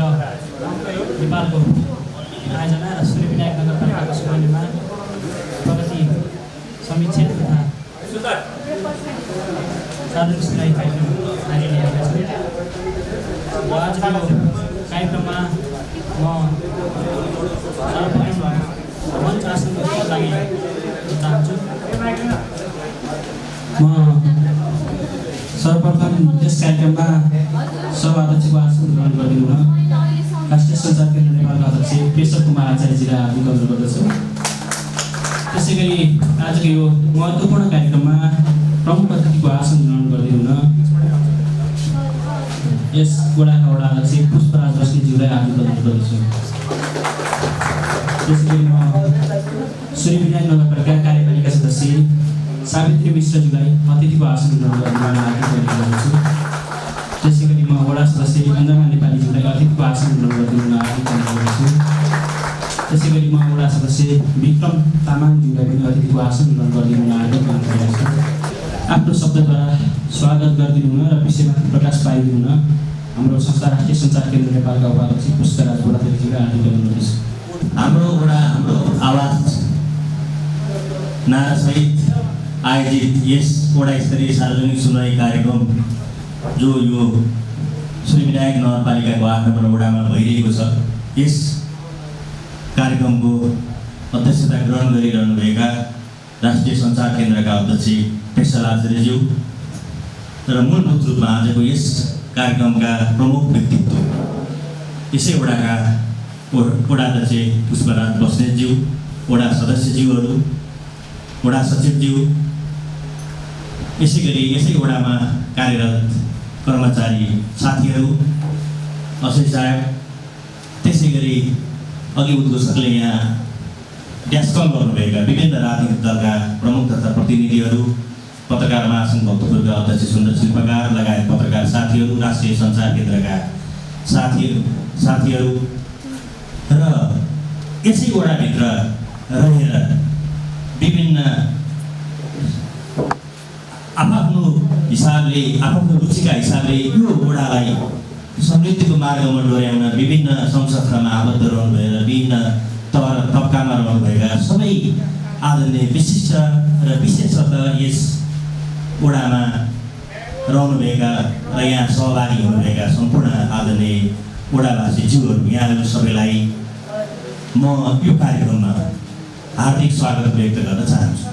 केन्द्र नेपालको आयोजना र सूर्यविनायक नगरपालिकाको समन्वयमा प्रगति समीक्षा तथा सार्वजनिक सुनवाई कार्यक्रम आयोजना गरेका छौँ। आजको कार्यक्रममा म सर्वप्रथम मञ्च आसनको लागि चाहन्छु। म सर्वप्रथम यस कार्यक्रममा सभाध्यक्षको आसन ग्रहण गरिदिनु हुन राष्ट्रिय सञ्चार केन्द्र नेपालका अध्यक्ष केशव कुमार आचार्यजीलाई हार्दिक अनुरोध गर्दछु। त्यसै गरी आजको यो महत्त्वपूर्ण कार्यक्रममा प्रमुख अतिथिको आसन ग्रहण गरिदिनु हुन यस वडाका वडा अध्यक्ष पुष्पराज रश्मिज्यूलाई हार्दिक अनुरोध गर्दछु। त्यसै गरी म सूर्यविनायक नगरपालिका कार्यपालिका सदस्य सावित्री मिश्रज्यूलाई अतिथिको आसन ग्रहण गरिदिनु हार्दिक अनुरोध गर्दछु। त्यसै गरी म वडा सदस्य अञ्जना नेपालीज्यूलाई अतिथिको आसन ग्रहण गरिदिनु हार्दिक अनुरोध गर्दछु। त्यसै गरी म वडा सदस्य विक्रम तामाङज्यूलाई पनि अतिथिको आसन ग्रहण गरिदिनु हार्दिक अनुरोध गर्दछु। आफ्नो शब्दद्वारा स्वागत गरिदिनु हुन र विषयमाथि प्रकाश पारिदिनु हुन हाम्रो संस्था राष्ट्रिय सञ्चार केन्द्र नेपालका उपाध्यक्ष पुष्पराज बोराज्यूलाई हार्दिक अनुरोध गर्दछु। हाम्रो वडा हाम्रो आवाज नारासहित आयोजित यस वडा स्तरीय सार्वजनिक सुनवाई कार्यक्रम जो यो सूर्यविनायक नगरपालिकाको 8 नम्बर वडामा भइरहेको छ, यस कार्यक्रमको अध्यक्षता ग्रहण गरिरहनुभएका राष्ट्रिय सञ्चार केन्द्रका अध्यक्ष पेशल आचार्यज्यू र मूलभूत रूपमा आजको यस कार्यक्रमका प्रमुख व्यक्तित्व यसै वडाका वडा अध्यक्ष पुष्पराज बस्नेतज्यू, वडा सदस्यज्यूहरू, वडा सचिवज्यू, यसै गरी यसै वडामा कार्यरत कर्मचारी साथीहरू, असै साहेब, त्यसै गरी अघि उद्घोषकले यहाँ ड्यास्कल गर्नुभएका विभिन्न राजनीतिक दलका प्रमुख तथा प्रतिनिधिहरू, पत्रकार महासङ्घ भक्तपुरका अध्यक्ष सुन्दर शिल्पकार लगायत पत्रकार साथीहरू, राष्ट्रिय सञ्चार केन्द्रका साथीहरू र यसै वडाभित्र रहेर विभिन्न आफ्नो हिसाबले आफ्नो रुचिका हिसाबले यो वडालाई समृद्धिको मार्गमा डोर्याउन विभिन्न संस्थामा आबद्ध रहनुभएर विभिन्न तबकामा रहनुभएका सबै आदरणीय विशिष्ट र विशेषतः यस वडामा रहनुभएका र यहाँ सहभागी हुनुभएका सम्पूर्ण आदरणीय वडावासी ज्यूहरू, यहाँहरू सबैलाई म यो कार्यक्रममा हार्दिक स्वागत व्यक्त गर्न चाहन्छु।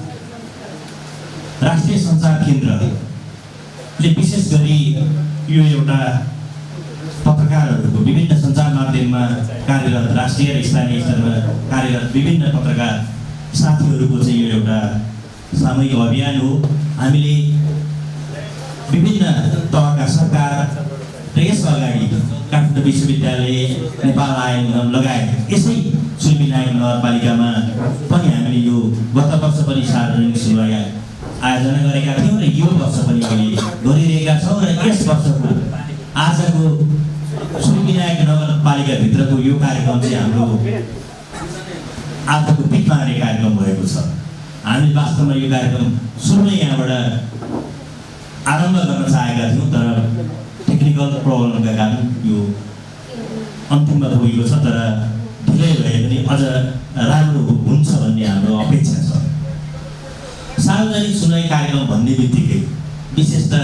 राष्ट्रिय सञ्चार केन्द्रले विशेष गरी यो एउटा पत्रकारहरूको विभिन्न सञ्चार माध्यममा कार्यरत राष्ट्रिय र स्थानीय स्तरमा कार्यरत विभिन्न पत्रकार साथीहरूको चाहिँ यो एउटा सामूहिक अभियान हो। हामीले विभिन्न तहका सरकार र यस अगाडि काठमाडौँ विश्वविद्यालय, नेपाल आयोग निगम लगायत यसै सूर्यविनायक नगरपालिकामा पनि हामीले यो गत वर्ष पनि सार्वजनिक सुनवाई आयोजना गरेका थियौँ र यो वर्ष पनि हामीले गरिरहेका छौँ र यस वर्षको आजको सूर्यविनायक नगरपालिकाभित्रको यो कार्यक्रम चाहिँ हाम्रो आजको पिकमा आउने कार्यक्रम भएको छ। हामी वास्तवमा यो कार्यक्रम सुरुमै यहाँबाट आरम्भ गर्न चाहेका थियौँ, तर टेक्निकल प्रब्लमका कारण यो अन्तिममा पुगेको छ, तर ढिलै भए पनि अझ राम्रो हुन्छ भन्ने हाम्रो अपेक्षा छ। सार्वजनिक सुनवाई कार्यक्रम भन्ने बित्तिकै विशेषतः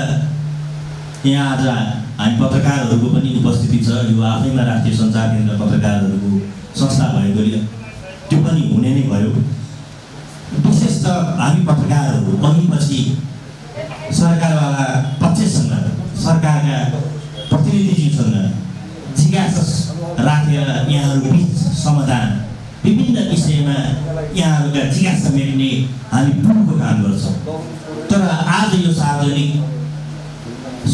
यहाँ आज हामी पत्रकारहरूको पनि उपस्थिति छ। यो आफैमा राष्ट्रिय सञ्चार केन्द्र पत्रकारहरूको संस्था भएकोले त्यो पनि हुने नै भयो। विशेष त हामी पत्रकारहरू अघिपछि सरकारवाला पक्षसँग, सरकारका प्रतिनिधिज्यूसँग जिज्ञासा राखेर यहाँहरू बिच समाधान विभिन्न विषयमा यहाँहरूका जिज्ञासा मेट्ने हामी प्रमुख काम गर्छौँ। तर आज यो सार्वजनिक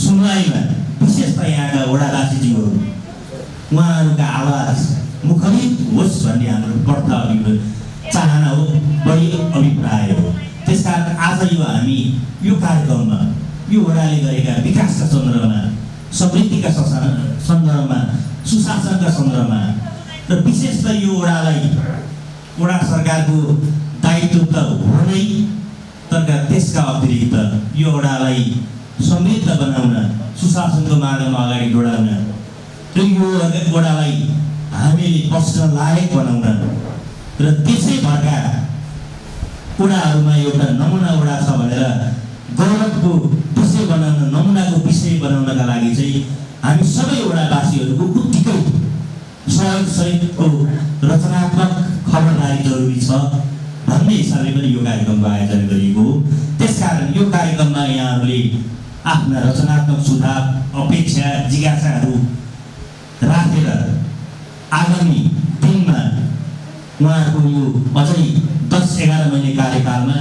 सुनवाईमा विशेषतः यहाँका वडावासीज्यूहरू, उहाँहरूका आवाज मुखरित होस् भन्ने हाम्रो बढ्ता चाहना हो, बढी अभिप्राय हो। त्यसकारण आज यो हामी यो कार्यक्रममा यो वडाले गरेका विकासका सन्दर्भमा, समृद्धिका सन्दर्भमा, सुशासनका सन्दर्भमा र विशेषतः यो वडालाई वडा सरकारको दायित्व त हो नै, तर त्यसका अतिरिक्त यो वडालाई समृद्ध बनाउन, सुशासनको मार्गमा अगाडि बढाउन र र यो वडालाई हामीले बस्न लायक बनाउन र त्यसै भएका वडाहरूमा एउटा नमुना वडा छ भनेर गौरवको विषय बनाउन, नमुनाको विषय बनाउनका लागि चाहिँ हामी सबै वडावासीहरूको उत्तिकै सहयोगसहितको रचनात्मक खबरदारी जरुरी छ भन्ने हिसाबले पनि यो कार्यक्रमको आयोजना गरिएको हो। त्यसकारण यो कार्यक्रममा यहाँहरूले आफ्ना रचनात्मक सुझाव, अपेक्षा, जिज्ञासाहरू राखेर आगामी दिनमा उहाँहरूको यो अझै 10-11 महिने कार्यकालमा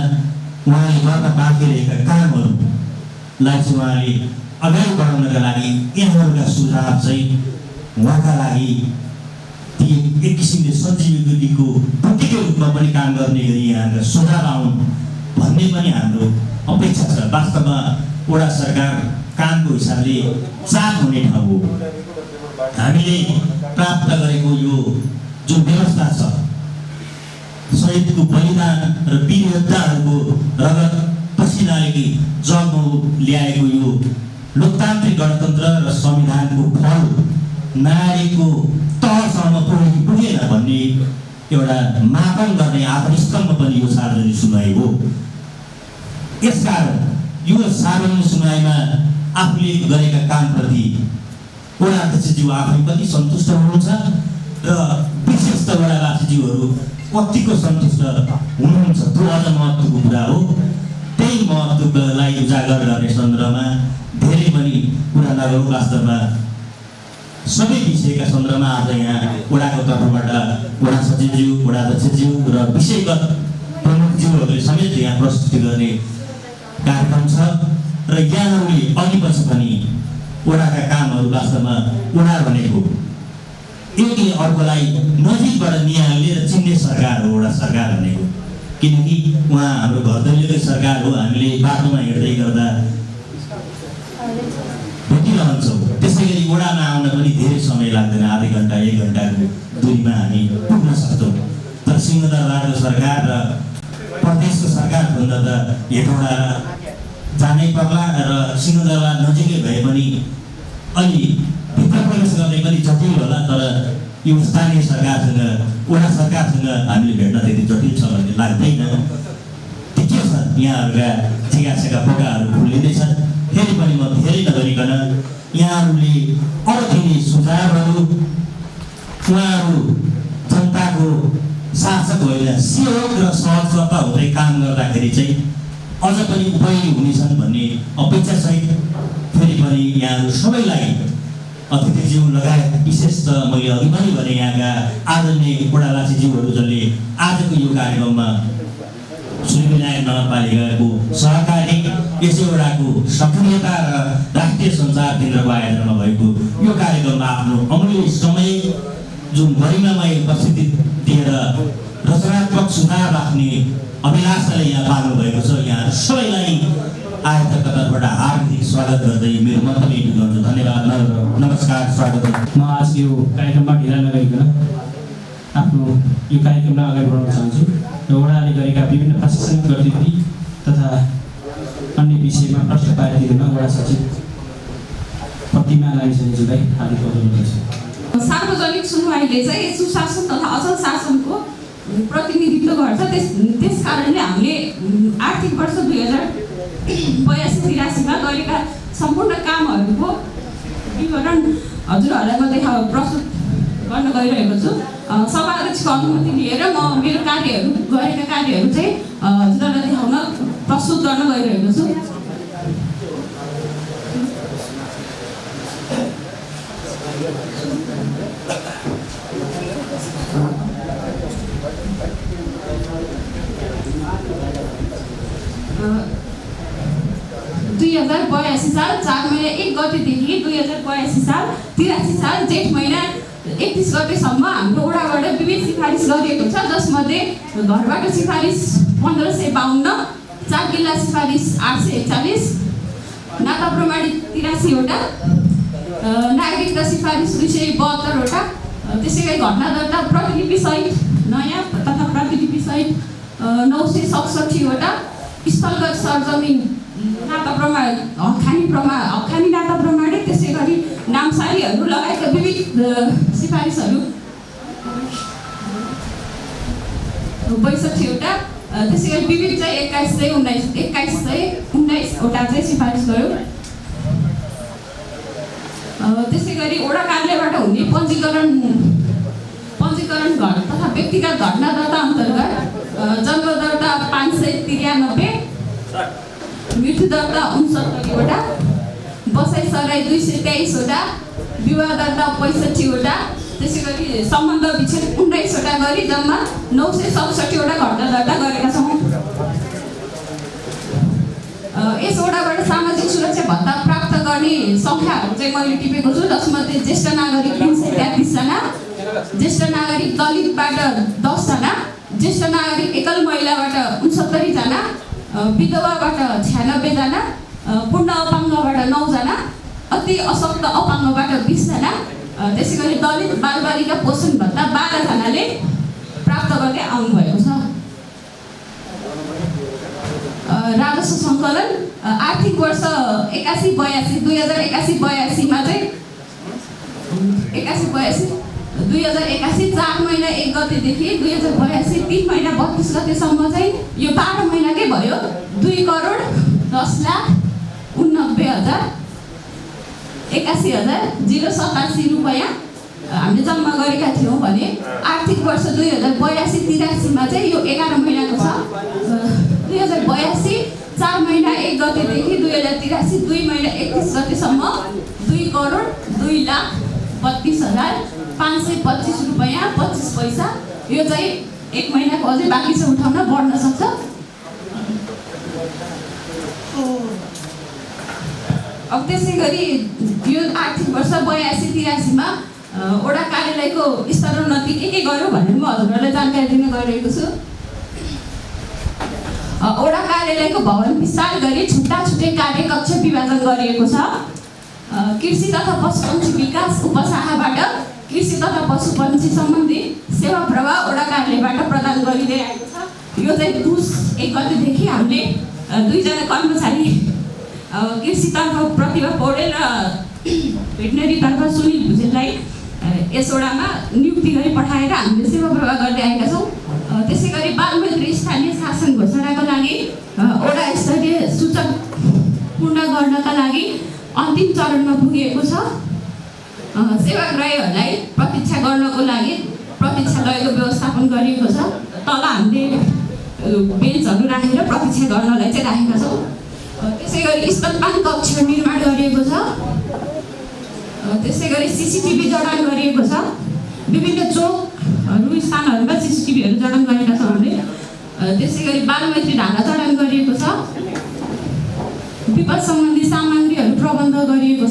उहाँले गर्न बाँकी रहेका कामहरूलाई चाहिँ उहाँले अगाडि बढाउनका लागि यहाँहरूका सुझाव चाहिँ उहाँका लागि ती एक किसिमले सञ्जीवनीको बुटीको रूपमा पनि काम गर्ने गरी यहाँका सुझाव आउन् भन्ने पनि हाम्रो अपेक्षा छ। वास्तवमा वडा सरकार कामको हिसाबले चाप हुने ठाउँ हो। हामीले प्राप्त गरेको यो जुन व्यवस्था छ, शहीदको बलिदान र वीर योद्धाहरूको रगत पसिनाले जन्म ल्याएको यो लोकतान्त्रिक गणतन्त्र र संविधानको फल नारीको तहसम्म पुगेन भन्ने एउटा मापन गर्ने आधारस्तम्भ पनि यो सार्वजनिक सुनवाई हो। यसकारण यो सार्वजनिक सुनवाईमा आफूले गरेका कामप्रति वडा अध्यक्षज्यू आफै पनि सन्तुष्ट हुनुहुन्छ र विशेष त वडावासीज्यूहरू कतिको सन्तुष्ट हुनुहुन्छ त्यो अझ महत्त्वको कुरा हो। त्यही महत्त्वलाई उजागर गर्ने सन्दर्भमा धेरै पनि कुरा नगरौँ। वास्तवमा सबै विषयका सन्दर्भमा आज यहाँ वडाको तर्फबाट वडा सचिवज्यू, वडा अध्यक्षज्यू र विषयगत प्रमुखज्यूहरूले समेत यहाँ प्रस्तुति गर्ने कार्यक्रम छ र यहाँहरूले अघि पछि पनि वडाका कामहरू वास्तवमा वडा भनेको एकले अर्कोलाई नजिकबाट निहाल्ने र चिन्ने सरकार हो वडा सरकार भनेको। किनकि उहाँ हाम्रो घर दैलोकै सरकार हो। हामीले बाटोमा हिँड्दै गर्दा भेटिरहन्छौँ। त्यसै गरी वडामा आउन पनि धेरै समय लाग्दैन, आधा घन्टा 1 घन्टाको दूरीमा हामी पुग्न सक्छौँ। तर सिंहदरबारको सरकार र प्रदेशको सरकार भन्दा त हेटौँडा जानै पर्ला र सिंहदरबार नजिकै भए पनि अलि भित्र प्रवेश गर्ने पनि जटिल होला। तर यो स्थानीय सरकारसँग, वडा सरकारसँग हामीले भेट्न त्यति जटिल छ भन्ने लाग्दैन। ठिकै छ, यहाँहरूका जिज्ञासाका पोकाहरू फुलिँदैछन्। फेरि पनि म धेरै नगरिकन यहाँहरूले अरू दिने सुझावहरू उहाँहरू जनताको शासक होइन, सेवक र सहजकर्ता हुँदै काम गर्दाखेरि चाहिँ अझ पनि उपयोगी हुनेछन् भन्ने अपेक्षासहित फेरि पनि यहाँहरू सबैलाई अतिथिज्यू लगायत विशेष त मैले अघि पनि भने यहाँका आदरणीय वडावासीज्यूहरू जसले आजको यो कार्यक्रममा श्रीविनायक नगरपालिकाको सहकारी यसै वडाको सक्रियता र राष्ट्रिय सञ्चार केन्द्रको आयोजनामा भएको यो कार्यक्रममा आफ्नो अमूल्य समय जुन गरिमामय उपस्थिति दिएर रचनात्मक सुधार राख्ने अभिलाषाले यहाँ पाल्नु भएको छ। यहाँ सबैलाई आयोजकका तर्फबाट हार्दिक स्वागत गर्दै मेरो मन्तव्य गर्छु। धन्यवाद, नमस्कार, स्वागत। म आज यो कार्यक्रममा ढिला नगरिकन आफ्नो यो कार्यक्रमलाई अगाडि बढाउन चाहन्छु र वडाले गरेका विभिन्न प्रशासनिक गतिविधि तथा अन्य विषयमा प्रश्न पारिदिनमा वडा सचिव प्रतिमा लामिछानेज्यूलाई हार्दिक बधाई गर्छु। सार्वजनिक सुनवाईले चाहिँ सुशासन तथा अचल शासनको प्रतिनिधित्व गर्छ। त्यस कारणले हामीले आर्थिक वर्ष 2082-83 गरेका सम्पूर्ण कामहरूको विवरण हजुरहरूलाई म प्रस्तुत गर्न गइरहेको छु। सभाध्यक्षको अनुमति लिएर म मेरो गरेका कार्यहरू चाहिँ हजुरहरूलाई देखाउन प्रस्तुत गर्न गइरहेको छु। 2082 साल 4 महिना 1 गतेदेखि 2082 साल 83 साल जेठ महिना 31 गतेसम्म हाम्रो वडाबाट विविध सिफारिस गरिएको छ, जसमध्ये घरबाट सिफारिस 1552, चार जिल्ला सिफारिस 841, नाता प्रमाणित 83 वटा, नागरिकता सिफारिस 272 वटा, त्यसै गरी घटना दर्ता प्रतिलिपि सहित नयाँ तथा प्रतिलिपि सहित 967 वटा, स्थलगत सरजमिन नाता हक्कानी नाता प्रमाणित, त्यसै गरी नामसारीहरू लगायतका विविध सिफारिसहरू 62वटा, त्यसै गरी विविध चाहिँ 2119वटा चाहिँ सिफारिस गर्यो। त्यसै गरी वडा कार्यालयबाट हुने पञ्जीकरण तथा व्यक्तिगत घटना दर्ता अन्तर्गत जन्म दर्ता 593, मृत्यु दर्ता 69वटा, बसाइ सराई 223वटा, विवाह दर्ता 65वटा, त्यसै गरी सम्बन्ध विच्छेद 19वटा गरी जम्मा 967वटा घटना दर्ता गरेका छौँ। यस वडाबाट सामाजिक सुरक्षा भत्ता प्राप्त गर्ने सङ्ख्याहरू चाहिँ मैले टिपेको छु, जसमध्ये ज्येष्ठ नागरिक 333 जना, ज्येष्ठ नागरिक दलितबाट 10 जना, ज्येष्ठ नागरिक एकल महिलाबाट 69 जना, विधवाबाट 96 जना, पूर्ण अपाङ्गबाट 9 जना, अति अशक्त अपाङ्गबाट 20 जना, त्यसै गरी दलित बालबालिका पोषण भत्ता 12 जनाले प्राप्त गर्दै आउनुभएको छ। राजस्व सङ्कलन आर्थिक वर्ष 2081-82 मा चाहिँ 2081 4 महिना 1 गतेदेखि 2082 3 महिना 32 गतेसम्म चाहिँ यो 12 महिनाकै भयो। 2,10,89,087 रुपैयाँ हामीले जम्मा गरेका थियौँ भने आर्थिक वर्ष 2082-83 मा चाहिँ यो 11 महिनाको छ। 2082 4 महिना 1 गतेदेखि 2083 2 महिना 31 गतेसम्म 2,32,525 रुपैयाँ 25 पैसा। यो चाहिँ 1 महिनाको अझै बाँकी छ, उठाउन बढ्न सक्छ। अब त्यसै गरी यो आर्थिक वर्ष 82-83 मा वडा कार्यालयको स्तरोन्नति के गर्यो भनेर म हजुरहरूलाई जानकारी दिन गइरहेको छु। वडा कार्यालयको भवन विस्तार गरी छुट्टै कार्यकक्ष विभाजन गरिएको छ। कृषि तथा पशुपन्छी विकास उपशाखाबाट कृषि तथा पशुपन्छी सम्बन्धी सेवा प्रवाह वडा कार्यालयबाट प्रदान गरिँदै आएको छ। यो चाहिँ पुस 1 गतेदेखि हामीले 2 जना कर्मचारी कृषितर्फ प्रतिभा पौडेल र भेटनरीतर्फ सुनिल भुजेललाई यस वडामा नियुक्ति गरी पठाएर हामीले सेवा प्रवाह गर्दै आएका छौँ। त्यसै गरी बालमैत्री स्थानीय शासन घोषणाको लागि वडा स्तरीय सूचक पूर्ण गर्नका लागि अन्तिम चरणमा पुगेको छ। सेवाग्राहीहरूलाई प्रतीक्षा गर्नको लागि प्रतीक्षालयको व्यवस्थापन गरिएको छ। तल हामीले बेन्चहरू राखेर प्रतीक्षा गर्नलाई चाहिँ राखेका छौँ। त्यसै गरी स्तनपान कक्ष निर्माण गरिएको छ। त्यसै गरी सिसिटिभी जडान गरिएको छ। विभिन्न चोकहरू स्थानहरूमा सिसिटिभीहरू जडान गरेका छौँ हामीले। त्यसै गरी बालमैत्री ढाका जडान गरिएको छ। विपद सम्बन्धी सामग्रीहरू प्रबन्ध गरिएको छ।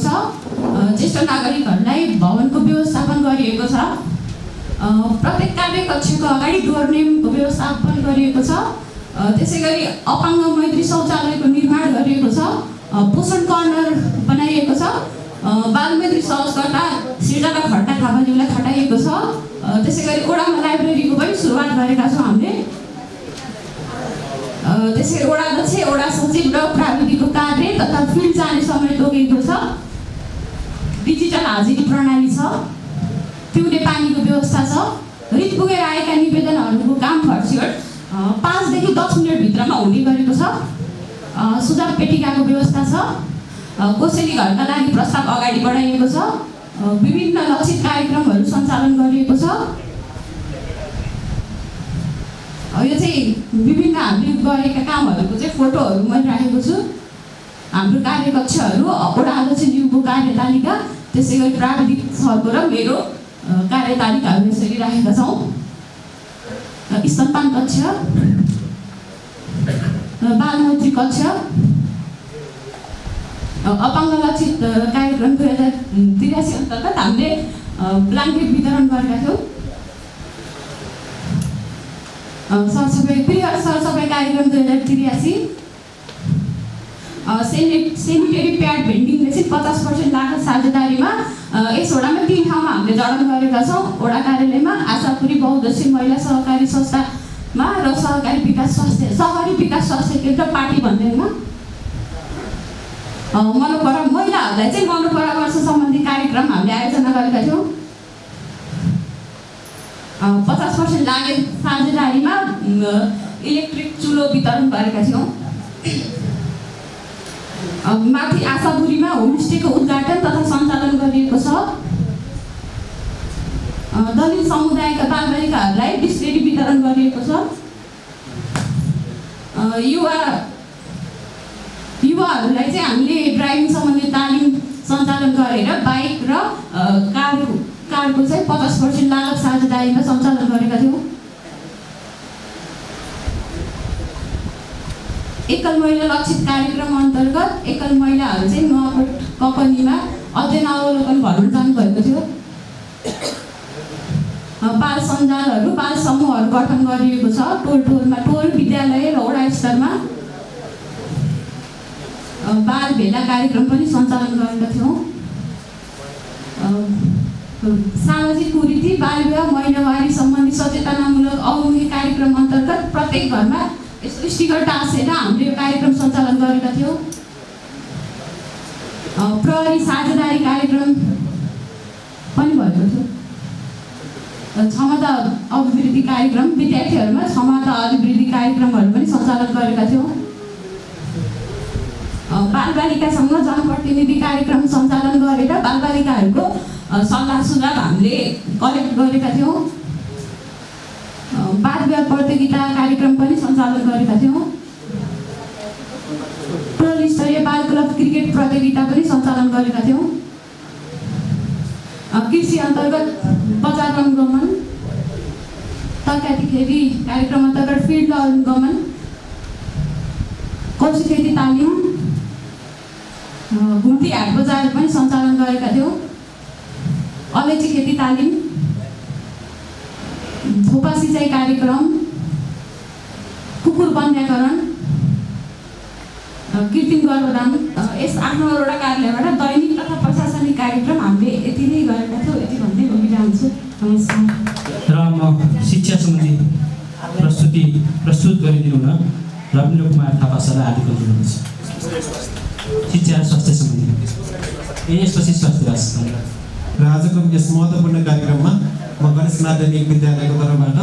ज्येष्ठ नागरिकहरूलाई भवनको व्यवस्थापन गरिएको छ। प्रत्येक कार्यकक्षको अगाडि डोर नेमको व्यवस्थापन गरिएको छ। त्यसै गरी अपाङ्ग मैत्री शौचालयको निर्माण गरिएको छ। पोषण कर्नर बनाइएको छ। बालमैत्री सहजकर्ता सृजना खड्का थापाज्यूलाई खटाइएको छ। त्यसै गरी वडामा लाइब्रेरीको पनि सुरुवात गरेका छौँ हामीले। त्यसै गरी वडा अध्यक्ष, वडा सचिव र प्राविधिकको कार्य तथा फिल्ड जाने समय तोकेको छ। डिजिटल हाजिरी प्रणाली छ। पिउने पानीको व्यवस्था छ। रिट पुगेर आएका निवेदनहरूको काम फर्सियोट 5 देखि 10 मिनटभित्रमा हुने गरेको छ। सुझाव पेटिकाको व्यवस्था छ। कोसेली घरका लागि प्रस्ताव अगाडि बढाइएको छ। विभिन्न लक्षित कार्यक्रमहरू सञ्चालन गरिएको छ। यो चाहिँ विभिन्न हामीले गरेका कामहरूको चाहिँ फोटोहरू मैले राखेको छु। हाम्रो कार्यकक्षहरू, वडा अध्यक्षज्यूको कार्यतालिका, त्यसै गरी प्राविधिक सरको र मेरो कार्यतालिकाहरू यसरी राखेका छौँ। स्तनपान कक्ष, बालमैत्री कक्ष, अपाङ्ग लक्षित कार्यक्रम 2083 अन्तर्गत हामीले ब्ल्याङ्केट वितरण गरेका थियौँ। सरसफाइ कार्यक्रम 2083, सेनिटरी प्याड भेन्डिङ मेसिन 50% लागत साझेदारीमा यस वडामा 3 ठाउँमा हामीले जडान गरेका छौँ। वडा कार्यालयमा, आशापुरी बहुउद्देश्य महिला सहकारी संस्थामा र शहरी विकास स्वास्थ्य केन्द्र पार्टी भन्दैमा। महिलाहरूलाई चाहिँ मनोपरामर्श सम्बन्धी कार्यक्रम हामीले आयोजना गरेका थियौँ। 50% लागे साझेदारीमा इलेक्ट्रिक चुलो वितरण गरेका थियौँ। माथि आशापुरीमा होमस्टेको उद्घाटन तथा सञ्चालन गरिएको छ। दलित समुदायका बालबालिकाहरूलाई बिस्लेरी वितरण गरिएको छ। युवाहरूलाई चाहिँ हामीले ड्राइभिङ सम्बन्धी तालिम सञ्चालन गरेर बाइक र कारको चाहिँ 50% लागत साझेदारीमा सञ्चालन गरेका थियौँ। एकल महिला लक्षित कार्यक्रम अन्तर्गत एकल महिलाहरू चाहिँ नुवाकोट कम्पनीमा अध्ययन अवलोकन भ्रमण जानुभएको थियो। बाल सञ्जालहरू बाल समूहहरू गठन गरिएको छ। टोल विद्यालय र वडा स्तरमा बाल भेला कार्यक्रम पनि सञ्चालन गरेका थियौँ। सामाजिक कुरीति बाल विवाह महिनावारी सम्बन्धी सचेतनामूलक अवमुखी कार्यक्रम अन्तर्गत प्रत्येक घरमा यस्तो स्टिकर टाँसेर हामीले यो कार्यक्रम सञ्चालन गरेका थियौँ। प्रहरी साझेदारी कार्यक्रम पनि भएको थियो। क्षमता अभिवृद्धि कार्यक्रम विद्यार्थीहरूमा क्षमता अभिवृद्धि कार्यक्रमहरू पनि सञ्चालन गरेका थियौँ। बालबालिकासँग जनप्रतिनिधि कार्यक्रम सञ्चालन गरेर बालबालिकाहरूको सल्लाह सुझाव हामीले कलेक्ट गरेका थियौँ। वाद विवाद प्रतियोगिता कार्यक्रम पनि सञ्चालन गरेका थियौँ। टोल स्तरीय बाल क्लब क्रिकेट प्रतियोगिता पनि सञ्चालन गरेका थियौँ। कृषि अन्तर्गत बजार अनुगमन तरकारी खेती कार्यक्रम अन्तर्गत फिल्ड अनुगमन कौशी खेती तालिम घुम्ती हाट बजार पनि सञ्चालन गरेका थियौँ। अलैँची खेती तालिम थोपा सिँचाइ कार्यक्रम कुकुर वन्याकरण कृत्रिम गर्भदान यस 8 वटा कार्यालयबाट दैनिक तथा प्रशासनिक कार्यक्रम हामीले यति नै गरेका थियौँ। यति भन्दै म बिदा हुन्छु। नमस्कार। र म शिक्षा सम्बन्धी प्रस्तुत गरिदिनु हुन रविन्द्र कुमार थापा सरलाई हार्दिक अनुरोध गर्छु। शिक्षा र स्वास्थ्य सम्बन्धी यसपछि स्वास्थ्य र आजको यस महत्त्वपूर्ण कार्यक्रममा म गणेश माध्यमिक विद्यालयको तर्फबाट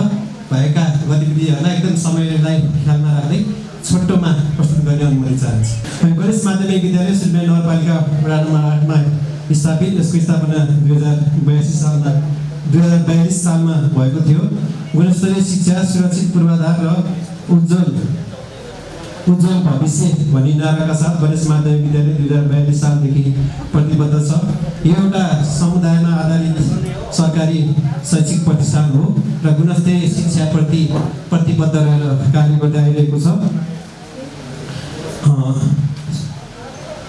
भएका गतिविधिहरूलाई एकदम समयलाई ख्यालमा राख्दै छोटोमा प्रस्तुत गर्ने अनुमति चाहन्छु। गणेश माध्यमिक विद्यालय सिलगढी नगरपालिका वडा नम्बर 8मा स्थापित। यसको स्थापना 2042 सालमा भएको थियो। गुणस्तरीय शिक्षा, सुरक्षित पूर्वाधार र उज्जवल भविष्य भन्ने नाराका साथ गणेश माध्यमिक विद्यालय 2042 सालदेखि प्रतिबद्ध छ। यो एउटा समुदायमा आधारित सरकारी शैक्षिक प्रतिष्ठान हो र गुणस्तरीय शिक्षाप्रति प्रतिबद्ध रहेर कार्य गर्दै आइरहेको छ।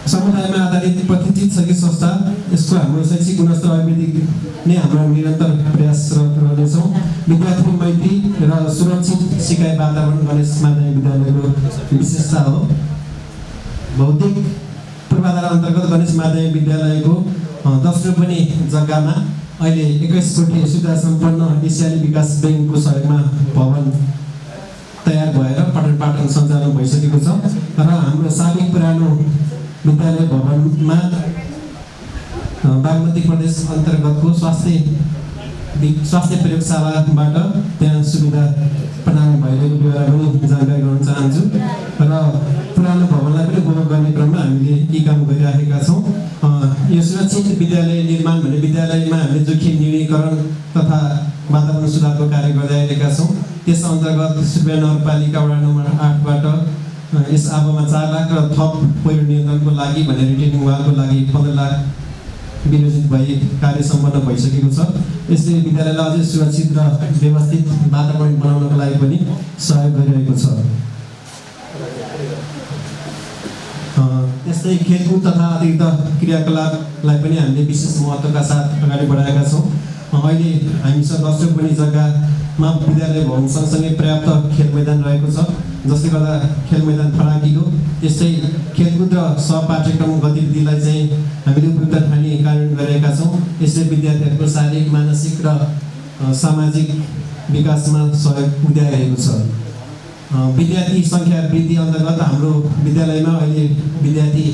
समुदायमा आधारित प्रतिष्ठित शैक्षिक संस्था यसको हाम्रो शैक्षिक गुणस्तर अभिवृद्धि नै हाम्रो निरन्तर प्रयासरत रहनेछौँ। विद्यार्थी मैत्री र सुरक्षित सिकाइ वातावरण गणेश माध्यमिक विद्यालयको विशेषता हो। भौतिक पूर्वाधार अन्तर्गत गणेश माध्यमिक विद्यालयको दोस्रो पनि जग्गामा अहिले 21 कोटी सुविधा सम्पन्न एसियाली विकास ब्याङ्कको सहयोगमा भवन तयार भएर पठन पाठन सञ्चालन भइसकेको छ। र हाम्रो साबिक पुरानो विद्यालय भवनमा बागमती प्रदेश अन्तर्गतको स्वास्थ्य प्रयोगशालाबाट त्यहाँ सुविधा प्रदान भइरहेको विवरण पनि जानकारी गराउन चाहन्छु। र पुरानो भवनलाई पनि उपभोग गर्ने क्रममा हामीले यी काम गरिराखेका छौँ। यो सुरक्षित विद्यालय निर्माण भन्ने विद्यालयमा हामीले जोखिम न्यूनीकरण तथा वातावरण सुधारको कार्य गर्दै आइरहेका छौँ। त्यस अन्तर्गत सिलगढी नगरपालिका वडा नम्बर 8बाट यस आवामा 4 लाख र थप पहिरो नियन्त्रणको लागि भनेर रिटेनिङ वालको लागि 15 लाख विनियोजित भई कार्य सम्पन्न भइसकेको छ। यसले विद्यालयलाई अझै सुरक्षित र व्यवस्थित वातावरण बनाउनको लागि पनि सहयोग गरिरहेको छ। त्यस्तै खेलकुद तथा अतिरिक्त क्रियाकलापलाई पनि हामीले विशेष महत्त्वका साथ अगाडि बढाएका छौँ। अहिले हामीसँग दोस्रो पनि जग्गामा विद्यालय भवन सँगसँगै पर्याप्त खेल मैदान रहेको छ, जसले गर्दा खेल मैदान फराकिलो। त्यस्तै खेलकुद र सहपाठ्यक्रम गतिविधिलाई चाहिँ हामीले उपयुक्त ठानी कार्यान्वयन गरेका छौँ। यसले विद्यार्थीहरूको शारीरिक, मानसिक र सामाजिक विकासमा सहयोग पुर्याइरहेको छ। विद्यार्थी सङ्ख्या वृद्धि अन्तर्गत हाम्रो विद्यालयमा अहिले विद्यार्थी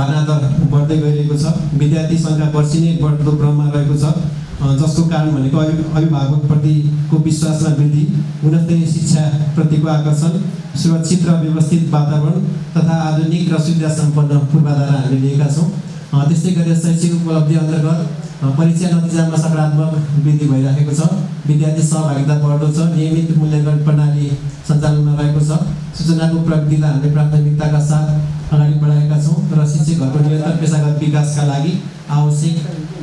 भर्ना दर बढ्दै गइरहेको छ। विद्यार्थी सङ्ख्या वर्षी नै बढ्दो क्रममा रहेको छ, जसको कारण भनेको अभिभावकप्रतिको विश्वासमा वृद्धि, गुणस्तरीय शिक्षाप्रतिको आकर्षण, सुरक्षित र व्यवस्थित वातावरण तथा आधुनिक र सुविधा सम्पन्न पूर्वाधार हामीले लिएका छौँ। त्यस्तै गरेर शैक्षिक उपलब्धि अन्तर्गत परीक्षा नतिजामा सकारात्मक वृद्धि भइरहेको छ, विद्यार्थी सहभागिता बढ्दो छ, नियमित मूल्याङ्कन प्रणाली सञ्चालनमा रहेको छ, सूचनाको प्रविधिलाई हामीले प्राथमिकताका साथ अगाडि बढाएका छौँ र शिक्षकहरूको निरन्तर पेसागत विकासका लागि आवश्यक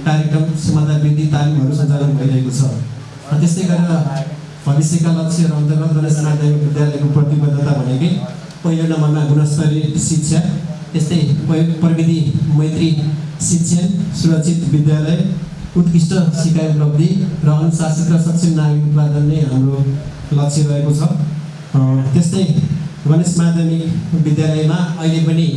कार्यक्रम, क्षमता वृद्धि तालिमहरू सञ्चालन भइरहेको छ। त्यस्तै गरेर भविष्यका लक्ष्यहरू अन्तर्गत गणेश माध्यमिक विद्यालयको प्रतिबद्धता भनेकै पहिलो नम्बरमा गुणस्तरीय शिक्षा, त्यस्तै प्रविधि मैत्री शिक्षण, सुरक्षित विद्यालय, उत्कृष्ट सिकाइ उपलब्धि र अनुशासित र सक्षम नागरिक उत्पादन नै हाम्रो लक्ष्य रहेको छ। त्यस्तै गणेश माध्यमिक विद्यालयमा अहिले पनि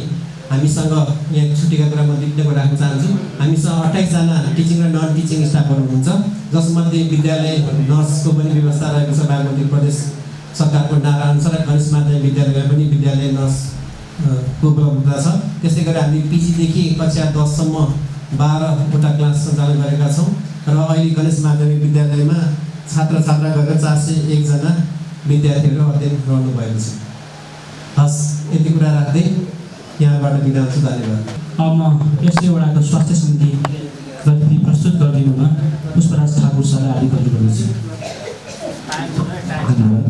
हामीसँग यहाँ छुट्टीका कुरा म दुईवटा राख्न चाहन्छु। हामीसँग 28 जना टिचिङ र नन टिचिङ स्टाफहरू हुनुहुन्छ, जसमध्ये विद्यालय नर्सको पनि व्यवस्था रहेको छ। बागमती प्रदेश सरकारको नाराअनुसार गणेश माध्यमिक विद्यालयमा पनि विद्यालय नर्सको उपलब्धता छ। त्यस्तै गरी हामी पिजीदेखि कक्षा 10सम्म 12वटा क्लास सञ्चालन गरेका छौँ र अहिले गणेश माध्यमिक विद्यालयमा छात्र गरेर 401 जना विद्यार्थीहरू अध्ययन गर्नु भएको छ। हस्, यति कुरा राख्दै यहाँबाट बिदा हुन्छु। धन्यवाद। अब म यसै वडाको स्वास्थ्य समिति गतिविधि प्रस्तुत गरिदिनुमा पुष्पराज ठाकुर सरलाई आदि गर्नुपर्नेछ। धन्यवाद।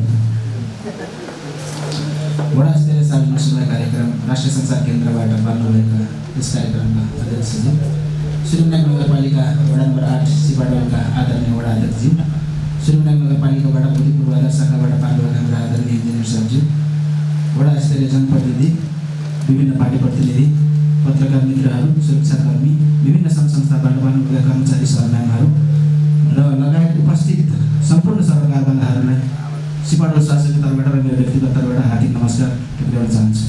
वडा स्तरीय सार्वजनिक सभा कार्यक्रम राष्ट्रिय सञ्चार केन्द्रबाट पाल्नुभएका यस कार्यक्रमका अध्यक्षज्यू, श्रीविनायक नगरपालिका वडा नम्बर 8 सिपाडोलका आदरणीय वडा अध्यक्षज्यू, श्रीविनायक नगरपालिकाबाट भौतिक पूर्वाधार शाखाबाट पाल्नुभएका हाम्रा आदरणीय इन्जिनियर साहबज्यू, वडा स्तरीय जनप्रतिनिधि, विभिन्न पार्टी प्रतिनिधि, पत्रकार मित्रहरू, सुरक्षाकर्मी, विभिन्न सङ्घ संस्थाबाट पाल्नुभएका कर्मचारी सरम्यामहरू र लगायत उपस्थित सम्पूर्ण सरकारवालाहरूलाई सिपाडोल शासकीय तर्फबाट र मेरो व्यक्तिगत तर्फबाट हार्दिक नमस्कार टक्राउन चाहन्छु।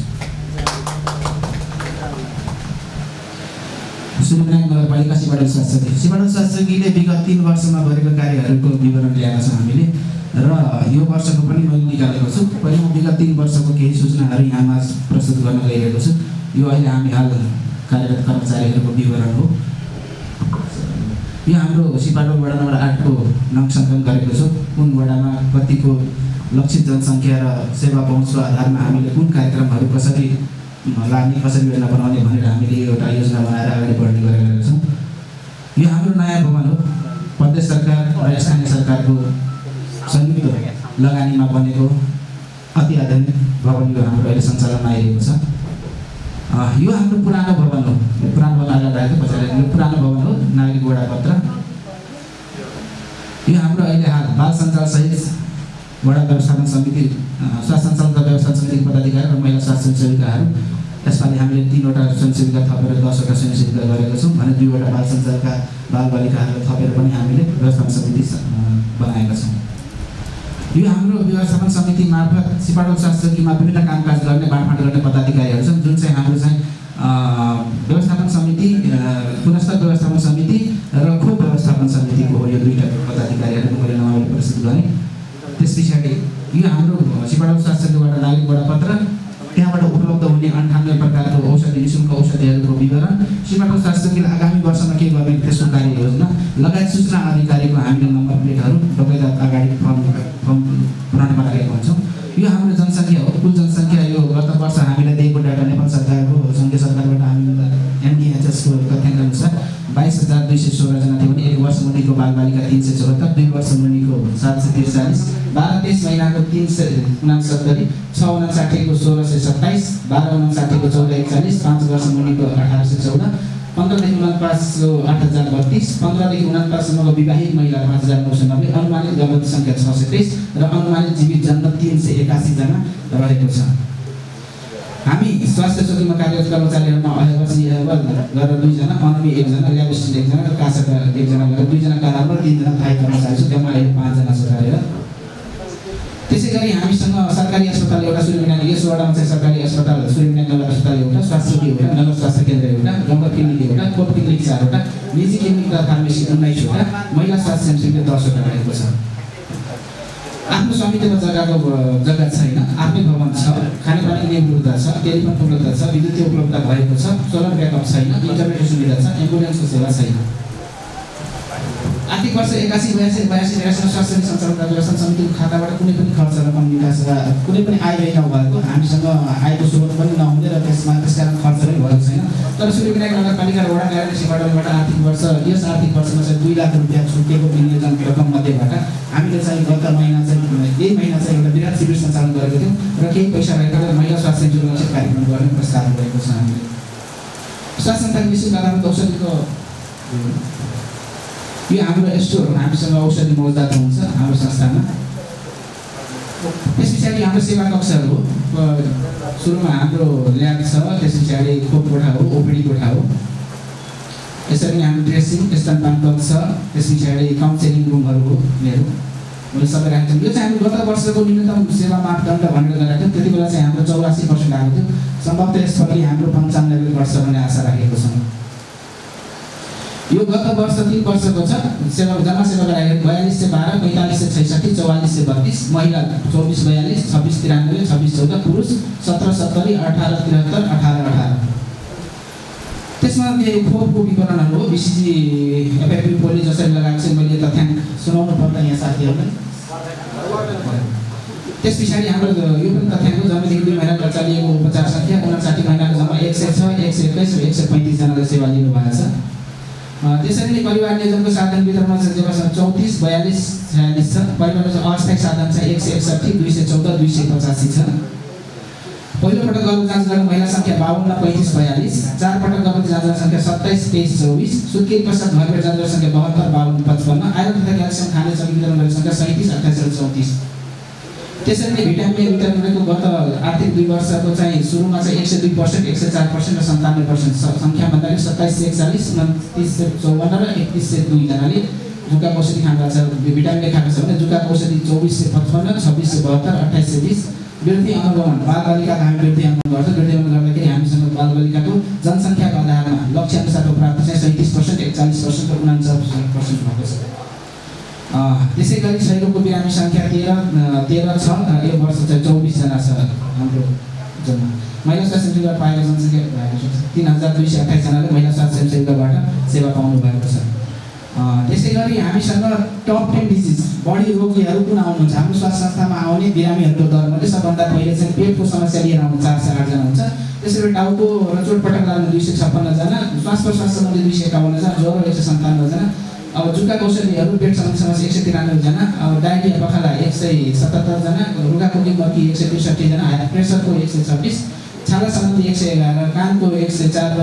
श्रीविनायक नगरपालिका सिपाडोल शासकीले विगत 3 वर्षमा गरेका कार्यहरूको विवरण ल्याएका छौँ हामीले र यो वर्षको पनि मैले निकालेको छु। पहिलो विगत 3 वर्षको केही सूचनाहरू यहाँमा प्रस्तुत गर्न गइरहेको छु। यो अहिले हामी हाल कार्यरत कर्मचारीहरूको विवरण हो। यो हाम्रो सिपाडोल वडा नम्बर 8 को नङ सङ्कलन गरेको छु। कुन वडामा कतिको लक्षित जनसङ्ख्या र सेवा पहुँचको आधारमा हामीले कुन कार्यक्रमहरू कसरी लाग्ने, कसरी योजना बनाउने भनेर हामीले एउटा योजना बनाएर अगाडि बढ्ने गरेका छौँ। यो हाम्रो नयाँ भवन हो। प्रदेश सरकार र स्थानीय सरकारको संयुक्त लगानीमा बनेको अति आधुनिक भवन यो हाम्रो अहिले सञ्चालनमा आइरहेको छ। यो हाम्रो पुरानो भवन हो। पुरानो भवन अगाडि राखेको पछाडि यो पुरानो भवन हो, नागरिक वडापत्र। यो हाम्रो अहिले हाल बाल सञ्चालन सहित वडा व्यवस्थापन समिति, स्वास्थ्य सञ्चालन र व्यवस्थापन समितिको पदाधिकारी र महिला स्वास्थ्य स्वयंसेविकाहरू। यसपालि हामीले 3वटा स्वयंसेविका थपेर 10वटा स्वयंसेविका गरेका छौँ भने 2वटा बाल सञ्चालनका बालबालिकाहरूलाई थपेर पनि हामीले व्यवस्थापन समिति बनाएका छौँ। यो हाम्रो व्यवस्थापन समिति मार्फत सिपाडोल शासकीयमा विभिन्न कामकाज गर्ने, बाँडफाँड गर्ने पदाधिकारीहरू छन्, जुन चाहिँ हाम्रो चाहिँ व्यवस्थापन समिति, पुनस्तर व्यवस्थापन समिति र खोप व्यवस्थापन समितिको हो। यो 2टा पदाधिकारीहरूको मैले नामहरू प्रस्तुत गरेँ। त्यस पछाडि यो हाम्रो सिपाडोल शासकीयबाट नागरिक वडापत्र, त्यहाँबाट उपलब्ध हुने 98 प्रकारको औषधि, निःशुल्क औषधिहरूको विवरण, सिपाडोल शासकीयले आगामी वर्षमा के गर्ने त्यसको कार्ययोजना लगायत सूचना अधिकारीको हामीले नम्बर प्लेटहरू तपाईँले अगाडि पुराणोमा राखेको हुन्छौँ। यो हाम्रो जनसङ्ख्या हो। कुल जनसङ्ख्या यो गत वर्ष हामीलाई दिएको डाटा नेपाल सरकारको सङ्घीय सरकारबाट हामीलाई एमडिएचएसको तथ्याङ्क अनुसार 22,216 जना थियो भने 1 वर्ष मुनिको बालबालिका 374, 2 वर्ष मुनिको 743, 12-23 महिनाको 369, 6-59 को 1627, 12-59 को 1441, 5 वर्ष मुनिको 1814, 15देखि 49 को 8032, 15देखि 49 सम्मको विवाहित महिला 5090, अनुमानित गर्भवती सङ्ख्या 623 र अनुमानित जीवित जन्म 381 जना रहेको छ। हामी स्वास्थ्य चौकीमा कार्यरत कर्मचारीहरूमा अहेवासी गरेर 2 जना, अनमी 1 जना, ल्याब एसिस्टेन्ट 1 जना र कासका 1 जना गरेर 2 जना कारामा 3 जना थाई कर्मचारी छ। जम्मा 5 जना छोडेर त्यसै गरी हामीसँग सरकारी अस्पताल एउटा सूर्यविनायक, यस वडामा चाहिँ सरकारी अस्पताल सूर्यविनायक नगर अस्पताल एउटा, स्वास्थ्य चौकी एउटा, नगर स्वास्थ्य केन्द्र एउटा, गाउँका क्लिनिक एउटा, कोप क्लिनिक 4वटा, निजी क्लिनिक र फार्मेसी 19वटा, महिला स्वास्थ्य स्वयंसेवी 10वटा रहेको छ। आफ्नो स्वामित्वमा जग्गा छैन, आफ्नै भवन छ, खानेपानीको उपलब्धता छ, टेलिफोन उपलब्धता छ, विद्युतीय उपलब्धता भएको छ, सोलर ब्याकअप छैन, इन्टरनेटको सुविधा छ, एम्बुलेन्सको सेवा छैन। आर्थिक वर्ष 81-82 स्वास्थ्य सञ्चालन व्यवस्था समितिको खाताबाट कुनै पनि खर्च रकम निकास कुनै पनि आय व्यय नभएको, हामीसँग आयको स्रोत पनि नहुने र त्यसकारण खर्च पनि भएको छैन। तर सूर्यविनायक नगरपालिका वडा कार्यालय सिपाटलबाट यस आर्थिक वर्षमा चाहिँ 2 लाख रुपियाँ छुटेको विनियोजन रकम मध्येबाट हामीले चाहिँ गत महिना चाहिँ यही महिना चाहिँ एउटा वृहत शिविर सञ्चालन गरेको थियौँ र केही पैसा रहेकोले महिला स्वास्थ्य सुरक्षा कार्यक्रम गर्ने प्रस्ताव गरेको छ। हामीले स्वास्थ्य संस्थाको निःशुल्क आधारमा औषधिको यो हाम्रो स्टोर हो, हामीसँग औषधि मौजदात हुन्छ हाम्रो संस्थामा। त्यस पछाडि हाम्रो सेवा कक्षहरू हो। सुरुमा हाम्रो ल्याब छ, त्यस पछाडि खोप कोठा हो, ओपिडी कोठा हो। यसरी नै हाम्रो ड्रेसिङ स्तनपान कक्ष छ, त्यस पछाडि काउन्सेलिङ रुमहरू हो मेरो। मैले सबै राख्छौँ। यो चाहिँ हाम्रो गत वर्षको न्यूनतम सेवा मापदण्ड भनेर गरेका थियौँ। त्यति बेला चाहिँ हाम्रो 84% आएको थियो। सम्भवतः यसपालि हाम्रो 95 वर्ष भन्ने आशा राखेको छौँ। यो गत वर्ष 3 वर्षको छ। सेवा जम्मा सेवा गराएको 4212, 4566, 4432, महिला 2442, 2693, 2614, पुरुष 1770, 1873, 1818। त्यसमा त्यो खोपको विवरणहरू हो। बीसीजी एफएफपी पोलियो जसरी लगाएको छ मैले तथ्याङ्क सुनाउनु पर्दा यहाँ साथीहरूलाई। त्यस पछाडि हाम्रो यो पनि तथ्याङ्क जन्मदेखि 2 महिना चलिएको उपचार सङ्ख्या 59 महिनाको जम्मा 106, 121 र 135 जनाले सेवा लिनुभएको छ। त्यसरी नै परिवार नियोजनको साधन वितरणमा चाहिँ 34, 42, 46 छ। परिवारमा अस्थायी साधन चाहिँ 161, 214, 285 छ। पहिलोपटक गर्भ जाँच गर्ने महिला सङ्ख्या 52, 35, 42, 4 पटक गर्भवती जाँच सङ्ख्या 27, 23, 24, सुत्केरी पश्चात घरबेर जाँच सङ्ख्या 72, 52, 55, आइरन तथा क्याल्सियम खाने चक्की वितरण गर्ने सङ्ख्या 37, 28 र 34। त्यसरी नै भिटामिन वितरण गरेको गत आर्थिक 2 वर्षको चाहिँ सुरुमा चाहिँ 102%, 104% र 97% सङ्ख्या भन्दाखेरि 2741, 2954 र 3102 जनाले जुकाको औषधि खानु भएको छ। भिटामिनले खाएको छ भने जुकाको औषधि 2455, 2672, 2820। वृद्धि अनुगमन बालबालिकाको हामी वृद्धि अनुगमन गर्छौँ। वृद्धि अनुगमन गर्दाखेरि हामीसँग बालबालिकाको जनसङ्ख्याको आधारमा लक्ष्यानुसारको प्राप्ति चाहिँ 37%, 41% र 49% भएको छ। त्यसै गरी क्षयरोगको बिरामी सङ्ख्या 13 छ। यो वर्ष चाहिँ 24 जना छ हाम्रो जम्मा। महिला स्वास्थ्य सेवाबाट पाएको जनसङ्ख्या भएको छ 3228 जनाले महिला स्वास्थ्य सेवाबाट सेवा पाउनु भएको छ। त्यसै गरी हामीसँग टप 10 डिजिज बढी रोगीहरू कुन आउनुहुन्छ हाम्रो स्वास्थ्य संस्थामा आउने बिरामीहरूको दरमध्ये सबभन्दा पहिले चाहिँ पेटको समस्या लिएर आउनु 408 जना हुन्छ। त्यसैगरी टाउको र चोटपटक लाग्ने 256 जना, श्वास प्रश्वास सम्बन्धी 251 जना, ज्वरो 197 जना। अब जुकाको औषधिहरू पेट सम्बन्धी समस्या 193 जना, अब डायरिया पखाला 177 जना, रुगाखोकी मर्की 163 जना, हाई प्रेसरको 126, छाला सम्बन्धी 111, कानको 104 र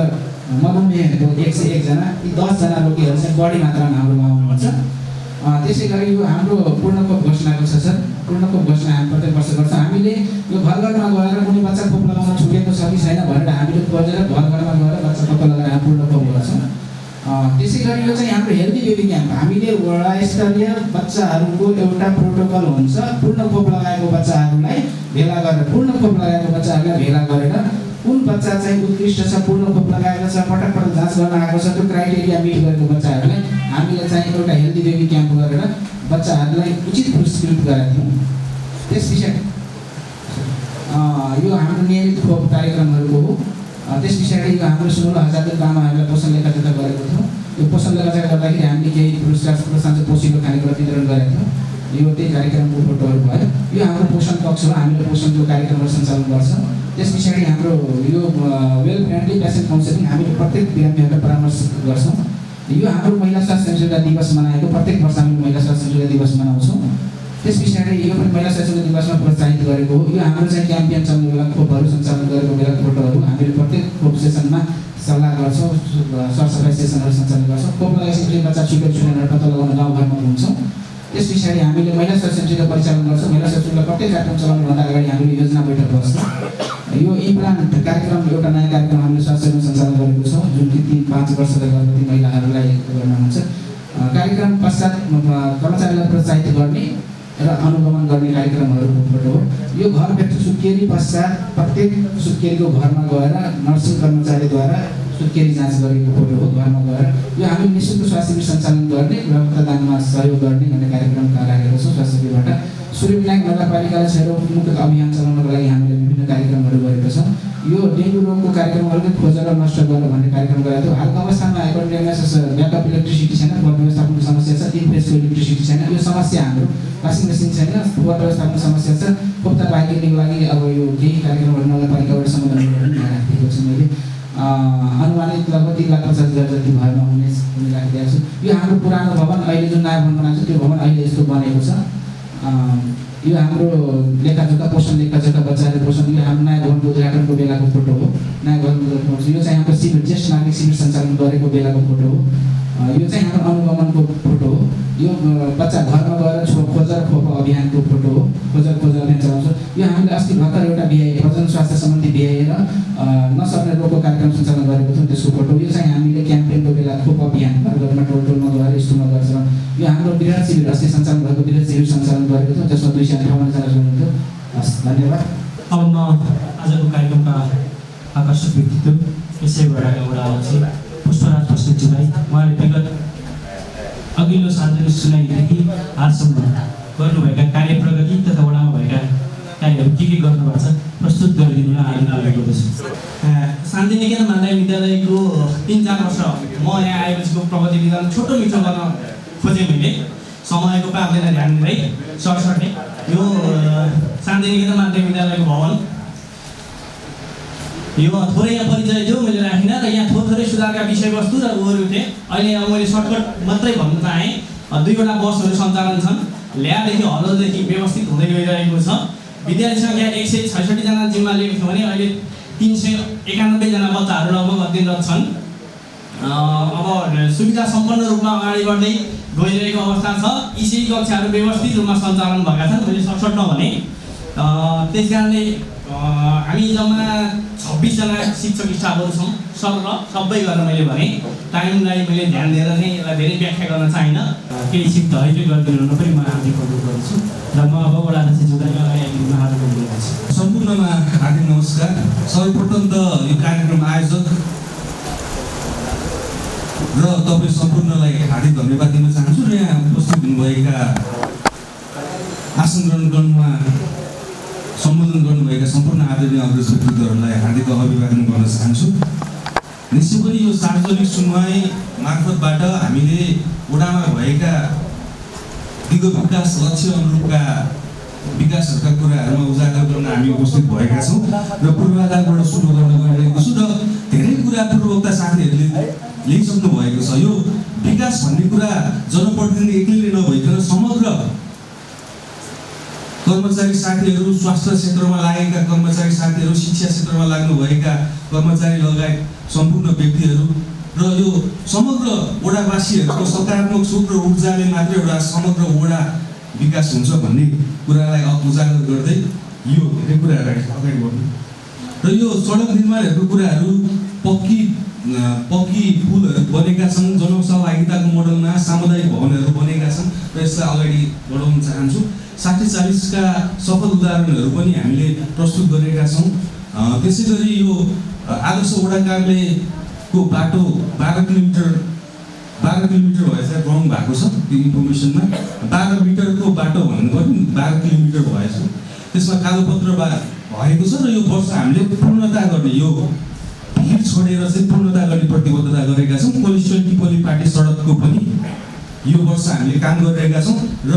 मधुमेहको 101 जना। यी 10 जना रोगीहरू चाहिँ बढी मात्रामा हाम्रोमा आउनुहुन्छ। त्यसै गरी यो हाम्रो पूर्णकोप घोषणाको छ सर। पूर्णकोप घोषणा हामी प्रत्येक वर्ष गर्छौँ। हामीले यो घर घरमा गएर कुनै बच्चा खोप लगाउन छुटेको छ कि छैन भनेर हामीले खोजेर घर घरमा गएर बच्चा खोप लगाएर हामी पूर्णकोप गर्छौँ। त्यसै गरी यो चाहिँ हाम्रो हेल्दी बेबी क्याम्प। हामीले वडा स्तरीय बच्चाहरूको एउटा प्रोटोकल हुन्छ। पूर्ण खोप लगाएको बच्चाहरूलाई भेला गरेर भेला गरेर कुन बच्चा चाहिँ उत्कृष्ट छ, पूर्ण खोप लगाएको छ, पटक पटक जाँच गर्न आएको छ, त्यो क्राइटेरिया मिट गरेको बच्चाहरूलाई हामीले चाहिँ एउटा हेल्दी बेबी क्याम्प गरेर बच्चाहरूलाई उचित पुरस्कृत गरेका थियौँ। त्यस पछाडि यो हाम्रो नियमित खोप कार्यक्रमहरूको हो। त्यस पछाडि यो हाम्रो 16,000 आमाहरूलाई पोषण लेखाजोखा गरेको थियौँ। यो पोषण लेखाजोखा गर्दाखेरि हामीले केही पुरस्कार प्रोत्साहन पोषिलो खानेकुरा वितरण गरेका थियौँ। यो त्यही कार्यक्रमको फोटोहरू भयो। यो हाम्रो पोषण कक्ष हो। हामीले पोषणको कार्यक्रमहरू सञ्चालन गर्छौँ। त्यस पछाडि हाम्रो यो वेल फ्रेन्डली पेसेन्ट काउन्सिलिङ हामीले प्रत्येक बिरामीहरूलाई परामर्श गर्छौँ। यो हाम्रो महिला स्वास्थ्य सेवा दिवस मनाएको प्रत्येक वर्ष हामी महिला स्वास्थ्य सेवा दिवस मनाउँछौँ। त्यस पछाडि यो पनि महिला स्वास्थ्य सेवा दिवसमा प्रोत्साहित गरेको हो। यो हाम्रो चाहिँ क्याम्पेन चल्ने बेला खोपहरू सञ्चालन गरेको बेला फोटोहरू हामीले प्रत्येक खोप सेसनमा सल्लाह गर्छौँ, सरसफाइ सेसनहरू सञ्चालन गर्छौँ। खोप लगाएपछि बच्चा छुटेर पत्ता लगाउन गाउँघरमा घुम्छौँ। त्यस पछाडि हामीले महिला स्वास्थ्य सेवा परिचालन गर्छौँ। महिला स्वास्थ्य सेवा प्रत्येक कार्यक्रम चलाउनुभन्दा अगाडि हामीले योजना बैठक गर्छौँ। यो इम्प्लान्ट कार्यक्रम एउटा नयाँ कार्यक्रम हामीले स्वास्थ्य सेवा सञ्चालन गरेको छौँ, जुन कि 3-5 वर्षका गर्भवती महिलाहरूलाई गर्न हुन्छ। कार्यक्रम पश्चात कर्मचारीलाई प्रोत्साहित गर्ने र अनुगमन गर्ने कार्यक्रमहरूको फोटो हो। यो घर भेट सुत्केरी पश्चात प्रत्येक सुत्केरीको घरमा गएर नर्सिङ कर्मचारीद्वारा सुत्केरी जाँच गरेको फोटो हो घरमा गएर। यो हामी निःशुल्क स्वास्थ्य शिविर सञ्चालन गर्ने र रक्तदानमा सहयोग गर्ने भन्ने कार्यक्रम राखेको छौँ स्वास्थ्य शिविरबाट। सूर्यविनायक नगरपालिकाले क्षयरोगमुक्त अभियान चलाउनको लागि हामीले विभिन्न कार्यक्रमहरू गरेका छौँ। यो डेङ्गु रोगको कार्यक्रमहरूले खोजेर नष्ट गर्न भन्ने कार्यक्रम गरेको थियो। हालको अवस्थामा एकोन्डेमियासिस ब्याकअप इलेक्ट्रिसिटी छैन, फोहोर व्यवस्थापनको समस्या छ, 3 फेजको इलेक्ट्रिसिटी छैन। यो समस्या हाम्रो वासिङ मेसिन छैन, फोहोर व्यवस्थापनको समस्या छ। पोख्ता बाइकिङको लागि अब यो केही कार्यक्रमहरू नगरपालिकाबाट समाधान गर्ने राखेको छु मैले। अनुमानित लगभग 3,50,000 जति घरमा हुने राखिदिएको छु। यो हाम्रो पुरानो भवन, अहिले जुन नयाँ भवन बनाएको छ त्यो भवन अहिले यस्तो बनेको छ। यो हाम्रो लेखाजोखा पोषण लेखाजोखा बच्चाहरू पोषण, यो हाम्रो नयाँ भवनको उद्घाटनको बेलाको फोटो हो। नयाँ भवनको उद्घाटन यो चाहिँ हाम्रो शिविर ज्येष्ठ नागरिक शिविर सञ्चालन गरेको बेलाको फोटो हो। यो चाहिँ हाम्रो अनुगमनको फोटो हो। यो बच्चा घरमा गएर खोजेर खोप अभियानको फोटो हो। खोजेर अभियान चलाउँछ। यो हामीले अस्ति भर्खर एउटा बिहाई प्रजन स्वास्थ्य सम्बन्धी बिहाई र नसक्ने रोगको कार्यक्रम सञ्चालन गरेको थियौँ, त्यसको फोटो। यो चाहिँ हामीले क्याम्पेनको बेला खोप अभियान घरमा टोलमा गएर स्कुलमा गर्छ। यो हाम्रो वृहत शिविर अस्ति सञ्चालन भएको वृहत शिविर सञ्चालन गरेको थियौँ, जसमा 258 जना हुनुहुन्थ्यो। हस्, धन्यवाद। अब म आजको कार्यक्रमका आकर्षक व्यक्तित्व यसैबाट एउटा पुष्पराज बस्नेतज्यूलाई उहाँले विगत अघिल्लो सार्वजनिक सुनाइदेखि आजसम्म गर्नुभएका कार्य प्रगति तथा वडामा भएका कार्यहरू के गर्नुभएको छ प्रस्तुत गरिदिनु आग्रह गर्दछु। शान्तिनिकेतन माध्यमिक विद्यालयको 3-4 वर्ष म यहाँ आएपछिको प्रगति विधान छोटो मिठो गर्न खोजेँ मैले, समयको पाप्दैन ध्यान दिँदै सरसर्ने। यो शान्तिनिकेतन माध्यमिक विद्यालयको भवन यो थोरै यहाँ परिचय थियो मैले राखिनँ र यहाँ थोरै सुधारका विषयवस्तु र उहरू थिए। अहिले अब मैले सर्टकट मात्रै भन्न चाहेँ। 2वटा बसहरू सञ्चालन छन्। ल्याबदेखि हलदेखि व्यवस्थित हुँदै गइरहेको छ। विद्यार्थी सङ्ख्या 166 जना जिम्मा लिएको थियो भने अहिले 391 जना बच्चाहरू लगभग अध्ययनरत छन्। अब सुविधा सम्पन्न रूपमा अगाडि बढ्दै गइरहेको अवस्था छ। इसी कक्षाहरू व्यवस्थित रूपमा सञ्चालन भएका छन्, मैले सर्टकट नभने। त्यस कारणले हामी जम्मा 26 जना शिक्षक स्टाफहरू छौँ। सबै गरेर मैले भने टाइमलाई मैले ध्यान दिएर चाहिँ यसलाई धेरै व्याख्या गर्न चाहिनँ। केही सिक्त अहिले गरिदिनु पनि म हार्दिक अनुरोध गर्छु र म अब वडा अध्यक्षज्यूलाई अगाडि हार्दिक अनुरोध गर्छु। सम्पूर्णमा हार्दिक नमस्कार। सर्वप्रथम त यो कार्यक्रम आयोजक र तपाईँ सम्पूर्णलाई हार्दिक धन्यवाद दिन चाहन्छु र यहाँ उपस्थित हुनुभएका आसन ग्रहण गर्नुमा सम्बोधन गर्नुभएका सम्पूर्ण आदरणीय अग्रज व्यक्तित्वहरूलाई हार्दिक अभिवादन गर्न चाहन्छु। निश्चय पनि यो सार्वजनिक सुनवाई मार्फतबाट हामीले वडामा भएका दिगो विकास लक्ष्य अनुरूपका विकासहरूका कुराहरूमा उजागर गर्न हामी उपस्थित भएका छौँ र पूर्वाधारबाट सुरु गर्न गइरहेको छु र धेरै कुरा पूर्वोक्ता साथीहरूले लेखिसक्नु भएको छ। यो विकास भन्ने कुरा जनप्रतिनिधि एक्लैले नभइकन समग्र कर्मचारी साथीहरू, स्वास्थ्य क्षेत्रमा लागेका कर्मचारी साथीहरू, शिक्षा क्षेत्रमा लाग्नुभएका कर्मचारी लगायत सम्पूर्ण व्यक्तिहरू र यो समग्र वडावासीहरूको सकारात्मक सोच र ऊर्जाले मात्र एउटा समग्र वडा विकास हुन्छ भन्ने कुरालाई उजागर गर्दै यो धेरै कुराहरू अगाडि बढ्नु र यो सडक निर्माणहरूको कुराहरू पक्की पुलहरू बनेका छन्। जनसहभागिताको मोडलमा सामुदायिक भवनहरू बनेका छन् र यसलाई अगाडि बढाउन चाहन्छु। 60-40 का सफल उदाहरणहरू पनि हामीले प्रस्तुत गरेका छौँ। त्यसै गरी यो आदर्श वडा कार्यालयको बाटो 12 किलोमिटर भएछ, रङ भएको छ त्यो इन्फर्मेसनमा। 12 मिटरको बाटो भन्नु पर्यो, 12 किलोमिटर भएछ। त्यसमा कागजपत्र भएको छ र यो वर्ष हामीले पूर्णता गर्ने, यो भिड छोडेर चाहिँ पूर्णता गर्ने प्रतिबद्धता गरेका छौँ। पोलिस पार्टी सडकको पनि यो वर्ष हामीले काम गरिरहेका छौँ र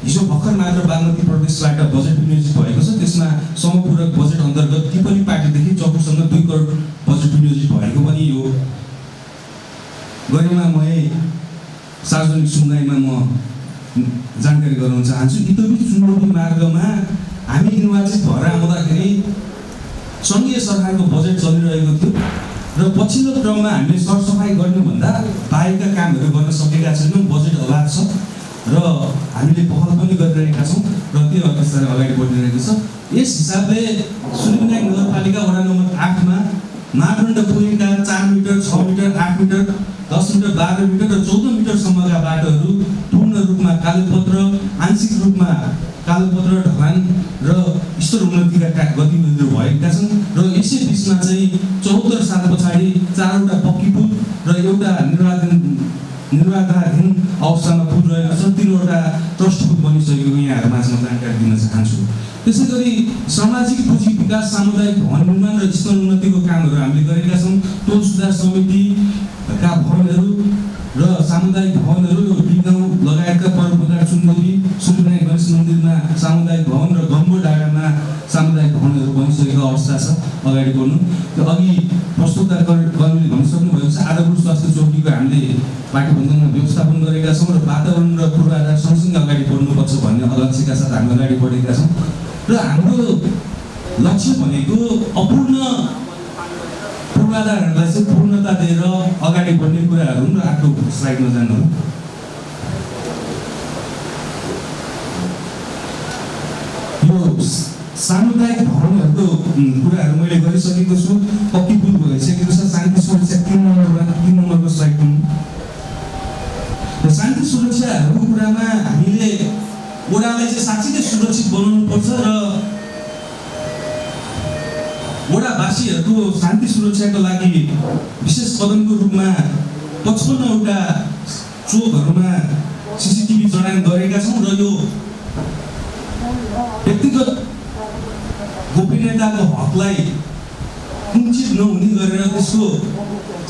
हिजो भर्खर मात्र बागमती प्रदेशबाट बजेट विनियोजित भएको छ। त्यसमा समपूरक बजेट अन्तर्गत टिप्पणी पार्टीदेखि चौकुसँग 2 करोड बजेट विनियोजित भएको पनि यो गरिमामय सार्वजनिक सुनवाईमा म जानकारी गराउन चाहन्छु। इतोबित चुनौती मार्गमा हामी निर्वाचित भएर आउँदाखेरि सङ्घीय सरकारको बजेट चलिरहेको थियो र पछिल्लो क्रममा हामीले सरसफाइ गर्नुभन्दा बाहेकका कामहरू गर्न सकेका छैनौँ। बजेट अभाव छ र हामीले पहल पनि गरिरहेका छौँ र त्यो अवस्थाले अगाडि बढिरहेको छ। यस हिसाबले सूर्यविनायक नगरपालिका वडा नम्बर 8 मा मापदण्ड पुगेका 4 metre, 6 metre, 8 metre, 10 metre, 12 metre र 14 मिटरसम्मका बाटोहरू पूर्ण रूपमा कालोपत्र, आंशिक रूपमा कालोपत्र, ढलान र स्तर उन्नतिका गतिविधिहरू भएका छन् र यसै बिचमा चाहिँ 74 साल पछाडि 4वटा निर्वाधाधीन अवस्थामा पुगिरहेको छ, 3वटा ट्रस्टको बनिसकेको यहाँहरूमाझ जानकारी दिन चाहन्छु। त्यसै गरी सामाजिक पुँजी विकास, सामुदायिक भवन निर्माण र स्थल उन्नतिको कामहरू हामीले गरेका छौँ। टोल सुधार समितिका भवनहरू र सामुदायिक भवनहरू बिगाउँ लगायतका परोपकार सुन्दरी सूर्यनारायण गणेश मन्दिरमा सामुदायिक भवन र गम्बो डाँडामा सामुदायिक भवनहरू बनिसकेको अवस्था छ। अगाडि बढ्नु त्यो अघि प्रस्तुतकर्मीले भनिसक्नु भएको छ। आधारभूत स्वास्थ्य चौकीको हामीले पाठ्यबन्दमा व्यवस्थापन गरेका छौँ र वातावरण र पूर्वाधार सँगसँगै अगाडि बढ्नुपर्छ भन्ने लक्ष्यका साथ हामी अगाडि बढेका छौँ र हाम्रो लक्ष्य भनेको अपूर्ण पूर्वाधारहरूलाई चाहिँ पूर्णता दिएर अगाडि बढ्ने कुराहरू र आफ्नो स्लाइडमा जानु। यो सामुदायिक भवनहरूको कुराहरू मैले गरिसकेको छु। पक्की पुल भइसकेको छ। शान्ति सुरक्षा 3 नम्बरको स्लाइड। शान्ति सुरक्षाहरूको कुरामा हामीले वडालाई चाहिँ साँच्चै सुरक्षित बनाउनु पर्छ र वडावासीहरूको शान्ति सुरक्षाको लागि विशेष कदमको रूपमा 55वटा चोकहरूमा CCTV जडान गरेका छौँ र यो व्यक्तिगत गोपनीयताको हकलाई कुञ्चित नहुने गरेर त्यसको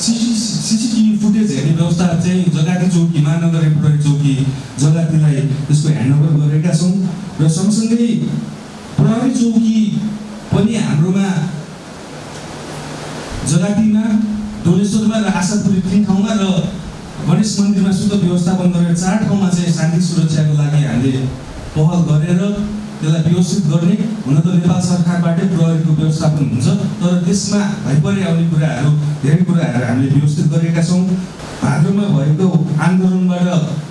CCTV फुटेज हेर्ने व्यवस्था चाहिँ जगाती चौकी, महानगर प्रहरी चौकी जगातीलाई त्यसको ह्यान्डओभर गरेका छौँ र सँगसँगै प्रहरी चौकी पनि हाम्रोमा जगातीमा, डोलेश्वरमा र आशापुरी 3 ठाउँमा र गणेश मन्दिरमा शुद्ध व्यवस्थापन गरेर 4 ठाउँमा चाहिँ शान्ति सुरक्षाको लागि हामीले पहल गरेर त्यसलाई व्यवस्थित गर्ने। हुन त नेपाल सरकारबाटै प्रहरीको व्यवस्थापन हुन्छ, तर त्यसमा भइपरि आउने कुराहरू धेरै कुराहरू हामीले व्यवस्थित गरेका छौँ। भाद्रमा भएको आन्दोलनबाट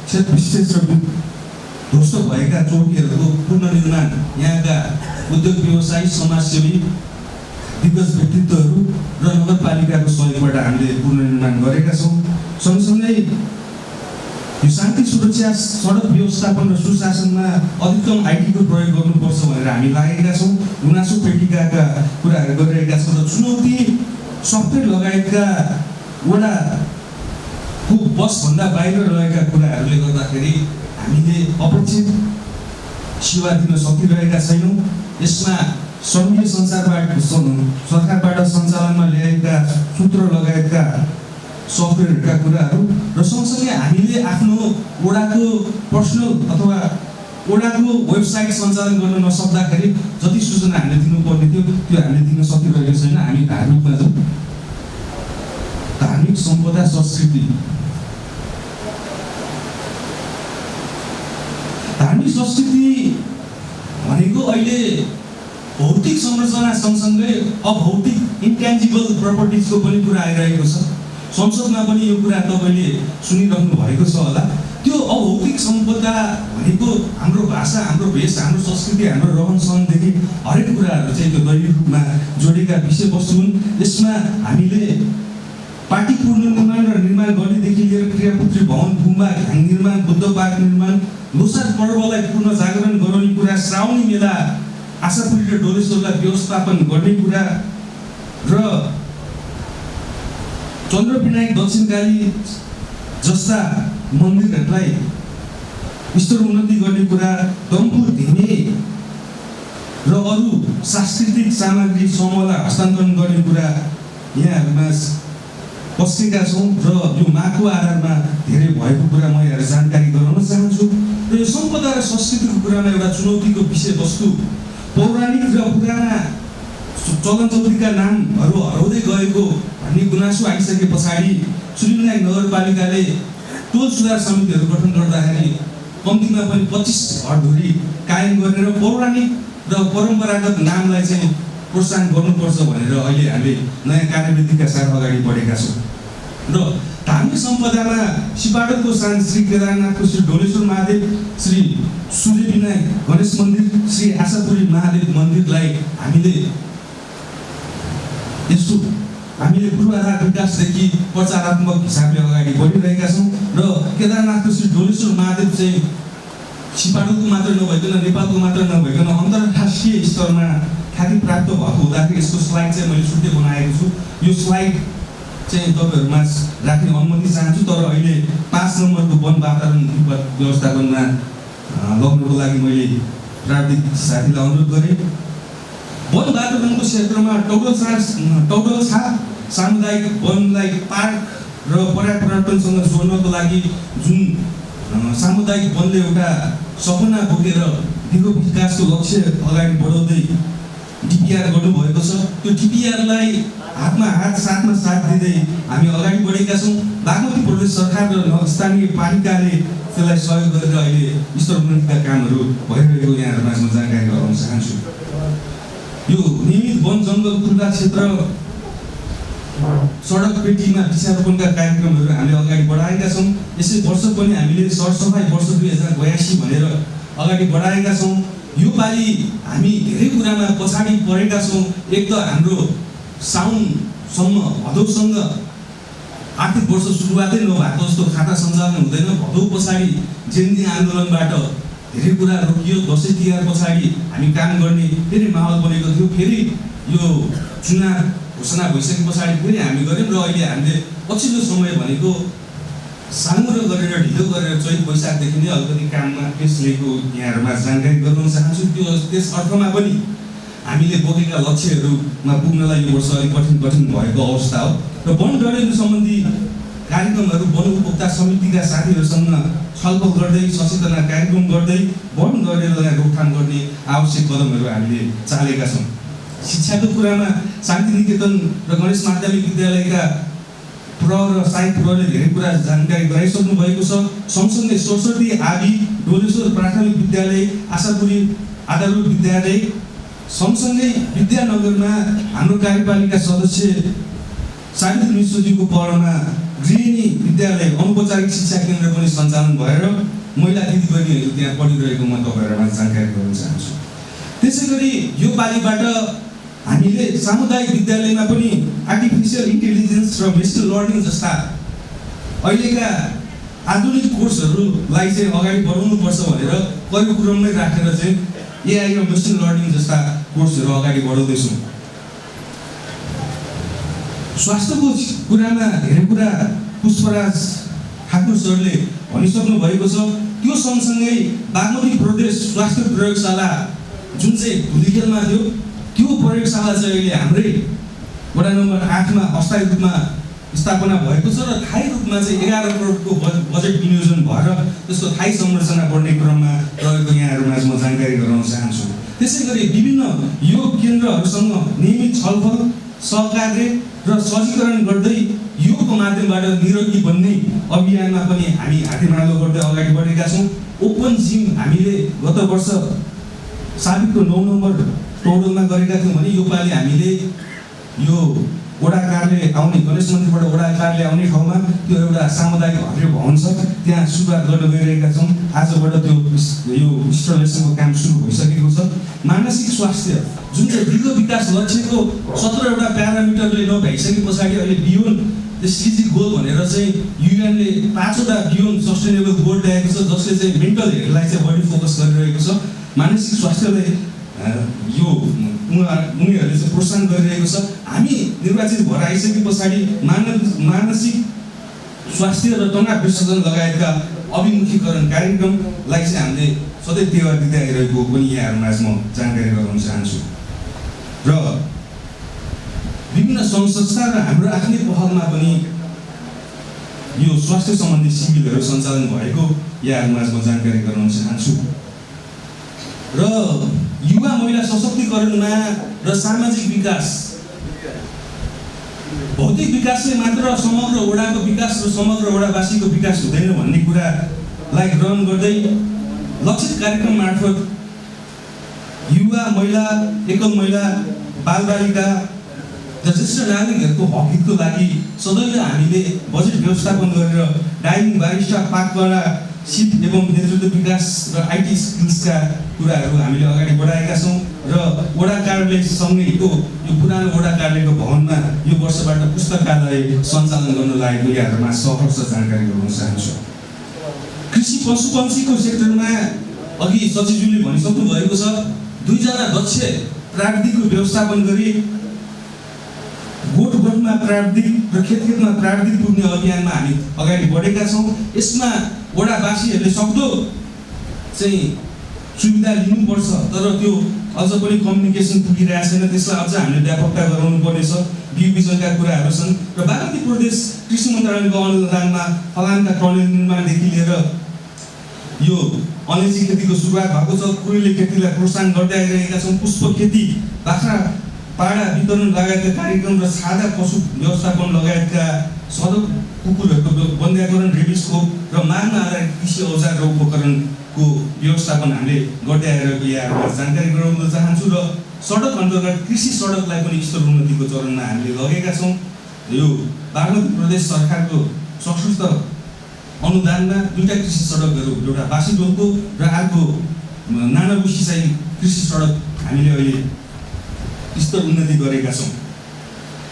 क्षेत्रविशेष र ध्वस्त भएका चौकीहरूको पुनर्निर्माण यहाँका उद्योग व्यवसायी, समाजसेवी, दिग्गज व्यक्तित्वहरू र नगरपालिकाको सहयोगबाट हामीले पुनर्निर्माण गरेका छौँ। सँगसँगै यो शान्ति सुरक्षा, सडक व्यवस्थापन र सुशासनमा अधिकतम IT को प्रयोग गर्नुपर्छ भनेर हामी लागेका छौँ। गुनासो पेटिकाका कुराहरू गरिरहेका छौँ र चुनौती सफ्टवेयर लगायतका वडाको बसभन्दा बाहिर रहेका कुराहरूले गर्दाखेरि हामीले अपेक्षित सेवा दिन सकिरहेका छैनौँ। यसमा सङ्घीय सरकारबाट सञ्चालनमा ल्याएका सूत्र लगायतका सफ्टवेयरका कुराहरू र सँगसँगै हामीले आफ्नो वडाको पर्सनल अथवा वडाको वेबसाइट सञ्चालन गर्न नसक्दाखेरि जति सूचना हामीले दिनुपर्ने थियो त्यो हामीले दिन सकिरहेको छैन। हामी धार्मिकमा छौँ। धार्मिक सम्पदा संस्कृति, धार्मिक संस्कृति भनेको अहिले भौतिक संरचना सँगसँगै अभौतिक इन्ट्यान्जिबल प्रपर्टिजको पनि कुरा आइरहेको छ। संसदमा पनि यो कुरा तपाईँले सुनिरहनु भएको छ होला। त्यो अभौतिक सम्पदा भनेको हाम्रो भाषा, हाम्रो भेष, हाम्रो संस्कृति, हाम्रो रहन सहनदेखि हरेक कुराहरू चाहिँ त्यो दैनिक रूपमा जोडेका विषयवस्तु हुन्। यसमा हामीले पार्टी पुनर्निर्माण र निर्माण गर्नेदेखि लिएर क्रियापुत्री भवन, गुम्बा, घ्याङ निर्माण, बुद्ध पार्क निर्माण, लोसार पर्वलाई पुनः जागरण गराउने कुरा, श्रावणी मेला, आशापुरी र डोलेश्वरलाई व्यवस्थापन गर्ने कुरा र चन्द्रविनायक, दक्षिणकाली जस्ता मन्दिरहरूलाई स्तर उन्नति गर्ने कुरा, दम्पु, धिमे र अरू सांस्कृतिक सामग्री समूहलाई हस्तान्तरण गर्ने कुरा यहाँहरूमा पस्केका छौँ र यो मागको आधारमा धेरै भएको कुरा म यहाँ जानकारी गराउन चाहन्छु। र यो सम्पदा र संस्कृतिको कुरामा एउटा चुनौतीको विषयवस्तु पौराणिक र पुराना चलन चल्तीका नामहरू हराउँदै गएको भन्ने गुनासो आइसके पछाडि सूर्यनारायण नगरपालिकाले टोल सुधार समितिहरू गठन गर्दाखेरि कम्तीमा पनि 25 घरधुरी कायम गरेर पौराणिक र परम्परागत नामलाई चाहिँ प्रोत्साहन गर्नुपर्छ भनेर अहिले हामीले नयाँ कार्यविधिका साथ अगाडि बढेका छौँ। र धार्मिक सम्पदामा सिपाडोको सान श्री केदारनाथको श्री डोलेश्वर महादेव, श्री सूर्यविनायक गणेश मन्दिर, श्री आशापुरी महादेव मन्दिरलाई हामीले पूर्वाधार विकासदेखि प्रचारात्मक हिसाबले अगाडि बढिरहेका छौँ। र केदारनाथको श्री डोलेश्वर महादेव चाहिँ सिपाडोको मात्र नभइकन, नेपालको मात्र नभइकन अन्तर्राष्ट्रिय स्तरमा ख्याति प्राप्त भएको हुँदाखेरि यसको स्लाइड चाहिँ मैले छुट्टै बनाएको छु। यो स्लाइड चाहिँ तपाईँहरूमा राख्ने अनुमति चाहन्छु। तर अहिले 5 नम्बरको वन वातावरण व्यवस्थापनमा लग्नको लागि मैले प्राविधिक साथीलाई अनुरोध गरेँ। वन वातावरणको क्षेत्रमा टौडलछा सामुदायिक वनलाई पार्क र पर्यावरणसँग जोड्नको लागि जुन सामुदायिक वनले एउटा सपना बोकेर दिगो विकासको लक्ष्य अगाडि बढाउँदै डिपिआर गर्नुभएको छ, त्यो डिपिआरलाई हातमा हात साथमा साथ दिँदै हामी अगाडि बढेका छौँ। बागमती प्रदेश सरकार र स्थानीय पालिकाले त्यसलाई सहयोग गरेर अहिले स्तरोन्नतिका कामहरू भइरहेको यहाँहरूमा म जानकारी गराउन चाहन्छु। यो नियमित वन जङ्गल खुल्ला क्षेत्र सडक पेटीमा वृक्षारोपणका कार्यक्रमहरू हामीले अगाडि बढाएका छौँ। यसै वर्ष पनि हामीले सरसफाइ वर्ष 2082 भनेर अगाडि बढाएका छौँ। यो पालि हामी धेरै कुरामा पछाडि परेका छौँ। एक त हाम्रो साउनसम्म भदौसँग आर्थिक वर्ष सुरुवातै नभएको जस्तो खाता सञ्चालन हुँदैन। भदौ पछाडि जेन्जी आन्दोलनबाट धेरै कुरा रोकियो। दसैँ तिहार पछाडि हामी काम गर्ने फेरि माहौल बनेको थियो। फेरि यो चुनाव घोषणा भइसके पछाडि फेरि हामी गऱ्यौँ र अहिले हामीले पछिल्लो समय भनेको साँगुरो गरेर ढिलो गरेर चैत वैशाखदेखि नै अलिकति काममा पेस लिएको यहाँहरूमा जानकारी गराउन चाहन्छु। त्यो त्यस अर्थमा पनि हामीले बोकेका लक्ष्यहरूमा पुग्नलाई यो वर्ष अलिक कठिन भएको अवस्था हो। र वन डडेलो सम्बन्धी कार्यक्रमहरू वन उपभोक्ता समितिका साथीहरूसँग छलफल गर्दै सचेतना कार्यक्रम गर्दै वन डडेलोलाई रोकथाम गर्ने आवश्यक कदमहरू हामीले चालेका छौँ। शिक्षाको कुरामा शान्तिनिकेतन र गणेश माध्यमिक विद्यालयका प्रहर र सहायक प्रहरले धेरै कुरा जानकारी गराइसक्नु भएको छ। सँगसँगै सरस्वती आदि डोलेश्वर प्राथमिक विद्यालय, आशापुरी आधारभूत विद्यालय, सँगसँगै विद्यानगरमा हाम्रो कार्यपालिका सदस्य सावित्री मिश्रजीको पहलमा गृहिणी विद्यालय अनौपचारिक शिक्षा केन्द्र पनि सञ्चालन भएर महिला दिदीबहिनीहरू त्यहाँ पढिरहेको म तपाईँहरूमा जानकारी गराउन चाहन्छु। त्यसै गरी यो पालिबाट हामीले सामुदायिक विद्यालयमा पनि आर्टिफिसियल इन्टेलिजेन्स र मेसिन लर्निङ जस्ता अहिलेका आधुनिक कोर्सहरूलाई चाहिँ अगाडि बढाउनुपर्छ भनेर करिकुलममै राखेर चाहिँ एआई र मेसिन लर्निङ जस्ता कोर्सहरू अगाडि बढाउँदैछौँ। स्वास्थ्यको कुरामा धेरै कुरा पुष्पराज ठाकुर सरले भनिसक्नु भएको छ। त्यो सँगसँगै बागमती प्रदेश स्वास्थ्य प्रयोगशाला जुन चाहिँ धुलीखेलमा थियो, त्यो प्रयोगशाला चाहिँ अहिले हाम्रै वडा नम्बर 8 मा अस्थायी रूपमा स्थापना भएको छ र थायी रूपमा चाहिँ 11 करोडको बजेट विनियोजन भएर त्यसको थायी संरचना बढ्ने क्रममा रहेको यहाँहरूमा म जानकारी गराउन चाहन्छु। त्यसै गरी विभिन्न योग केन्द्रहरूसँग नियमित छलफल सहकार्य र सहजीकरण गर्दै योगको माध्यमबाट निरोगी बन्ने अभियानमा पनि हामी हातेमालो गर्दै अगाडि बढेका छौँ। ओपन जिम हामीले गत वर्ष साबिकको 9 नम्बर टौडलमा गरेका थियौँ भने यो पालि हामीले यो वडा कार्यालय आउने गणेश मन्दिरबाट वडा कार्यालय आउने ठाउँमा त्यो एउटा सामुदायिक हरियो भवन छ, त्यहाँ सुरुवात गर्न गइरहेका छौँ। आजबाट त्यो यो इन्स्टलेसनको काम सुरु भइसकेको छ। मानसिक स्वास्थ्य जुन चाहिँ दीर्घ विकास लक्ष्यको 17वटा प्यारामिटरले नभइसके पछाडि अहिले बियोन्ड एसडिजी गोल भनेर चाहिँ युएनले 5वटा बियोन्ड सस्टेनेबल गोल ल्याएको छ, जसले चाहिँ मेन्टल हेल्थलाई चाहिँ बढी फोकस गरिरहेको छ। मानसिक स्वास्थ्यलाई यो उनीहरूले चाहिँ प्रोत्साहन गरिरहेको छ। हामी निर्वाचित भएर आइसके पछाडि मानसिक स्वास्थ्य र तनाव विसर्जन लगायतका अभिमुखीकरण कार्यक्रमलाई चाहिँ हामीले सधैँ टेवा दिँदै आइरहेको पनि यहाँहरूमा म जानकारी गराउन चाहन्छु। र विभिन्न सङ्घ संस्था र हाम्रो आफ्नै पहलमा पनि यो स्वास्थ्य सम्बन्धी शिविरहरू सञ्चालन भएको यहाँहरूमा म जानकारी गराउन चाहन्छु। र युवा महिला सशक्तिकरणमा र सामाजिक विकास, भौतिक विकासले मात्र समग्र वडाको विकास र समग्र वडावासीको विकास हुँदैन भन्ने कुरालाई ग्रहण गर्दै लक्षित कार्यक्रम मार्फत युवा महिला, एकल महिला, बालबालिका र ज्येष्ठ नागरिकहरूको हक हितको लागि सदैव हामीले बजेट व्यवस्थापन गरेर डाइनिङ, बारिस्टा, पाककला, सिप एवं नेतृत्व विकास र आइटी स्किल्सका कुराहरू हामीले अगाडि बढाएका छौँ। र वडा कार्यालयसँगैको यो पुरानो वडा कार्यालयको भवनमा यो वर्षबाट पुस्तकालय सञ्चालन गर्न लागेको यहाँहरूमा सहर्ष जानकारी गराउन चाहन्छु। कृषि पशुपन्छीको सेक्टरमा अघि सचिवज्यूले भनिसक्नु भएको छ, 2 जना दक्ष प्राविधिकको व्यवस्थापन गरी गोठमा प्राविधिक र खेतमा प्राविधिक पुग्ने अभियानमा हामी अगाडि बढेका छौँ। यसमा वडावासीहरूले सक्दो चाहिँ सुविधा लिनुपर्छ, तर त्यो अझ पनि कम्युनिकेसन पुगिरहेको छैन। त्यसलाई अझ हामीले व्यापकता गराउनु पर्नेछ। बिउ बिजनका कुराहरू छन् र बागमती प्रदेश कृषि मन्त्रालयको अनुदानमा फलामका टनेल निर्माणदेखि लिएर यो अलैँची खेतीको सुरुवात भएको छ। कुरेली खेतीलाई प्रोत्साहन गर्दै आइरहेका छौँ। पुष्प खेती, बाख्रा पाडा वितरण लगायतका कार्यक्रम र सादा पशु व्यवस्थापन लगायतका सडक कुकुरहरूको बन्ध्याकरण, रेबिसको र मागमा आधारित कृषि औजार र उपकरणको व्यवस्थापन हामीले गर्दै आइरहेको यहाँहरूलाई जानकारी गराउन चाहन्छु। र सडक अन्तर्गत कृषि सडकलाई पनि स्तरोन्नतिको चरणमा हामीले लगेका छौँ। यो बागमती प्रदेश सरकारको सशक्त अनुदानमा 2टा कृषि सडकहरू, एउटा बासीडोलको र अर्को नानाबु सिँचाइ कृषि सडक हामीले अहिले स्तर उन्नति गरेका छौँ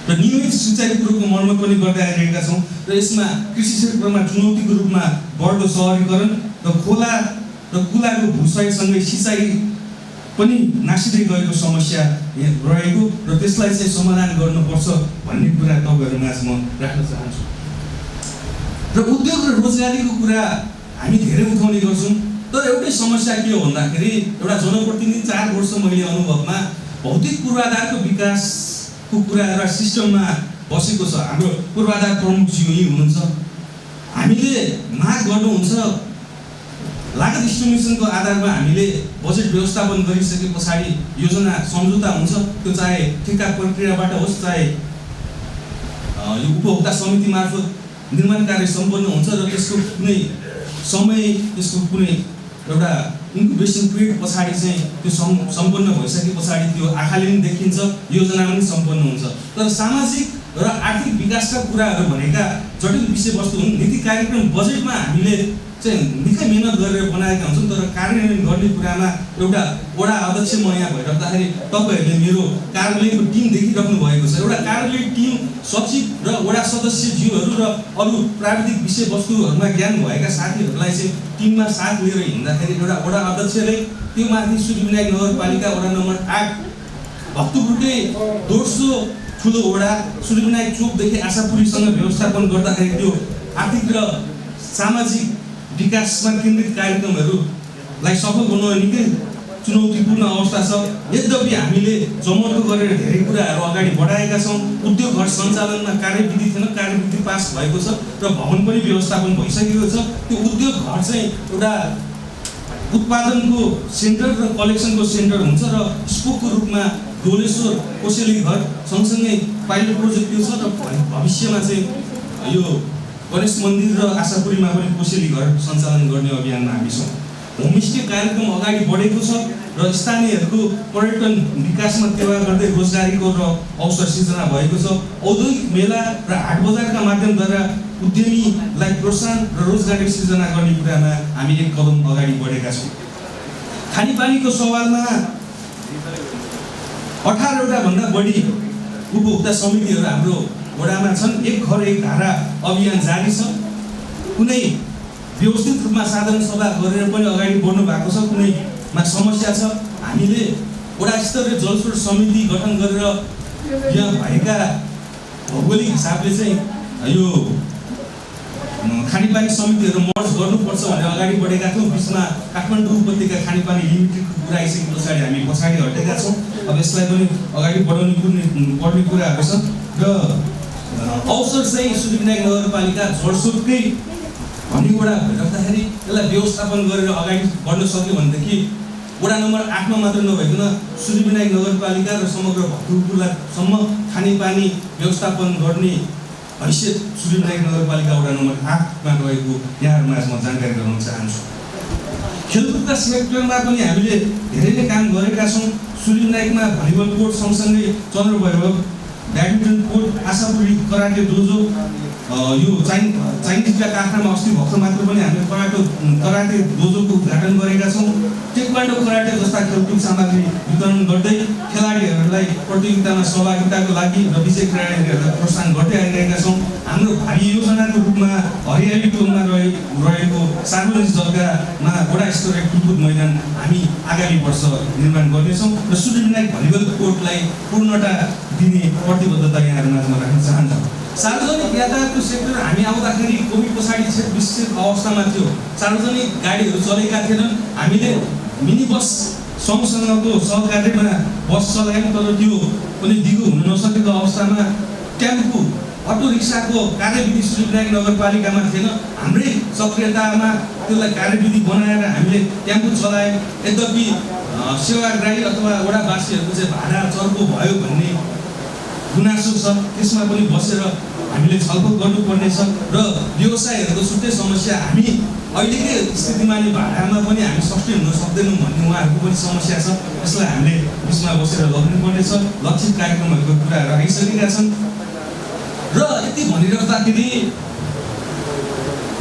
र नियमित सिँचाइको मर्मत पनि गर्दै आइरहेका छौँ। र यसमा कृषि क्षेत्रमा चुनौतीको रूपमा बढ्दो सहरीकरण र खोला र कुलाको भूक्षयसँगै सिँचाइ पनि नासिँदै गएको समस्या रहेको र त्यसलाई चाहिँ समाधान गर्नुपर्छ भन्ने कुरा तपाईँहरूमाझ म राख्न चाहन्छु। र उद्योग र रोजगारीको कुरा हामी धेरै उठाउने गर्छौँ, तर एउटै समस्या के हो भन्दाखेरि एउटा जनप्रतिनिधि 4 वर्ष मैले अनुभवमा भौतिक पूर्वाधारको विकासको कुरा एउटा सिस्टममा बसेको छ। हाम्रो पूर्वाधार प्रमुखज्यू यही हुनुहुन्छ। हामीले माग गर्नुहुन्छ लागत इस्टिमेसनको आधारमा हामीले बजेट व्यवस्थापन गरिसके पछाडि योजना सम्झौता हुन्छ, त्यो चाहे ठेक्का प्रक्रियाबाट होस् चाहे यो उपभोक्ता समिति मार्फत निर्माण कार्य सम्पन्न हुन्छ र त्यसको कुनै समय, त्यसको कुनै एउटा इन्क्युबेसन पिरियड पछाडि चाहिँ त्यो सम्पन्न भइसके पछाडि त्यो आँखाले पनि देखिन्छ, योजना पनि सम्पन्न हुन्छ। तर सामाजिक र आर्थिक विकासका कुराहरू भनेका जटिल विषयवस्तु हुन्। नीति कार्यक्रम बजेटमा हामीले चाहिँ निकै मेहनत गरेर बनाएका हुन्छौँ, तर कार्यान्वयन गर्ने कुरामा एउटा वडा अध्यक्ष म यहाँ भइराख्दाखेरि तपाईँहरूले मेरो कार्यालयको टिम देखिराख्नु भएको छ। एउटा कार्यालय टिम, सचिव र वडा सदस्यज्यूहरू र अरू प्राविधिक विषयवस्तुहरूमा ज्ञान भएका साथीहरूलाई चाहिँ टिममा साथ लिएर हिँड्दाखेरि एउटा वडा अध्यक्षले त्यो माथि सूर्यविनायक नगरपालिका वडा नम्बर 8 भक्तपुरकै दोस्रो ठुलो वडा सूर्यविनायक चोकदेखि आशापुरीसँग व्यवस्थापन गर्दाखेरि त्यो आर्थिक र सामाजिक विकासमा केन्द्रित कार्यक्रमहरूलाई सफल बनाउन निकै चुनौतीपूर्ण अवस्था छ। यद्यपि हामीले जमर्को गरेर धेरै कुराहरू अगाडि बढाएका छौँ। उद्योग घर सञ्चालनमा कार्यविधि थिएन, कार्यविधि पास भएको छ र भवन पनि व्यवस्थापन भइसकेको छ। त्यो उद्योग घर चाहिँ एउटा उत्पादनको सेन्टर र कलेक्सनको सेन्टर हुन्छ र स्पोकको रूपमा डोलेश्वर कोसेली घर सँगसँगै पाइलट प्रोजेक्ट त्यो छ र भविष्यमा चाहिँ यो गणेश मन्दिर र आशापुरीमा पनि कोसेली घर सञ्चालन गर्ने अभियानमा हामी छौँ। होमस्टे कार्यक्रम अगाडि बढेको छ र स्थानीयहरूको पर्यटन विकासमा टेवा गर्दै रोजगारीको र अवसर सिर्जना भएको छ। औद्योगिक मेला र हाट बजारका माध्यमद्वारा उद्यमीलाई प्रोत्साहन र रोजगारी सिर्जना गर्ने कुरामा हामी एक कदम अगाडि बढेका छौँ। खानेपानीको सवालमा 18वटा भन्दा बढी उपभोक्ता समितिहरू हाम्रो वडामा छन्। एक घर एक धारा अभियान जारी छ। कुनै व्यवस्थित रूपमा साधारण सभा गरेर पनि अगाडि बढ्नु भएको छ, कुनैमा समस्या छ। हामीले वडा स्तरीय जलस्रोत समिति गठन गरेर यहाँ भएका भौगोलिक हिसाबले चाहिँ यो खानेपानी समितिहरू मर्ज गर्नुपर्छ भनेर अगाडि बढेका थियौँ। बिचमा काठमाडौँ उपत्यका खानेपानी लिमिटेडको कुरा आइसके पछाडि हामी पछाडि हटेका छौँ। अब यसलाई पनि अगाडि बढाउनु पर्ने कुराहरू छ र अवसर चाहिँ सूर्यविनायक नगरपालिका जलस्रोतकै भन्ने वडा भइराख्दाखेरि यसलाई व्यवस्थापन गरेर अगाडि बढ्न सक्यो भनेदेखि वडा नम्बर 8मा मात्र नभइकन सूर्यविनायक नगरपालिका र समग्र भक्तपुरसम्म खानेपानी व्यवस्थापन गर्ने हैसियत सूर्यविनायक नगरपालिका वडा नम्बर 8मा रहेको यहाँहरूमा म जानकारी गराउन चाहन्छु। खेलकुदका सेक्टरमा पनि हामीले धेरै नै काम गरेका छौँ। सूर्यविनायकमा भलिबल कोर्ट सँगसँगै Chandrabhairav badminton court, Ashapuri karate dojo, यो चाइनिजका काठमाडौँमा अस्ति भर्खर मात्र पनि हामीले कराटे डोजोको उद्घाटन गरेका छौँ। टेक्वान्डो कराटे जस्ता खेलकुद सामग्री वितरण गर्दै खेलाडीहरूलाई प्रतियोगितामा सहभागिताको लागि र विजय खेलाडीहरूलाई प्रोत्साहन गर्दै आइरहेका छौँ। हाम्रो भावी योजनाको रूपमा हरियाली टोलमा रहेको सार्वजनिक जग्गामा वडा स्तरीय गरेर खेलकुद मैदान हामी आगामी वर्ष निर्माण गर्नेछौँ र सूर्यविनायक भलिबल कोर्टलाई पूर्णता दिने प्रतिबद्धता यहाँहरू माझमा राख्न चाहन्छौँ। सार्वजनिक यातायातको सेक्टर हामी आउँदाखेरि कोभिड पछाडि विस्तृत अवस्थामा थियो। सार्वजनिक गाडीहरू चलेका थिएनन्। हामीले मिनी बस सँगसँगको सहकार्यमा बस चलायौँ, तर त्यो पनि दिगो हुन नसकेको अवस्थामा टेम्पो अटो रिक्साको कार्यविधि सूर्यविनायक नगरपालिकामा थिएन। हाम्रै सक्रियतामा त्यसलाई कार्यविधि बनाएर हामीले टेम्पो चलायौँ। यद्यपि सेवाग्राही अथवा वडावासीहरूको चाहिँ भाडा चर्को भयो भन्ने गुनासो छ, त्यसमा पनि बसेर हामीले छलफल गर्नुपर्नेछ र व्यवसायहरूको छुट्टै समस्या। हामी अहिलेकै स्थितिमा नै भाडामा पनि हामी सस्टेन हुन सक्दैनौँ भन्ने उहाँहरूको पनि समस्या छ। यसलाई हामीले बिचमा बसेर लग्नुपर्नेछ। लक्षित कार्यक्रमहरूको कुराहरू आइसकेका छन् र यति भनिराख्दाखेरि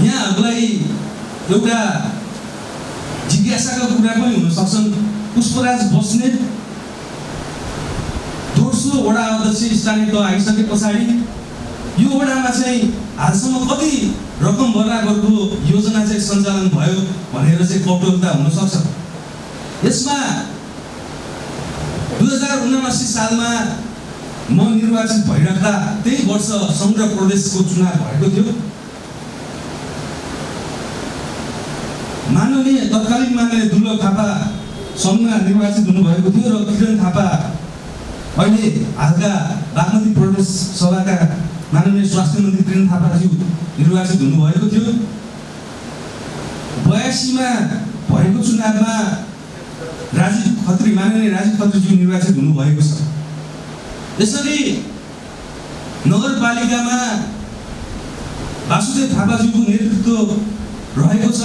यहाँहरूलाई एउटा जिज्ञासाका कुरा पनि हुन सक्छन्। पुष्पराज बस्नेत दोस्रो वडा अध्यक्ष स्थानीय तह आइसके पछाडि यो वडामा चाहिँ हालसम्म कति रकम बराबरको योजना चाहिँ सञ्चालन भयो भनेर चाहिँ कौतूहलता हुन सक्छ। यसमा 2079 सालमा म निर्वाचित भइराख्दा त्यही वर्ष समग्र प्रदेशको चुनाव भएको थियो। माननीय तत्कालीन माननीय दुर्लभ थापा सङ्घमा निर्वाचित हुनुभएको थियो र किरण थापा अहिले हालका बागमती प्रदेश सभाका माननीय स्वास्थ्य मन्त्री किरण थापाज्यू निर्वाचित हुनुभएको थियो। 82मा भएको चुनावमा माननीय राजीव खत्रीज्यू निर्वाचित हुनुभएको छ। यसरी नगरपालिकामा वासुदेव थापाज्यूको नेतृत्व रहेको छ।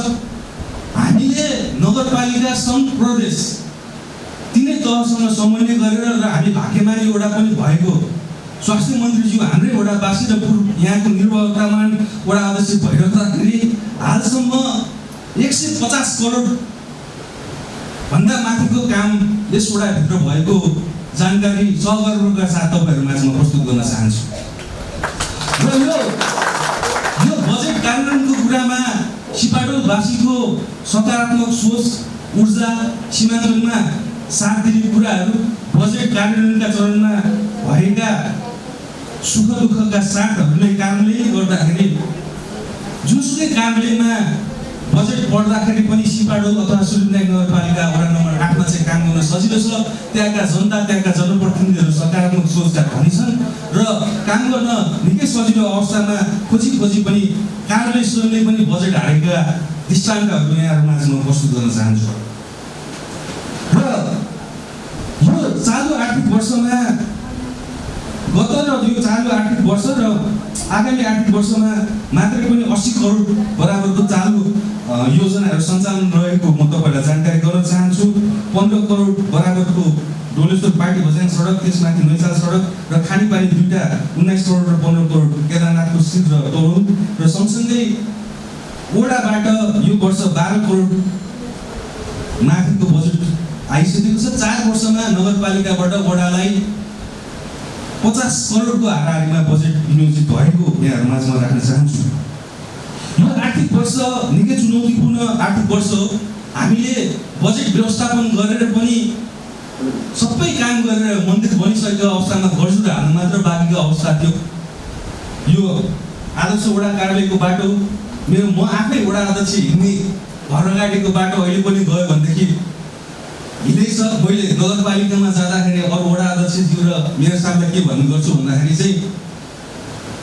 हामीले नगरपालिका सङ्घ प्रदेश तिनै तहसँग समन्वय गरेर र हामी भाग्यमानी वडा पनि भएको स्वास्थ्य मन्त्रीज्यू हाम्रै वडावासी र यहाँको निर्वाचन वडा अध्यक्ष भइराख्दाखेरि हालसम्म 150 करोड भन्दा माथिको काम यस वडाभित्र भएको जानकारी सहगर्वका साथ तपाईँहरूमा म प्रस्तुत गर्न चाहन्छु। र यो बजेट कार्यान्वयनको कुरामा सिपाटोलवासीको सकारात्मक सोच, ऊर्जा, सीमाञ्चलमा साथ दिने कुराहरू, बजेट कार्यान्वयनका चरणमा भएका सुख दुःखका साथहरूले कारणले गर्दाखेरि जुनसुकै कारणलेमा बजेट बढ्दाखेरि पनि सिपाटोल अथवा सूर्यविनायक नगरपालिका वडा नम्बर 8 मा चाहिँ काम गर्न सजिलो छ। त्यहाँका जनता, त्यहाँका जनप्रतिनिधिहरू सकारात्मक सोचका धनी छन् र काम गर्न निकै सजिलो अवस्थामा खोजी पनि कार्यालय स्वयंले पनि बजेट हालेका दृष्टान्तहरू यहाँहरू माझ म प्रस्तुत गर्न चाहन्छु। र यो चालु आर्थिक वर्षमा गत र यो चालु आर्थिक वर्ष र आगामी आर्थिक वर्षमा मात्रै पनि 80 करोड बराबरको चालु योजनाहरू सञ्चालन रहेको म तपाईँलाई जानकारी गराउन चाहन्छु। 15 करोड बराबरको डोलेश्वर पार्टी भज्याङ सडक, त्यसमाथि नैचाल सडक र खानेपानी दुईटा 19 करोड र 15 करोड केदारनाथको सिट र तोरण र सँगसँगै वडाबाट यो वर्ष 12 करोड माथिको बजेट आइसकेको छ। 4 वर्षमा नगरपालिकाबाट वडालाई 50 करोडको हाराहारीमा बजेट विनियोजित भएको यहाँहरू माझमा राख्न चाहन्छु। यो आर्थिक वर्ष निकै चुनौतीपूर्ण आर्थिक वर्ष हो। हामीले बजेट व्यवस्थापन गरेर पनि सबै काम गरेर मन्दिर बनिसकेको अवस्थामा गजुर हाल्न मात्र बाँकीको अवस्था थियो। यो आदर्श वडा कार्यालयको बाटो म आफै वडा अध्यक्ष हिँड्ने घर अगाडिको बाटो अहिले पनि गयो भनेदेखि हिँड्दैछ। मैले नगरपालिकामा जाँदाखेरि अरू वडा अध्यक्षज्यू र मेयर साहबलाई के भन्ने गर्छु भन्दाखेरि चाहिँ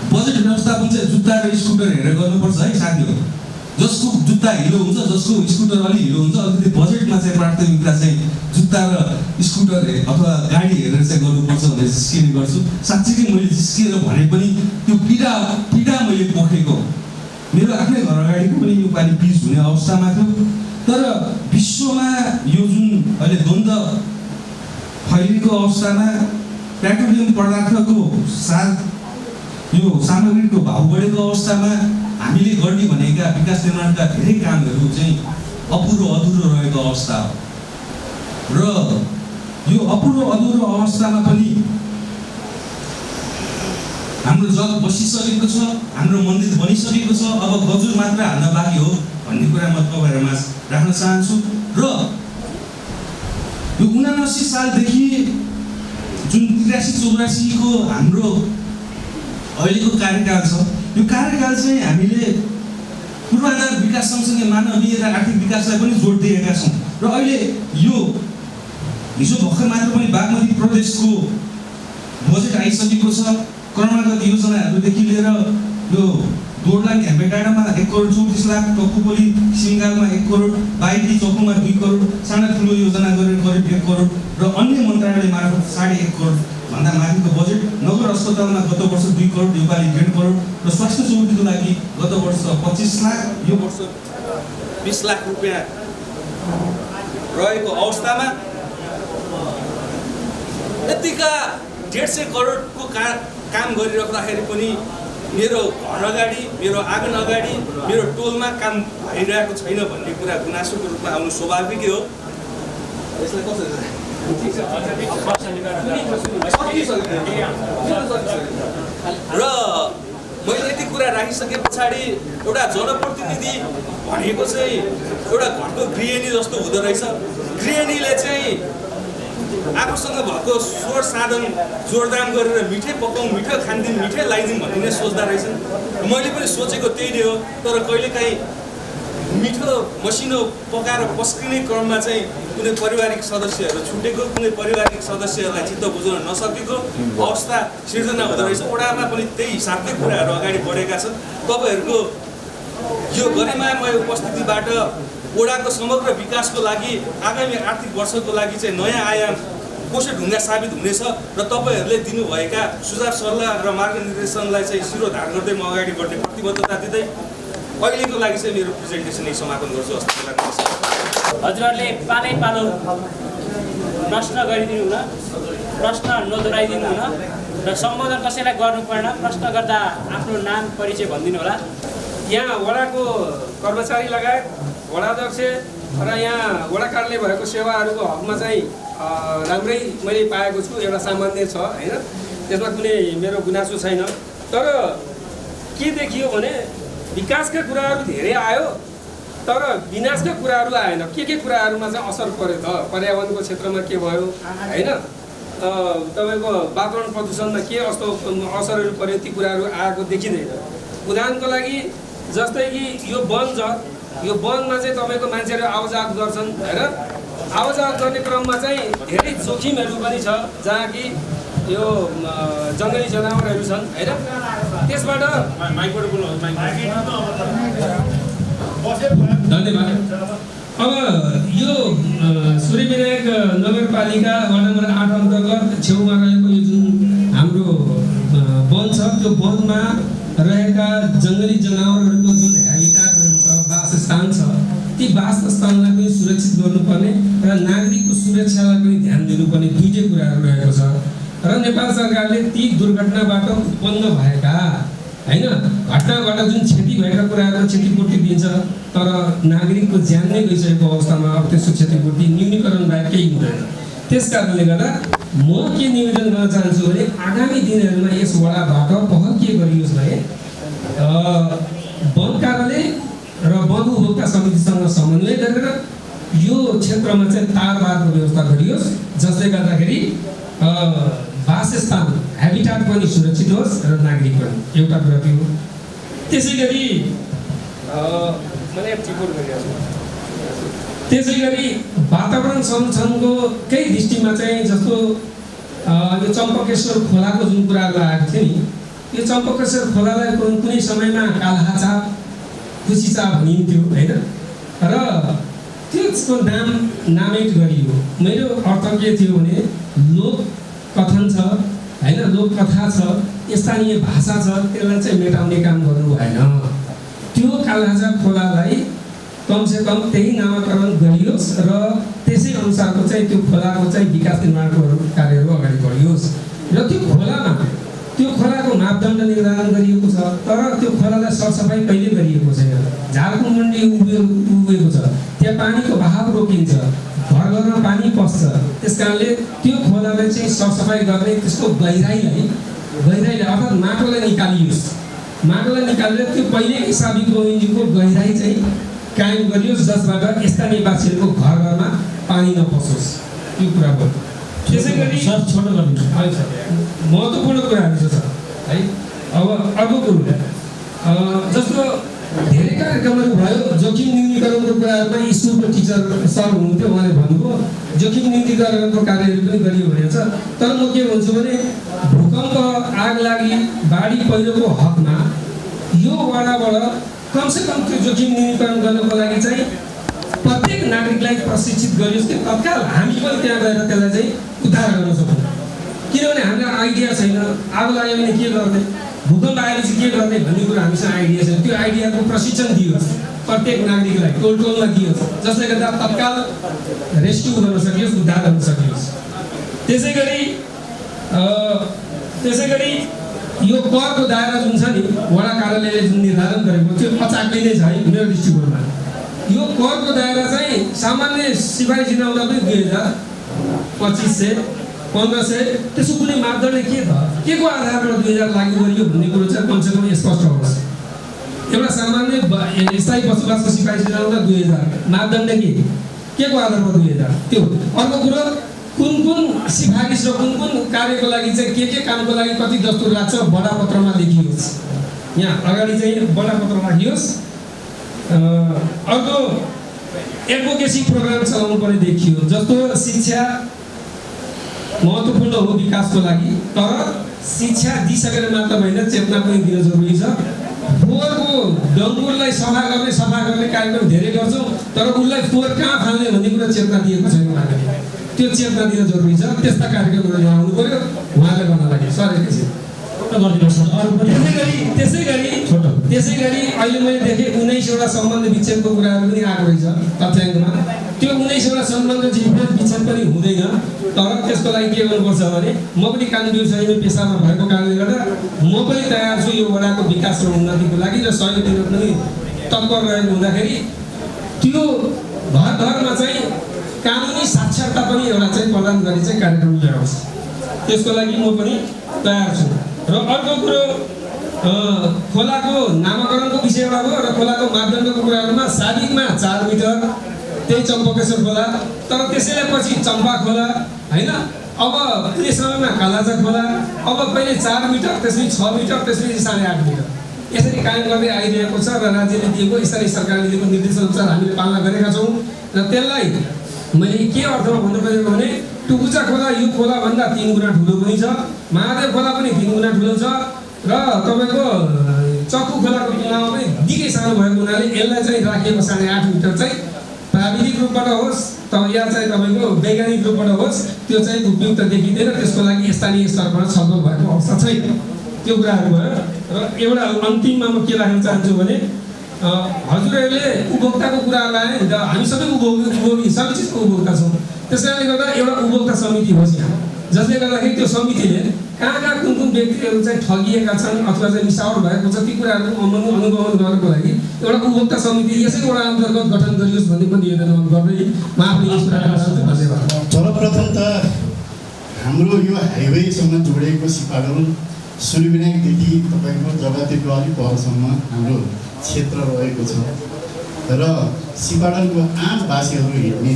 बजेट व्यवस्थापन चाहिँ जुत्ता र स्कुटर हेरेर गर्नुपर्छ है साथीहरू। जसको जुत्ता हिलो हुन्छ, जसको स्कुटर अलिक हिलो हुन्छ, अलिकति बजेटमा चाहिँ प्राथमिकता चाहिँ जुत्ता र स्कुटर अथवा गाडी हेरेर चाहिँ गर्नुपर्छ भनेर जिस्किने गर्छु। साँच्चीकै मैले जिस्किएर भने पनि त्यो पीडा मैले पोखेको। मेरो आफ्नै घर अगाडिको पनि यो पानी पिच हुने अवस्थामा थियो। तर विश्वमा यो जुन अहिले द्वन्द्व फैलिएको अवस्थामा पेट्रोलियम पदार्थको साथ यो सामग्रीको भाउ बढेको अवस्थामा हामीले गर्ने भनेका विकास निर्माणका धेरै कामहरू चाहिँ अपुरो अधुरो रहेको अवस्था हो। र यो अपुरो अधुरो अवस्थामा पनि हाम्रो जग बसिसकेको छ, हाम्रो मन्दिर बनिसकेको छ। अब गजुर मात्र हाल्न बाँकी हो भन्ने कुरा म तपाईँहरूमा राख्न चाहन्छु। र यो 79 सालदेखि जुन 83-84 को हाम्रो अहिलेको कार्यकाल छ, यो कार्यकाल चाहिँ हामीले पूर्वाधार विकास सँगसँगै मानवीय र आर्थिक विकासलाई पनि जोड दिएका छौँ। र अहिले यो हिजो भर्खर मात्र पनि बागमती प्रदेशको बजेट आइसकेको छ। क्रमागत योजनाहरूदेखि लिएर यो दोर्लाङ हेम्बेडाँडामा 1 करोड 34 लाख, टक्कुपोली सिङ्गालमा 1 करोड, बाइटी चौकुमा 2 करोड, साना ठुलो योजना गरेर करिब 1 करोड र अन्य मन्त्रालय मार्फत 1.5 करोड भन्दा माथिको बजेट। नगर अस्पतालमा गत वर्ष 2 करोड, योपालि 1.5 करोड र स्वास्थ्य चौकीको लागि गत वर्ष 25 लाख, यो वर्ष 20 लाख रुपियाँ रहेको अवस्थामा यतिका 150 करोडको काम गरिराख्दाखेरि पनि मेरो घर अगाडि, मेरो आँगन अगाडि, मेरो टोलमा काम भइरहेको छैन भन्ने कुरा गुनासोको रूपमा आउनु स्वाभाविक हो। यसलाई कसरी र मैले यति कुरा राखिसके पछाडि एउटा जनप्रतिनिधि भनेको चाहिँ एउटा घरको गृहिणी जस्तो हुँदो रहेछ। गृहिणीले चाहिँ आफूसँग भएको स्वर साधन जोडदाम गरेर मिठै पकाउँ, मिठो खानिदिउँ, मिठै लगाइदिउँ भन्ने नै सोच्दा रहेछन्। मैले पनि सोचेको त्यही नै हो। तर कहिलेकाहीँ मिठो मसिनो पकाएर पस्किने क्रममा चाहिँ कुनै पारिवारिक सदस्यहरू छुटेको, कुनै पारिवारिक सदस्यहरूलाई चित्त बुझाउन नसकेको अवस्था सिर्जना हुँदो रहेछ। ओडामा पनि त्यही हिसाबकै कुराहरू अगाडि बढेका छन्। तपाईँहरूको यो गरिमामय उपस्थितिबाट ओडाको समग्र विकासको लागि आगामी आर्थिक वर्षको लागि चाहिँ नयाँ आयाम कोषढुङ्गा साबित हुनेछ र तपाईँहरूले दिनुभएका सुझाव सल्लाह र मार्गनिर्देशनलाई चाहिँ शिरोधार गर्दै म अगाडि बढ्ने प्रतिबद्धता दिँदै अहिलेको लागि चाहिँ मेरो प्रेजेन्टेसन नै समापन गर्छु। जस्तो लाग्छ हजुरहरूले पालै पालो प्रश्न गरिदिनु हुन, प्रश्न नदोहोऱ्याइदिनु हुन र सम्बोधन कसैलाई गर्नु पर्न, प्रश्न गर्दा आफ्नो नाम परिचय भनिदिनु होला। यहाँ वडाको कर्मचारी लगायत वडाध्यक्ष र यहाँ वडा कार्यालय भएको सेवाहरूको हकमा चाहिँ राम्रै मैले पाएको छु। एउटा सामान्य छ होइन, त्यसमा कुनै मेरो गुनासो छैन। तर के देखियो भने विकासका कुराहरू धेरै आयो तर विनाशका कुराहरू आएन। के कुराहरूमा चाहिँ असर पर्यो त? पर्यावरणको क्षेत्रमा के भयो होइन, तपाईँको वातावरण प्रदूषणमा के असरहरू पर्यो, ती कुराहरू आएको देखिँदैन। उदाहरणको लागि जस्तै कि यो वन छ, यो वनमा चाहिँ तपाईँको मान्छेहरू आवाजात गर्छन् होइन। आवाजात गर्ने क्रममा चाहिँ धेरै जोखिमहरू पनि छ, जहाँ कि यो जङ्गली जनावरहरू छन् होइन। त्यसबाट धन्यवाद। अब यो सूर्यविनायक नगरपालिका वार्ड नम्बर 8 अन्तर्गत छेउमा रहेको यो जुन हाम्रो वन छ, त्यो वनमा रहेका जङ्गली जनावरहरूको जुन हेबिटाटहरू छ, वासस्थान छ, ती वासस्थानलाई पनि सुरक्षित गर्नुपर्ने र नागरिकको सुरक्षालाई पनि ध्यान दिनुपर्ने दुईटै कुराहरू रहेको छ। र नेपाल सरकारले ती दुर्घटनाबाट उत्पन्न भएका होइन घटनाबाट जुन क्षति भएका कुराहरू क्षतिपूर्ति दिन्छ, तर नागरिकको ज्यान नै गइसकेको अवस्थामा अब त्यसको क्षतिपूर्ति न्यूनीकरण बाहेक केही हुँदैन। त्यस कारणले गर्दा म के निवेदन गर्न चाहन्छु भने आगामी दिनहरूमा यस वडाबाट पहल के गरियोस् भने वन कार्यालय र वन उपभोक्ता समितिसँग समन्वय गरेर यो क्षेत्रमा चाहिँ तारबारको व्यवस्था गरियोस्, जसले गर्दाखेरि वासस्थान हेबिटाट पनि सुरक्षित होस् र नागरिक पनि। एउटा कुरा त्यो हो। त्यसै गरी वातावरण संरक्षणको केही दृष्टिमा चाहिँ जस्तो यो चम्पकेश्वर खोलाको जुन कुराहरू आएको थियो नि, यो चम्पकेश्वर खोलालाई कुनै समयमा काल्हाचा खुसीचा भनिन्थ्यो होइन, र त्यसको नामेट गरियो। मेरो अर्थ के थियो भने लोक कथन छ होइन, लोककथा छ, स्थानीय भाषा छ, त्यसलाई चाहिँ मेटाउने काम गर्नु भएन। त्यो काल्हाचा खोलालाई कमसेकम त्यही नामाकरण गरियोस् र त्यसै अनुसारको चाहिँ त्यो खोलाको चाहिँ विकास निर्माणको कार्यहरू अगाडि बढियोस्। र त्यो खोलाको मापदण्ड निर्धारण गरिएको छ, तर त्यो खोलालाई सरसफाइ कहिले गरिएको छैन। झारखण्ड मुन्डी उभिएको छ, त्यहाँ पानीको बहाव रोकिन्छ, घर घरमा पानी पस्छ। त्यस कारणले त्यो खोलालाई चाहिँ सरसफाइ गर्ने त्यसको गहिराइलाई अर्थात् माटोलाई निकालियोस्। माटोलाई निकालेर त्यो पहिल्यै साबिक रोइन्जीको गहिराई चाहिँ कायम गरियोस् जसबाट स्थानीयवासीहरूको घर घरमा पानी नपसोस्, यो कुरा भयो। त्यसै गरी सर छोटो गरिदिनु। महत्त्वपूर्ण कुराहरू छ सर है। अब अर्को कुरो जस्तो धेरै कार्यक्रमहरू भयो, जोखिम न्यूनीकरणको कुराहरूमा स्कुलको टिचर सर हुनुहुन्थ्यो, उहाँले भन्नुभयो जोखिम न्यूनीकरणको कार्यहरू पनि गरियो भनेको छ। तर म के भन्छु भने भूकम्प, आग लागि, बाढी पहिरोको हकमा यो वडाबाट कमसेकम त्यो जोखिम न्यूनीकरण गर्नको लागि चाहिँ प्रत्येक नागरिकलाई प्रशिक्षित गरियोस् कि तत्काल हामी पनि त्यहाँ गएर त्यसलाई चाहिँ उद्धार गर्न सकौँ। किनभने हामीलाई आइडिया छैन, आगो लाग्यो भने के गर्ने, भूकम्प आएपछि के गर्ने भन्ने कुरा हामीसँग आइडिया छैन। त्यो आइडियाको प्रशिक्षण दियोस् प्रत्येक नागरिकलाई, टोल टोलमा दियोस्, जसले गर्दा तत्काल रेस्क्यु गर्न सकियोस्, उद्धार गर्न सकियोस्। त्यसै गरी यो करको दायरा जुन छ नि, वडा कार्यालयले जुन निर्धारण गरेको त्यो अचाक्लै नै छ है मेरो दृष्टिकोणमा। यो करको दायरा चाहिँ सामान्य सिपाही जिनाउँदा पनि 2000, 2500, 1500 त्यसको कुनै मापदण्ड के छ, के को आधारमा 2000 लागू गरियो भन्ने कुरो चाहिँ कमसेकम स्पष्ट होस्। एउटा सामान्य स्थायी बसोबासको सिपाही जिनाउँदा 2000 मापदण्ड के को आधारमा 2000, त्यो। अर्को कुरो कुन सिफारिस र कुन कार्यको लागि चाहिँ के कामको लागि कति दस्तुर लाग्छ बडापत्रमा लेखियोस्, यहाँ अगाडि चाहिँ बडापत्र राखियोस्। अर्को एडभोकेसी प्रोग्राम चलाउनु पर्ने देखियो, जस्तो शिक्षा महत्त्वपूर्ण हो विकासको लागि, तर शिक्षा दिइसकेर मात्र होइन चेतना पनि दिन जरुरी छ। फोहोरको डङ्गुरलाई सफा गर्ने कार्यक्रम धेरै गर्छौँ, तर उसलाई फोहोर कहाँ फाल्ने भन्ने कुरा चेतना दिएको छैन उहाँले। त्यो चेतना दिन जरुरी छ, त्यस्ता कार्यक्रमहरू ल्याउनु पर्यो उहाँले गर्न लागि। सर एकैछिन त्यसै गरी अहिले मैले देखेँ 19वटा सम्बन्ध विच्छेदको कुराहरू पनि आएको रहेछ तथ्याङ्कमा। त्यो 19वटा सम्बन्ध विच्छेद पनि हुँदैन, तर त्यसको लागि के गर्नुपर्छ भने म पनि कानुन व्यवसायमा पेसामा भएको कारणले गर्दा म पनि तयार छु यो वडाको विकास र उन्नतिको लागि, र सहयोग दिन पनि तत्पर रहेको हुँदाखेरि त्यो घर घरमा चाहिँ कानुनी साक्षरता पनि एउटा चाहिँ प्रदान गरी चाहिँ कार्यक्रम ल्याओस्, त्यसको लागि म पनि तयार छु। र अर्को कुरो खोलाको नामाकरणको विषयमा भयो, र खोलाको मापदण्डको कुराहरूमा साबिकमा 4 मिटर त्यही चम्पकेश्वर खोला, तर त्यसैलाई पछि चम्पा खोला होइन, अब कुनै समयमा कालाजा खोला, अब पहिले 4 मिटर, त्यसपछि 6 मिटर, त्यसपछि 8.5 मिटर यसरी कायम गर्दै आइरहेको छ। र राज्यले दिएको, स्थानीय सरकारले दिएको निर्देशअनुसार हामीले पालना गरेका छौँ। र त्यसलाई मैले के अर्थमा भन्नु खोजेको भने टुकुचा खोला यो खोलाभन्दा 3 गुणा ठुलो पनि छ, महादेव खोला पनि 3 गुणा ठुलो छ, र तपाईँको चक्कु खोलाको तुलनामा पनि निकै सानो भएको हुनाले यसलाई चाहिँ राखिएको 8.5 मिटर चाहिँ प्राविधिक रूपबाट होस् या चाहिँ तपाईँको वैज्ञानिक रूपबाट होस् त्यो चाहिँ उपयुक्त देखिँदैन। त्यसको लागि स्थानीय स्तरबाट छलफल भएको अवस्था छैन। त्यो कुराहरू भयो। र एउटा अन्तिममा म के राख्न चाहन्छु भने हजुरहरूले उपभोक्ताको कुरा आए, हामी सबै उपभोगी सबै चिजको उपभोक्ता छौँ। त्यस कारणले गर्दा एउटा उपभोक्ता समिति होस् यहाँ, जसले गर्दाखेरि त्यो समितिले कहाँ कुन व्यक्तिहरू चाहिँ ठगिएका छन् अथवा चाहिँ मिसावट भएको छ ती कुराहरू अनुगमन गर्नको लागि एउटा उपभोक्ता समिति यसै वडा अन्तर्गत गठन गरियोस् भन्ने पनि निवेदन गर्दै म आफूले यस कुरा गर्छु। धन्यवाद। सर्वप्रथम त हाम्रो यो हाइवेसँग जोडिएको सिपाडल सुरुविनादेखि तपाईँको जगतेको अलिक परसम्म हाम्रो क्षेत्र रहेको छ, र सिपाडलको आम वासीहरू हिँड्ने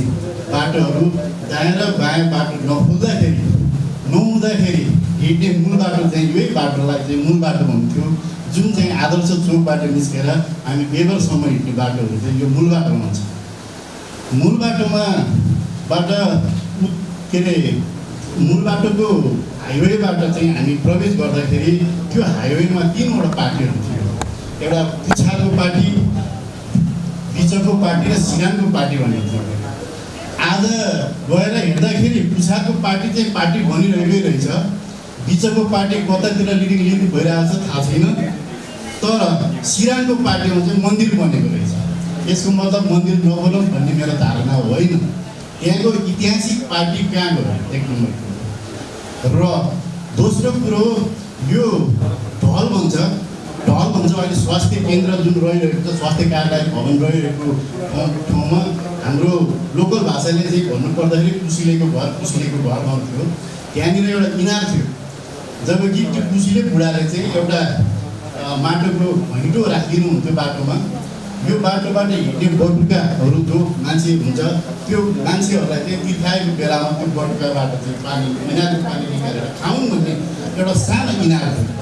बाटोहरू दायाँ र बायाँ बाटो नहुँदाखेरि हिँड्ने मूल बाटो चाहिँ यही बाटोलाई चाहिँ मूल बाटो हुन्थ्यो, जुन चाहिँ आदर्श चोकबाट निस्केर हामी बेबरसम्म हिँड्ने बाटोहरू चाहिँ यो मूल बाटोमा छ। मूल बाटोमा मूल बाटोको हाइवेबाट चाहिँ हामी प्रवेश गर्दाखेरि त्यो हाइवेमा 3वटा पार्टीहरू थियो, एउटा पुछाको पार्टी, बिचको पार्टी र सिरानको पार्टी भन्ने थियो। आज गएर हेर्दाखेरि पुछाको पार्टी चाहिँ पार्टी बनिरहेकै रहेछ, बिचको पार्टी कतातिर लिडिङ भइरहेको छ थाहा छैन, तर सिरानको पार्टीमा चाहिँ मन्दिर बनेको रहेछ। यसको मतलब मन्दिर नबनोस् भन्ने मेरो धारणा होइन। त्यहाँको ऐतिहासिक पार्टी कहाँ गयो 1 नम्बर कुरो। र दोस्रो कुरो यो ढल भन्छ अहिले स्वास्थ्य केन्द्र जुन रहिरहेको छ, स्वास्थ्य कार्यालय भवन रहिरहेको ठाउँमा हाम्रो लोकल भाषाले चाहिँ भन्नुपर्दाखेरि कुसिलेको घर भन्थ्यो। त्यहाँनिर एउटा इनार थियो, जबकि त्यो कुसिले बुढाले चाहिँ एउटा माटोको भैँटो राखिदिनु हुन्थ्यो बाटोमा, यो बाटोबाट हिँड्ने बटुकाहरू जो मान्छे हुन्छ त्यो मान्छेहरूलाई चाहिँ तिर्खाएको बेलामा त्यो बटुकाबाट चाहिँ पानी इनारको पानी निकालेर खाउन् भन्ने एउटा सानो इनार थियो।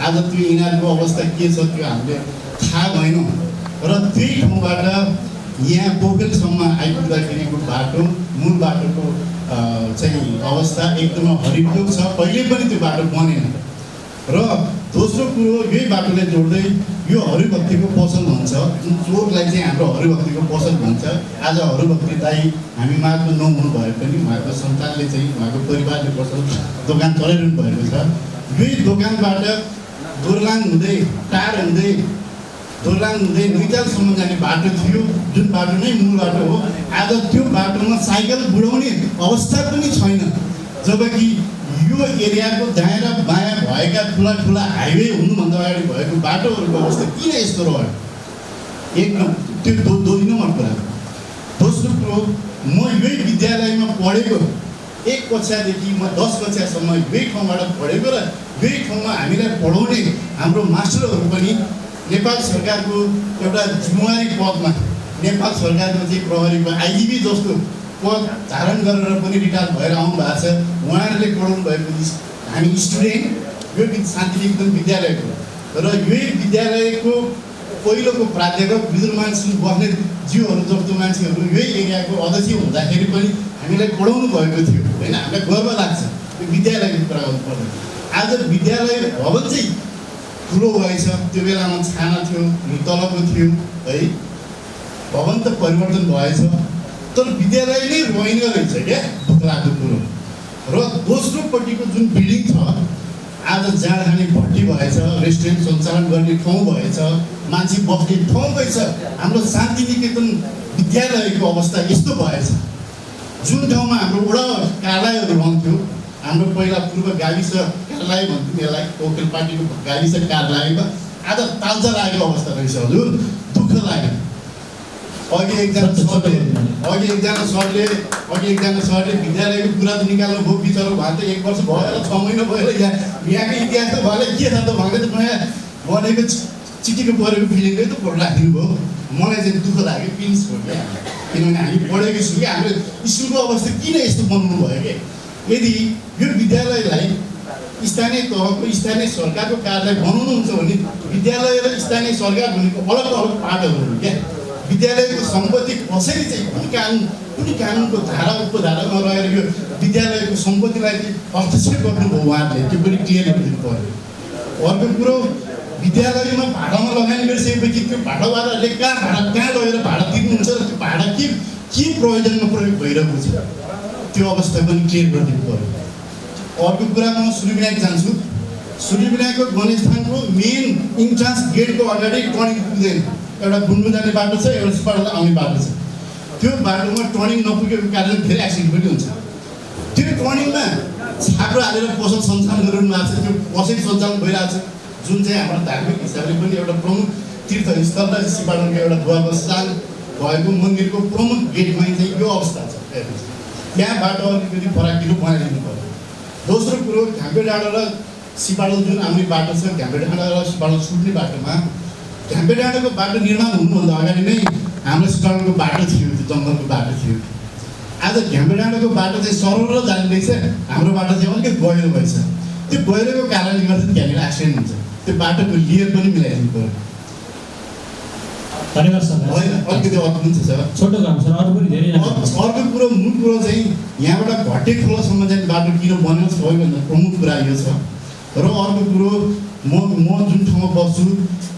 आज त्यो इनारको अवस्था के छ त्यो हामीले थाहा भएनौँ र त्यही ठाउँबाट यहाँ पोखरेलसम्म आइपुग्दाखेरिको बाटो मूल बाटोको चाहिँ अवस्था एकदमै हरियोक छ। पहिले पनि त्यो बाटो बनेन र दोस्रो कुरो यही बाटोले जोड्दै यो हरिभक्तिको पसल भन्छ, जुन चोकलाई चाहिँ हाम्रो हरिभक्तिको पसल भन्छ। आज हरिभक्ति दाई हामी माघको नहुनु भए पनि उहाँको सन्तानले चाहिँ उहाँको परिवारले पसल दोकान चलाइरहनु भएको छ। यही दोकानबाट दोर्लाङ हुँदै टार हुँदै दोर्लाङ हुँदै नैतालसम्म जाने बाटो थियो, जुन बाटो नै मूल बाटो हो। आज त्यो बाटोमा साइकल बुढाउने अवस्था पनि छैन, जबकि यो एरियाको दायाँ र बायाँ भएका ठुला ठुला हाइवे हुनुभन्दा अगाडि भएको बाटोहरूको अवस्था किन यस्तो रह्यो? एक त्यो 2 नम्बर कुरा। दोस्रो कुरो, म यही विद्यालयमा पढेको 1 कक्षादेखि म 10 कक्षासम्म यही ठाउँबाट पढेको र यही ठाउँमा हामीलाई पढाउने हाम्रो मास्टरहरू पनि नेपाल सरकारको एउटा जिम्मेवारी पदमा, नेपाल सरकारको चाहिँ प्रहरीको आइजिपी जस्तो पद धारण गरेर पनि रिटायर भएर आउनु भएको छ। उहाँहरूले पढाउनु भएको हामी स्टुडेन्ट यो शान्तिनिकेतन विद्यालयको र यही विद्यालयको पहिलोको प्राध्यापक विदुरमान सिंह बस्नेतज्यूहरू जस्तो मान्छेहरू यही एरियाको अध्यक्ष हुँदाखेरि पनि हामीलाई पढाउनु भएको थियो होइन। हामीलाई गर्व लाग्छ यो विद्यालयको कुरा गर्नुपर्दा। आज विद्यालय भवन चाहिँ ठुलो भएछ, त्यो बेलामा छाना थियो, तलको थियो है, भवन त परिवर्तन भएछ, तर विद्यालय नै रोइन रहेछ क्या, दुःख लाग्दो कुरो। र दोस्रोपट्टिको जुन बिल्डिङ छ आज जाँड खाने भट्टी भएछ, रेस्टुरेन्ट सञ्चालन गर्ने ठाउँ भएछ, मान्छे बस्ने ठाउँ भएछ। हाम्रो शान्तिनिकेतन विद्यालयको अवस्था यस्तो भएछ, जुन ठाउँमा हाम्रो वडा कार्यालयहरू रहन्थ्यो, हाम्रो पहिला पूर्व गाविस कार्यालय भन्थ्यौँ यसलाई, पोखरेल पार्टीको गाविस कार्यालयमा आज तालचा लागेको अवस्था रहेछ। हजुर दुःख लाग्यो। अघि एकजना सरले विद्यालयको कुरा त निकाल्नु भयो, बिचरा भए त 1 वर्ष भयो 6 महिना भयो। यहाँको इतिहास त भएन के छ त भएको त नयाँ बनेको चिठीको परेको फिलिङकै त राखिदिनु भयो। मलाई चाहिँ दुःख लाग्यो, पिन्स भयो क्या, किनभने हामी पढेको छु कि हाम्रो स्कुलको अवस्था किन यस्तो बनाउनु भयो क्या। यदि यो विद्यालयलाई स्थानीय तहको स्थानीय सरकारको कार्यालय बनाउनुहुन्छ भने विद्यालय र स्थानीय सरकार भनेको अलग अलग पार्टहरू हुन् क्या। विद्यालयको सम्पत्ति कसरी चाहिँ कुन कानुनको धारा उपधारामा रहेर यो विद्यालयको सम्पत्तिलाई चाहिँ हस्तक्षेप गर्नुभयो उहाँहरूले, त्यो पनि क्लियर गरिदिनु पर्यो। अर्को कुरो, विद्यालयमा भाडामा लगानी गरिसकेपछि त्यो भाडावालाहरूले कहाँ लगेर भाडा तिर्नुहुन्छ र त्यो भाडा के प्रयोजनमा प्रयोग भइरहेको छ, त्यो अवस्था पनि क्लियर गरिदिनु पर्यो। अर्को कुरा, म सूर्यविनायक जान्छु। सूर्यविनायकको गणेश थानको मेन इन्ट्रान्स गेटको अगाडि टर्निङ पुग्दैन, एउटा गुन्डु जाने बाटो छ, एउटा सिपाडा आउने बाटो छ। त्यो बाटोमा टर्निङ नपुगेको कारणले धेरै एक्सिडेन्ट पनि हुन्छ। त्यो टर्निङमा छाप्रो हालेर पसल सञ्चालन गरिरहनु भएको छ, त्यो कसरी सञ्चालन भइरहेको छ, जुन चाहिँ हाम्रो धार्मिक हिसाबले पनि एउटा प्रमुख तीर्थस्थल र सिपाडाको एउटा द्वारस्थान भएको मन्दिरको प्रमुख गेटमा चाहिँ यो अवस्था छ। त्यहाँ बाटो अलिकति फराकिलो बनाइदिनु पर्यो। दोस्रो कुरो, घाम्पे डाँडा र सिपाडा जुन आउने बाटो छ, घाम्पे डाँडा र सिपाडा छुट्ने बाटोमा घाम्पे डाँडाको बाटो निर्माण हुनुभन्दा अगाडि नै हाम्रो सिपाडाको बाटो थियो, त्यो जङ्गलको बाटो थियो। आज घाम्पे डाँडाको बाटो चाहिँ सरल जाने रहेछ, हाम्रो बाटो चाहिँ अलिकति गहिरो भएछ। त्यो गहिरोको कारणले गर्दा त्यहाँनिर एक्सिडेन्ट हुन्छ। त्यो बाटोको लेयर पनि मिलाइदिनु पर्यो। धन्यवाद सर। होइन अलिकति अर्को पनि छ सर, छोटो काम सर, अरू पनि धेरै। अर्को कुरो, मूल कुरो चाहिँ यहाँबाट घटे खोलासम्म चाहिँ बाटो किन बन्यो सबैभन्दा प्रमुख कुरा यो छ। र अर्को कुरो, म जुन ठाउँमा बस्छु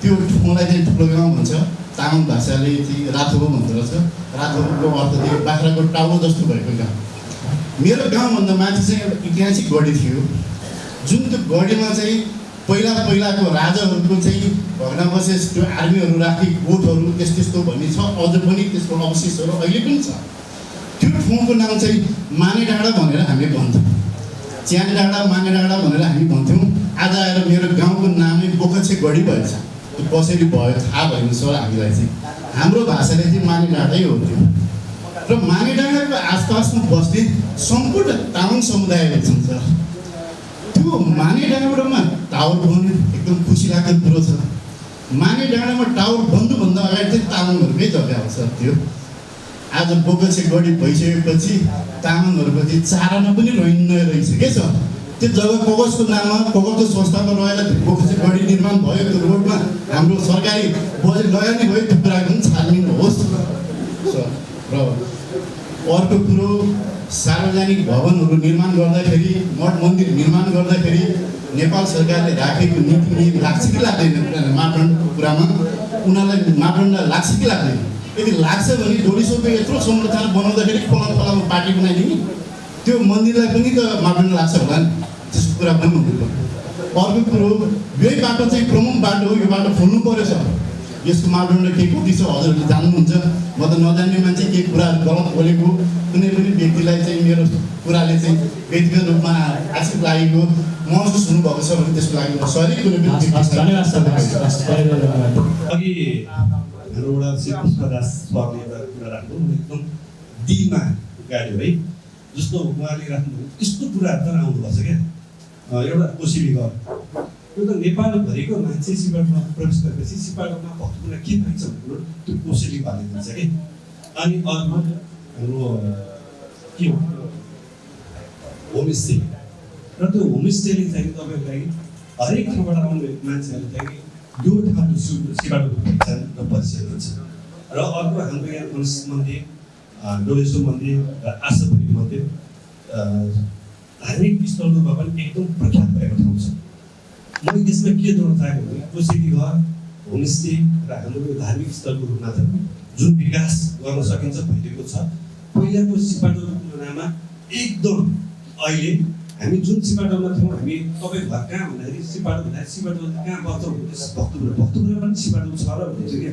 त्यो ठाउँलाई चाहिँ ठुलो गाउँ भन्छ, तामाङ भाषाले चाहिँ राथोबो भन्दो रहेछ। राथोबोको अर्थ चाहिँ बाख्राको टाउको जस्तो भएको गाउँ। मेरो गाउँभन्दा माथि चाहिँ एउटा ऐतिहासिक गढी थियो, जुन त्यो गढीमा चाहिँ पहिलाको राजाहरूको चाहिँ भग्नावशेष, त्यो आर्मीहरू राख्ने कोटहरू त्यस्तो भन्ने छ, अझ पनि त्यसको अवशेषहरू अहिले पनि छ। त्यो ठाउँको नाम चाहिँ माने डाँडा भनेर हामीले भन्थ्यौँ, च्याने डाँडा माने डाँडा भनेर हामी भन्थ्यौँ। आज आएर मेरो गाउँको नामै बोखछे गढी भएछ। त्यो कसरी भयो थाहा भएन सर हामीलाई चाहिँ, हाम्रो भाषाले चाहिँ माने डाँडै हो त्यो। र माने डाँडाको आसपासमा बस्ने सम्पूर्ण तामाङ समुदायहरू छन् सर। त्यो माने डाँडामा टावर बन्यो, एकदम खुसी लाग्दो कुरो छ। माने डाँडामा टावर बन्नुभन्दा अगाडि चाहिँ तामाङहरूकै जग्गा हो सर त्यो। आज बोगसी गढी भइसकेपछि तामाङहरूपछि चाराना पनि रहेछ के छ त्यो जग्गा कोकसको नाममा कोकसको संस्थामा रहेर बोगसी गढी निर्माण भयो। त्यो रोडमा हाम्रो सरकारी बजेट लगानी भयो, त्यो कुराको पनि छानबिन होस् सर। र अर्को कुरो सार्वजनिक भवनहरू निर्माण गर्दाखेरि, मठ मन्दिर निर्माण गर्दाखेरि नेपाल सरकारले राखेको नीति नियम लाग्छ कि लाग्दैन मापदण्डको कुरामा? उनीहरूलाई मापदण्ड लाग्छ कि लाग्दैन? यदि लाग्छ भने डोलिसोको यत्रो संरचना बनाउँदाखेरि खोलामा पार्टी बनाइदिने त्यो मन्दिरलाई पनि त मापदण्ड लाग्छ होला नि, त्यसको कुरा पनि हुनुपर्छ। अर्को कुरो यही बाटो चाहिँ प्रमुख बाटो हो, यो बाटो खोल्नु पऱ्यो सर। यसको मापदण्ड के कति छ हजुरहरूले जान्नुहुन्छ, म त नजान्ने मान्छे के कुराहरू गलत बोलेको कुनै पनि व्यक्तिलाई चाहिँ मेरो कुराले चाहिँ व्यक्तिगत रूपमा आक्षेप लागेको महसुस हुनुभएको छ भने त्यसको लागि म सरी कुनै पनि अघि हाम्रो एउटा पुष्पदास सरले एउटा कुरा राख्नु एकदम दिलमा गाड्यो है, जस्तो उहाँले राख्नु यस्तो कुराहरू त आउनुपर्छ क्या। एउटा कोसेली घर त्यो त नेपालभरिको मान्छे सिपाटमा प्रवेश गरेपछि सिपाटमा भक्तपुरमा के पाइन्छ भन्ने कुरो त्यो कोसेली घरले दिन्छ कि। अनि अर्को हाम्रो के हो होमस्टे, र त्यो होमस्टेले चाहिँ तपाईँको लागि हरेक ठाउँबाट आउने मान्छेहरू चाहिँ यो ठाउँको सिपाटो पहिचान र परिचय हुन्छ। र अर्को हाम्रो यहाँ गणेश मन्दिर, डोलेश्वर मन्दिर र आशापुरी मन्दिर धार्मिक स्थलहरूमा पनि एकदम प्रख्यात भएको ठाउँ छ। म यसमा के जोड्न चाहेको भने कोसेली घर, होमस्टे र हाम्रो यो धार्मिक स्थलको रूपमा चाहिँ जुन विकास गर्न सकिन्छ भइरहेको छ। पहिलाको सिपाटोको तुलनामा एकदम अहिले हामी जुन सिपाटोमा थियौँ, हामी तपाईँ घर कहाँ भन्दाखेरि सिपाटो भन्दाखेरि सिपाटो कहाँ पर्छ भन्दैछ भक्तपुरमा पनि सिपाटो छ र भन्छ क्या।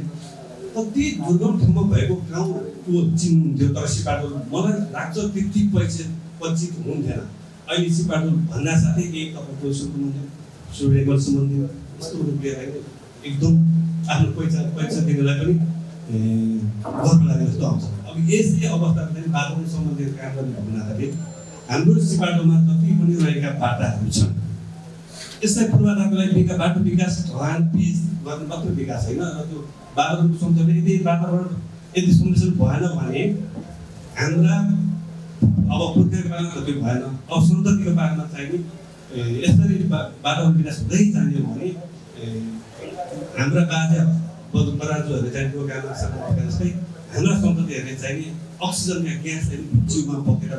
कति दुर्गम ठाउँमा भएको गाउँको चिन्नुहुन्थ्यो, तर सिपाटो मलाई लाग्छ त्यति परिचित हुन्थेन। अहिले सिपाटो भन्दा साथै एक तपाईँको सूर्यगल्स मन्दिर यस्तो रूपले एकदम आफ्नो पहिचान दिनलाई पनि गर्व लाग्ने जस्तो आउँछ। अब यस्तै अवस्थामा चाहिँ वातावरण सम्बन्धी काम गर्ने भएको नाताले हाम्रो सिपाटोमा जति पनि रहेका बाटाहरू छन् यसलाई पूर्वाधारको लागि बाटो विकास ढलान पिच गर्नु मात्र विकास होइन, र त्यो वातावरणको संरक्षण यदि वातावरण यदि संरक्षण भएन भने हाम्रा अब पुर्खाको पालमा त्यो भएन, अब सन्ततिको पालमा चाहिँ यसरी वातावरण विकास हुँदै जाने भने हाम्रा बाजे बराजुहरूले चाहिँ त्यो काम जस्तै हाम्रा सन्ततिहरूले चाहिँ अक्सिजनका ग्यास चाहिँ जिउमा बोकेर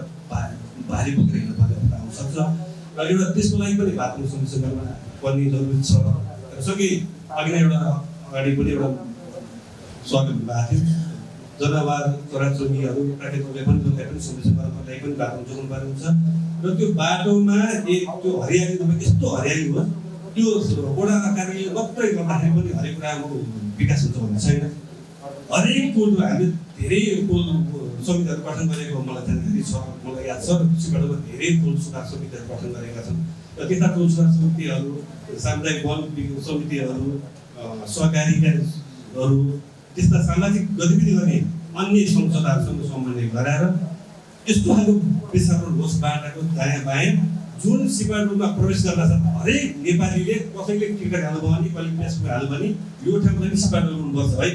भारी बोकेर हिँड्नु पर्ने अवस्था आउन सक्छ। र एउटा त्यसको लागि पनि वातावरण संरक्षण गर्न पर्ने जरुरी छ। जसो कि अघि नै एउटा अगाडि पनि एउटा स्वागत भएको थियो, जनावर चराचुरुङ्गीहरू प्राकृतिकले पनि जसलाई पनि संरक्षण गर्नको लागि पनि वातावरण जोगाउनु पर्ने हुन्छ। र त्यो बाटोमा त्यो हरियाली यस्तो हरियाली हो, त्यो वडा कार्यालय मात्रै गर्दाखेरि पनि हरेक कुराको विकास हुन्छ भन्ने छैन। हरेक पुल हामीले धेरै पुल समितिहरू गठन गरेको मलाई जानकारी छ, मलाई याद छ। सिपाटोमा धेरै पुल सुधार समितिहरू गठन गरेका छन् र त्यस्ता पुल सुधार समितिहरू, सामुदायिक वन समितिहरू, सहकारीहरू, त्यस्ता सामाजिक गतिविधि गर्ने अन्य संस्थाहरूसँग समन्वय गराएर यस्तो खालको पेसारोड होस् बाटाको दायाँ बायाँ जुन सिपाटोमा प्रवेश गर्न सक्छ हरेक नेपालीले कसैले टिकट हाल्नु भयो भने कहिले पेसको हाल्नु भने यो ठाउँमा पनि सिपाटो हुनुपर्छ है।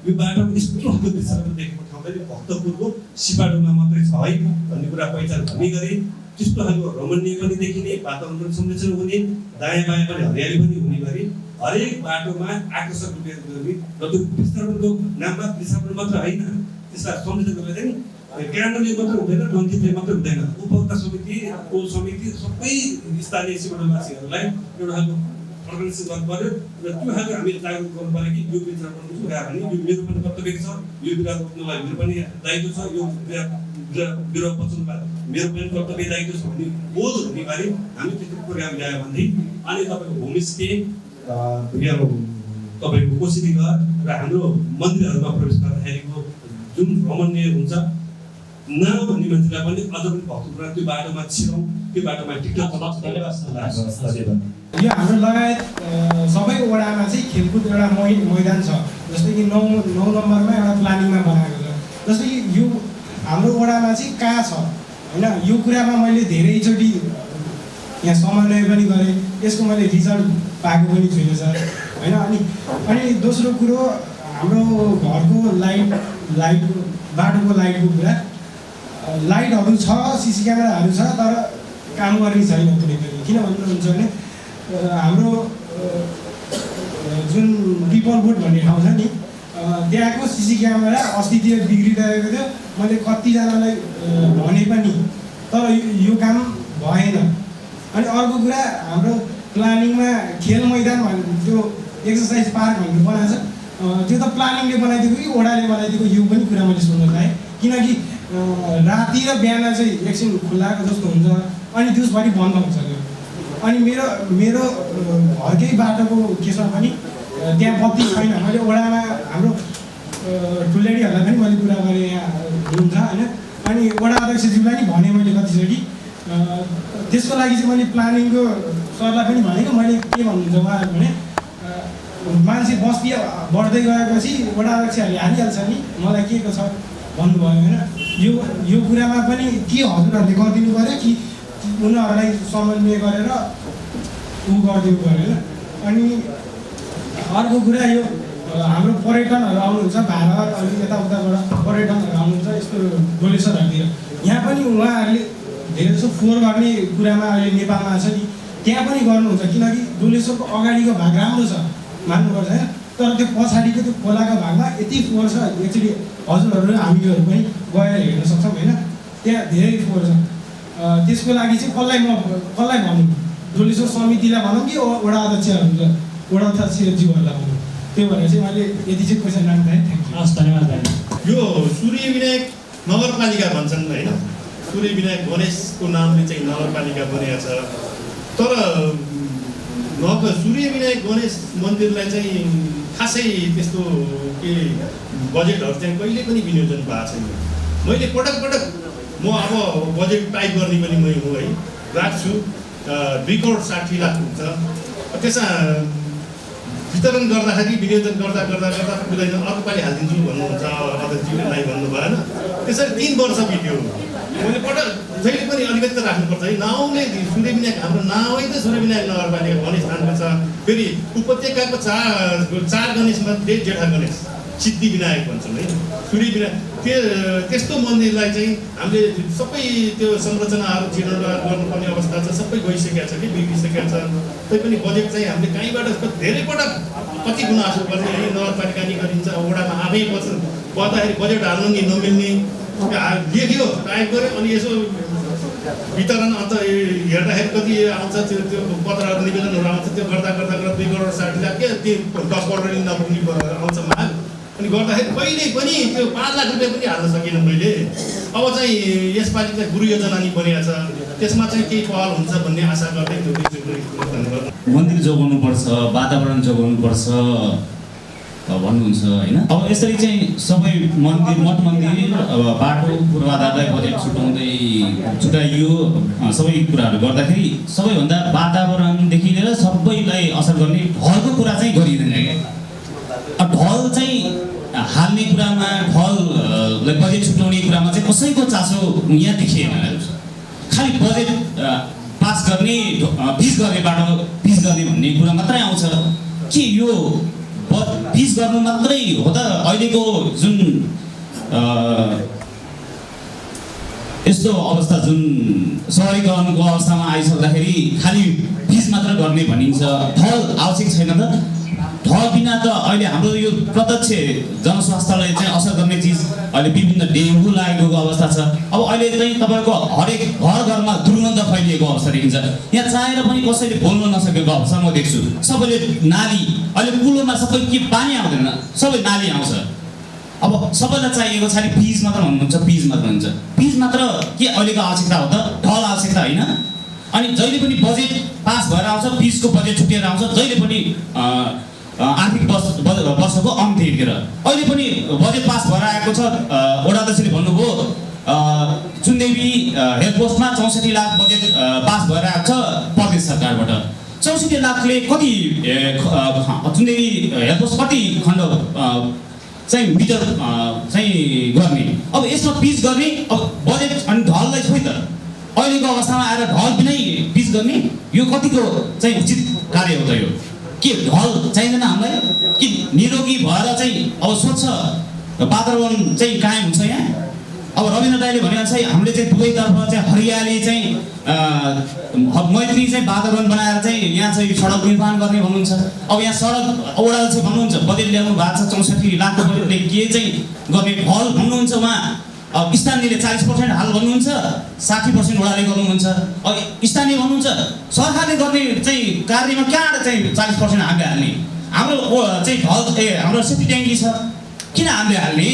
यो बाटोमा यस्तो खालको पेसारोड देखेको ठाउँ पनि भक्तपुरको सिपाटोमा मात्रै छ है भन्ने कुरा पहिचान हुने गरी त्यस्तो खालको रमणीय पनि देखिने, वातावरण पनि संरक्षण हुने, दायाँ बायाँ पनि हरियाली पनि हुने गरी हरेक बाटोमा आकर्षक रूपले गर्ने र त्यो विस्तारणको नाममा विस्थापन मात्र होइन, त्यसलाई संरक्षण गरेर चाहिँ क्यान्डलले मात्र हुँदैन, रञ्जितले मात्र हुँदैन, उपभोक्ता समिति, टोल समिति सबै स्थानीय सिपाटोवासीहरूलाई एउटा खालको अर्गनाइजेसन गर्नु पर्यो। र त्यो खालको हामीले जागरुक गर्नु पर्यो कि यो विचारको कुरा भने यो मेरो पनि कर्तव्य छ, यो बिरुवा रोप्नलाई मेरो पनि दायित्व छ, यो बिरुवा बचाउनुलाई मेरो पनि कर्तव्य दायित्व छ भन्ने बोध हुने गरी हामी त्यस्तो प्रोग्राम ल्यायो भनेदेखि अनि तपाईँको होमस्टे तपाईँको कोसेली घर र हाम्रो मन्दिरहरूमा प्रवेश गर्दाखेरिको जुन रमणीय हुन्छ नभन्ने मान्छेलाई पनि अझ पनि भक्तपुरमा त्यो बाटोमा छिरौँ, त्यो बाटोमा टिकट। यो हाम्रो लगायत सबै वडामा चाहिँ खेलकुद एउटा मैदान छ, जस्तै कि 9 नम्बरमा एउटा प्लानिङमा बनाएको छ। जस्तै कि यो हाम्रो वडामा चाहिँ कहाँ छ होइन, यो कुरामा मैले धेरैचोटि यहाँ समन्वय पनि गरेँ, यसको मैले रिजल्ट पाएको पनि छुइनँ सर। होइन। अनि दोस्रो कुरो हाम्रो घरको लाइट बाटोको लाइटको कुरा, लाइटहरू छ, सिसी क्यामेराहरू छ, तर काम गर्ने छैन कुनै पनि। किन भन्नुहुन्छ भने हाम्रो जुन पिपल बोट भन्ने ठाउँ छ नि, त्यहाँको सिसी क्यामेरा अस्ति त्यो बिग्रिरहेको थियो। मैले कतिजनालाई भने पनि, तर यो काम भएन। अनि अर्को कुरा, हाम्रो प्लानिङमा खेल मैदान भन्ने त्यो एक्सर्साइज पार्क भन्ने बनाएको छ, त्यो त प्लानिङले बनाइदिएको कि ओडाले बनाइदिएको, यो पनि कुरा मैले सुन्न पाएँ। किनकि राति र बिहान चाहिँ एकछिन खुल्लाको जस्तो हुन्छ, अनि दिउँसभरि बन्द हुन्छ त्यो। अनि मेरो घरकै बाटोको केसमा पनि त्यहाँ बत्ती छैन। मैले ओडामा हाम्रो ठुलेडीहरूलाई पनि मैले कुरा गरेँ, यहाँ हुनुहुन्छ होइन। अनि वडा अध्यक्षज्यूलाई नि भने मैले कतिचोटि, त्यसको लागि चाहिँ मैले प्लानिङको सरलाई पनि भनेको। मैले के भन्नुहुन्छ उहाँहरू भने, मान्छे बस्ती बढ्दै गएपछि वडा अध्यक्षहरूले हालिहाल्छ नि, मलाई के को छ भन्नुभयो होइन। यो कुरामा पनि के हजुरहरूले गरिदिनु पऱ्यो कि उनीहरूलाई समन्वय गरेर गरिदिनु पऱ्यो होइन। अनि अर्को कुरा, यो हाम्रो पर्यटनहरू आउनुहुन्छ भारत अनि यताउताबाट पर्यटनहरू आउनुहुन्छ यस्तो डोलेश्वरहरूतिर, यहाँ पनि उहाँहरूले धेरै जसो फोहोर गर्ने कुरामा अहिले नेपालमा छ नि, त्यहाँ पनि गर्नुहुन्छ। किनकि डोलेश्वरको अगाडिको भाग राम्रो छ मान्नुपर्छ होइन, तर त्यो पछाडिको त्यो खोलाको भागमा यति फोहोर छ, एक्चुअली हजुरहरू हामीहरू पनि गएर हेर्न सक्छौँ होइन, त्यहाँ धेरै फोहोर छ। त्यसको लागि चाहिँ कसलाई भनौँ, डोलेश्वर समितिलाई भनौँ कि वडा अध्यक्षहरूलाई, वडा अध्यक्षज्यूहरूलाई भनौँ, त्यो भनेर चाहिँ मैले यति चाहिँ क्वेसन राख्दै। Thank you. हस्, धन्यवाद। यो सूर्य विनायक नगरपालिका भन्छन् होइन, सूर्य विनायक गणेशको नामले चाहिँ नगरपालिका बनेको छ, तर सूर्य विनायक गणेश मन्दिरलाई चाहिँ खासै त्यस्तो के बजेटहरू चाहिँ कहिले पनि विनियोजन भएको छैन। मैले पटक म अब बजेट टाइप गर्ने पनि मै हो है, राख्छु 2 करोड 60 लाख हुन्छ। त्यसमा वितरण गर्दाखेरि विनियोजन गर्दा पुग्दैन, अर्को पालि हालिदिन्छु भन्नुहुन्छ अध्यक्षज्यूलाई भन्नु भएन। त्यसरी 3 वर्ष बित्यो। मैले जहिले पनि अलिकति त राख्नुपर्छ है, नाउँले सूर्य विनायक, हाम्रो नाउँ त सूर्य विनायक नगरपालिका गणेश स्थानको छ। फेरि उपत्यकाको 4 गणेशमध्ये जेठा गणेश सिद्धि विनायक भन्छौँ है, सूर्य विनायक। त्यस्तो मन्दिरलाई चाहिँ हामीले सबै त्यो संरचनाहरू जीर्णोद्धार गर्नुपर्ने अवस्था छ, सबै गइसकेको छ कि बिग्रिसकेको छ। तैपनि बजेट चाहिँ हामीले कहीँबाट धेरै पटक कति गुनासो गर्ने है, नगरपालिका नि गरिन्छ, वडामा आफै पर्दाखेरि बजेट हाल्नु नि नमिल्ने, लेख्यो टाइप गऱ्यो, अनि यसो वितरण अन्त हेर्दाखेरि कति आउँछ त्यो पत्रहरू निवेदनहरू आउँछ, त्यो गर्दा 2 करोड 60 लाख के 10 करोड नपुग्ने आउँछ माग। अनि गर्दाखेरि कहिले पनि त्यो 5 लाख रुपियाँ पनि हाल्न सकिनँ मैले। अब चाहिँ यसपालि चाहिँ गुरु योजना नि बनिएको छ, त्यसमा चाहिँ केही पहल हुन्छ भन्ने आशा गर्दै धन्यवाद। मन्दिर जोगाउनुपर्छ, वातावरण जोगाउनुपर्छ भन्नुहुन्छ होइन। अब यसरी चाहिँ सबै मन्दिर मठ मन्दिर अब बाटो पूर्वाधारलाई बजेट छुट्याइयो, सबै कुराहरू गर्दाखेरि सबैभन्दा वातावरणदेखि लिएर सबैलाई असर गर्ने ढलको कुरा चाहिँ गरिँदैन क्या। ढल चाहिँ हाल्ने कुरामा, ढललाई बजेट छुट्याउने कुरामा चाहिँ कसैको चासो यहाँ देखिएन। खालि बजेट पास गर्ने, फिस गर्ने बाटो फिस गर्ने भन्ने कुरा मात्रै आउँछ कि यो फिस गर्नु मात्रै हो त। अहिलेको जुन यस्तो अवस्था, जुन सहरीकरणको अवस्थामा आइसक्दाखेरि खालि फिस मात्र गर्ने भनिन्छ, ढल आवश्यक छैन त। ढल बिना त अहिले हाम्रो यो प्रत्यक्ष जनस्वास्थ्यलाई चाहिँ असर गर्ने चिज अहिले विभिन्न डेङ्गु लागेको अवस्था छ। अब अहिले चाहिँ तपाईँको हरेक घरमा दुर्गन्ध फैलिएको अवस्था देखिन्छ। यहाँ चाहेर पनि कसैले बोल्न नसकेको अवस्था म देख्छु। सबैले नाली, अहिले कुलोमा सबै के पानी आउँदैन, सबै नाली आउँछ। अब सबैलाई चाहिएको छ फिज मात्र भन्नुहुन्छ, फिज मात्र हुन्छ। फिज मात्र के अहिलेको आवश्यकता हो त? ढल आवश्यकता होइन। अनि जहिले पनि बजेट पास भएर आउँछ, फिजको बजेट छुटेर आउँछ, जहिले पनि आर्थिक वर्षको अन्त्यतिर। अहिले पनि बजेट पास भएर आएको छ। वडा अध्यक्षले भन्नुभयो चुन्देवी हेल्थ पोस्टमा 64 लाख बजेट पास भएर आएको छ प्रदेश सरकारबाट। 64 लाखले कति चुन्देवी हेल्थ पोस्ट कति खण्ड चाहिँ मिटर चाहिँ गर्ने? अब यसमा पिच गर्ने, अब बजेट अनि ढललाई छोइ त अहिलेको अवस्थामा आएर ढल बिनै पिच गर्ने, यो कतिको चाहिँ उचित कार्य हो त? यो के ढल चाहिँदैन हामीलाई कि निरोगी भएर चाहिँ अब स्वच्छ वातावरण चाहिँ कायम हुन्छ यहाँ। अब रविन्द्र दाइले भनेअनुसार हामीले चाहिँ दुवैतर्फ चाहिँ हरियाली चाहिँ मैत्री चाहिँ वातावरण बनाएर चाहिँ यहाँ चाहिँ सडक निर्माण गर्ने भन्नुहुन्छ। अब यहाँ सडक ओडा चाहिँ भन्नुहुन्छ बजेट ल्याउनु भएको छ 64 लाखको बजेटले के चाहिँ गर्ने हल भन्नुहुन्छ उहाँ। अब स्थानीयले 40% हाल भन्नुहुन्छ, 60% ओडाले गर्नुहुन्छ। अब स्थानीय भन्नुहुन्छ सरकारले गर्ने चाहिँ कार्यमा कहाँबाट चाहिँ 40% हामीले हाल्ने? हाम्रो चाहिँ ढल हाम्रो सेफ्टी ट्याङ्की छ किन हामीले हाल्ने?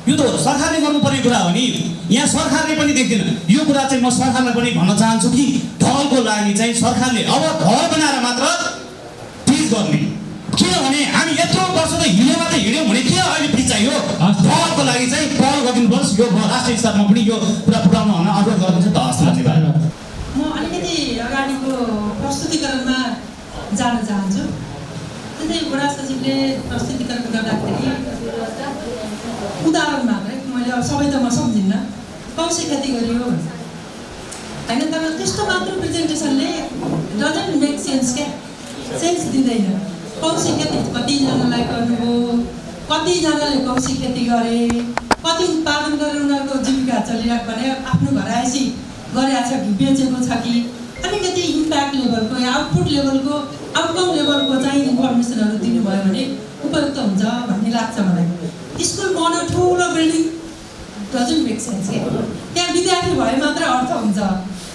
यो त सरकारले गर्नुपर्ने कुरा हो नि। यहाँ सरकारले पनि देख्दैन यो कुरा चाहिँ म सरकारलाई पनि भन्न चाहन्छु कि ढलको लागि चाहिँ सरकारले अब ढल बनाएर मात्र पिच गर्ने। किनभने हामी यत्रो वर्ष त हिँडेमा त हिँड्यौँ भने के अहिले पिच चाहियो? ढलको लागि चाहिँ पहल गरिदिनुपर्छ। यो राष्ट्रिय स्तरमा पनि यो कुरा पुऱ्याउन अनुरोध गर्नुहुन्छ त हस् धन्यवाद। म अलिकति अगाडिको प्रस्तुतिकरणमा जान चाहन्छु। त्यस्तै वडा सचिवले प्रस्तुतिकरण गर्दाखेरि उदाहरण मात्रै मैले अब सबै त म सम्झिन्न कौशी खेती गरियो होइन, तर त्यस्तो मात्र प्रेजेन्टेसनले डजन्ट मेक सेन्स क्या, सेन्स दिँदैन। कौशी खेती कतिजनालाई गर्नुभयो, कतिजनाले कौशी खेती गरे, कति उत्पादन गरेर उनीहरूको जीविका चलिरहेको भने आफ्नो घर आएपछि गरेको छ कि बेचेको छ कि अलिकति इम्प्याक्ट लेभलको या आउटपुट लेभलको आउटकम लेभलको चाहिँ इन्फर्मेसनहरू दिनुभयो भने उपयुक्त हुन्छ भन्ने लाग्छ मलाई। स्कुल बनाउनु ठुलो बिल्डिङ डजन्ट मेक सेन्स क्या, त्यहाँ विद्यार्थी भए मात्र अर्थ हुन्छ।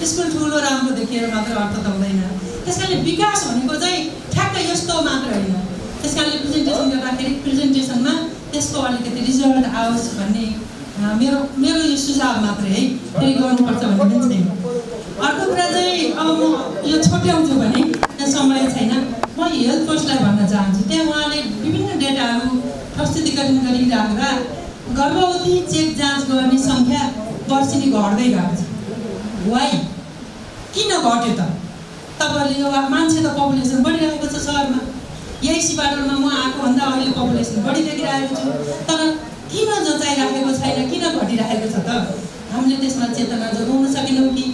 स्कुल ठुलो राम्रो देखिएर मात्र अर्थ त हुँदैन। त्यस कारणले विकास भनेको चाहिँ ठ्याक्कै यस्तो मात्र होइन। त्यस कारणले प्रेजेन्टेसन गर्दाखेरि प्रेजेन्टेसनमा त्यसको अलिकति रिजल्ट आओस् भन्ने मेरो यो सुझाव मात्रै है, फेरि गर्नुपर्छ भन्ने पनि छैन। अर्को कुरा चाहिँ अब म यो छुट्याउँछु भने त्यहाँ समय छैन, म हेल्थ पोस्टलाई भन्न चाहन्छु। त्यहाँ उहाँले विभिन्न डेटाहरू प्रस्तुतिकरण गरिराख्दा गर्भवती चेक जाँच गर्ने सङ्ख्या वर्षेनी घट्दै गएको छ। वाइ किन घट्यो त? तपाईँहरूले यो मान्छे त पपुलेसन बढिरहेको छ सहरमा, यही सिपाटलमा म आएको भन्दा अहिले पपुलेसन बढी देखिरहेको छु, तर किन जचाइराखेको छैन, किन घटिरहेको छ त? हामीले त्यसमा चेतना जगाउन सकेनौँ कि?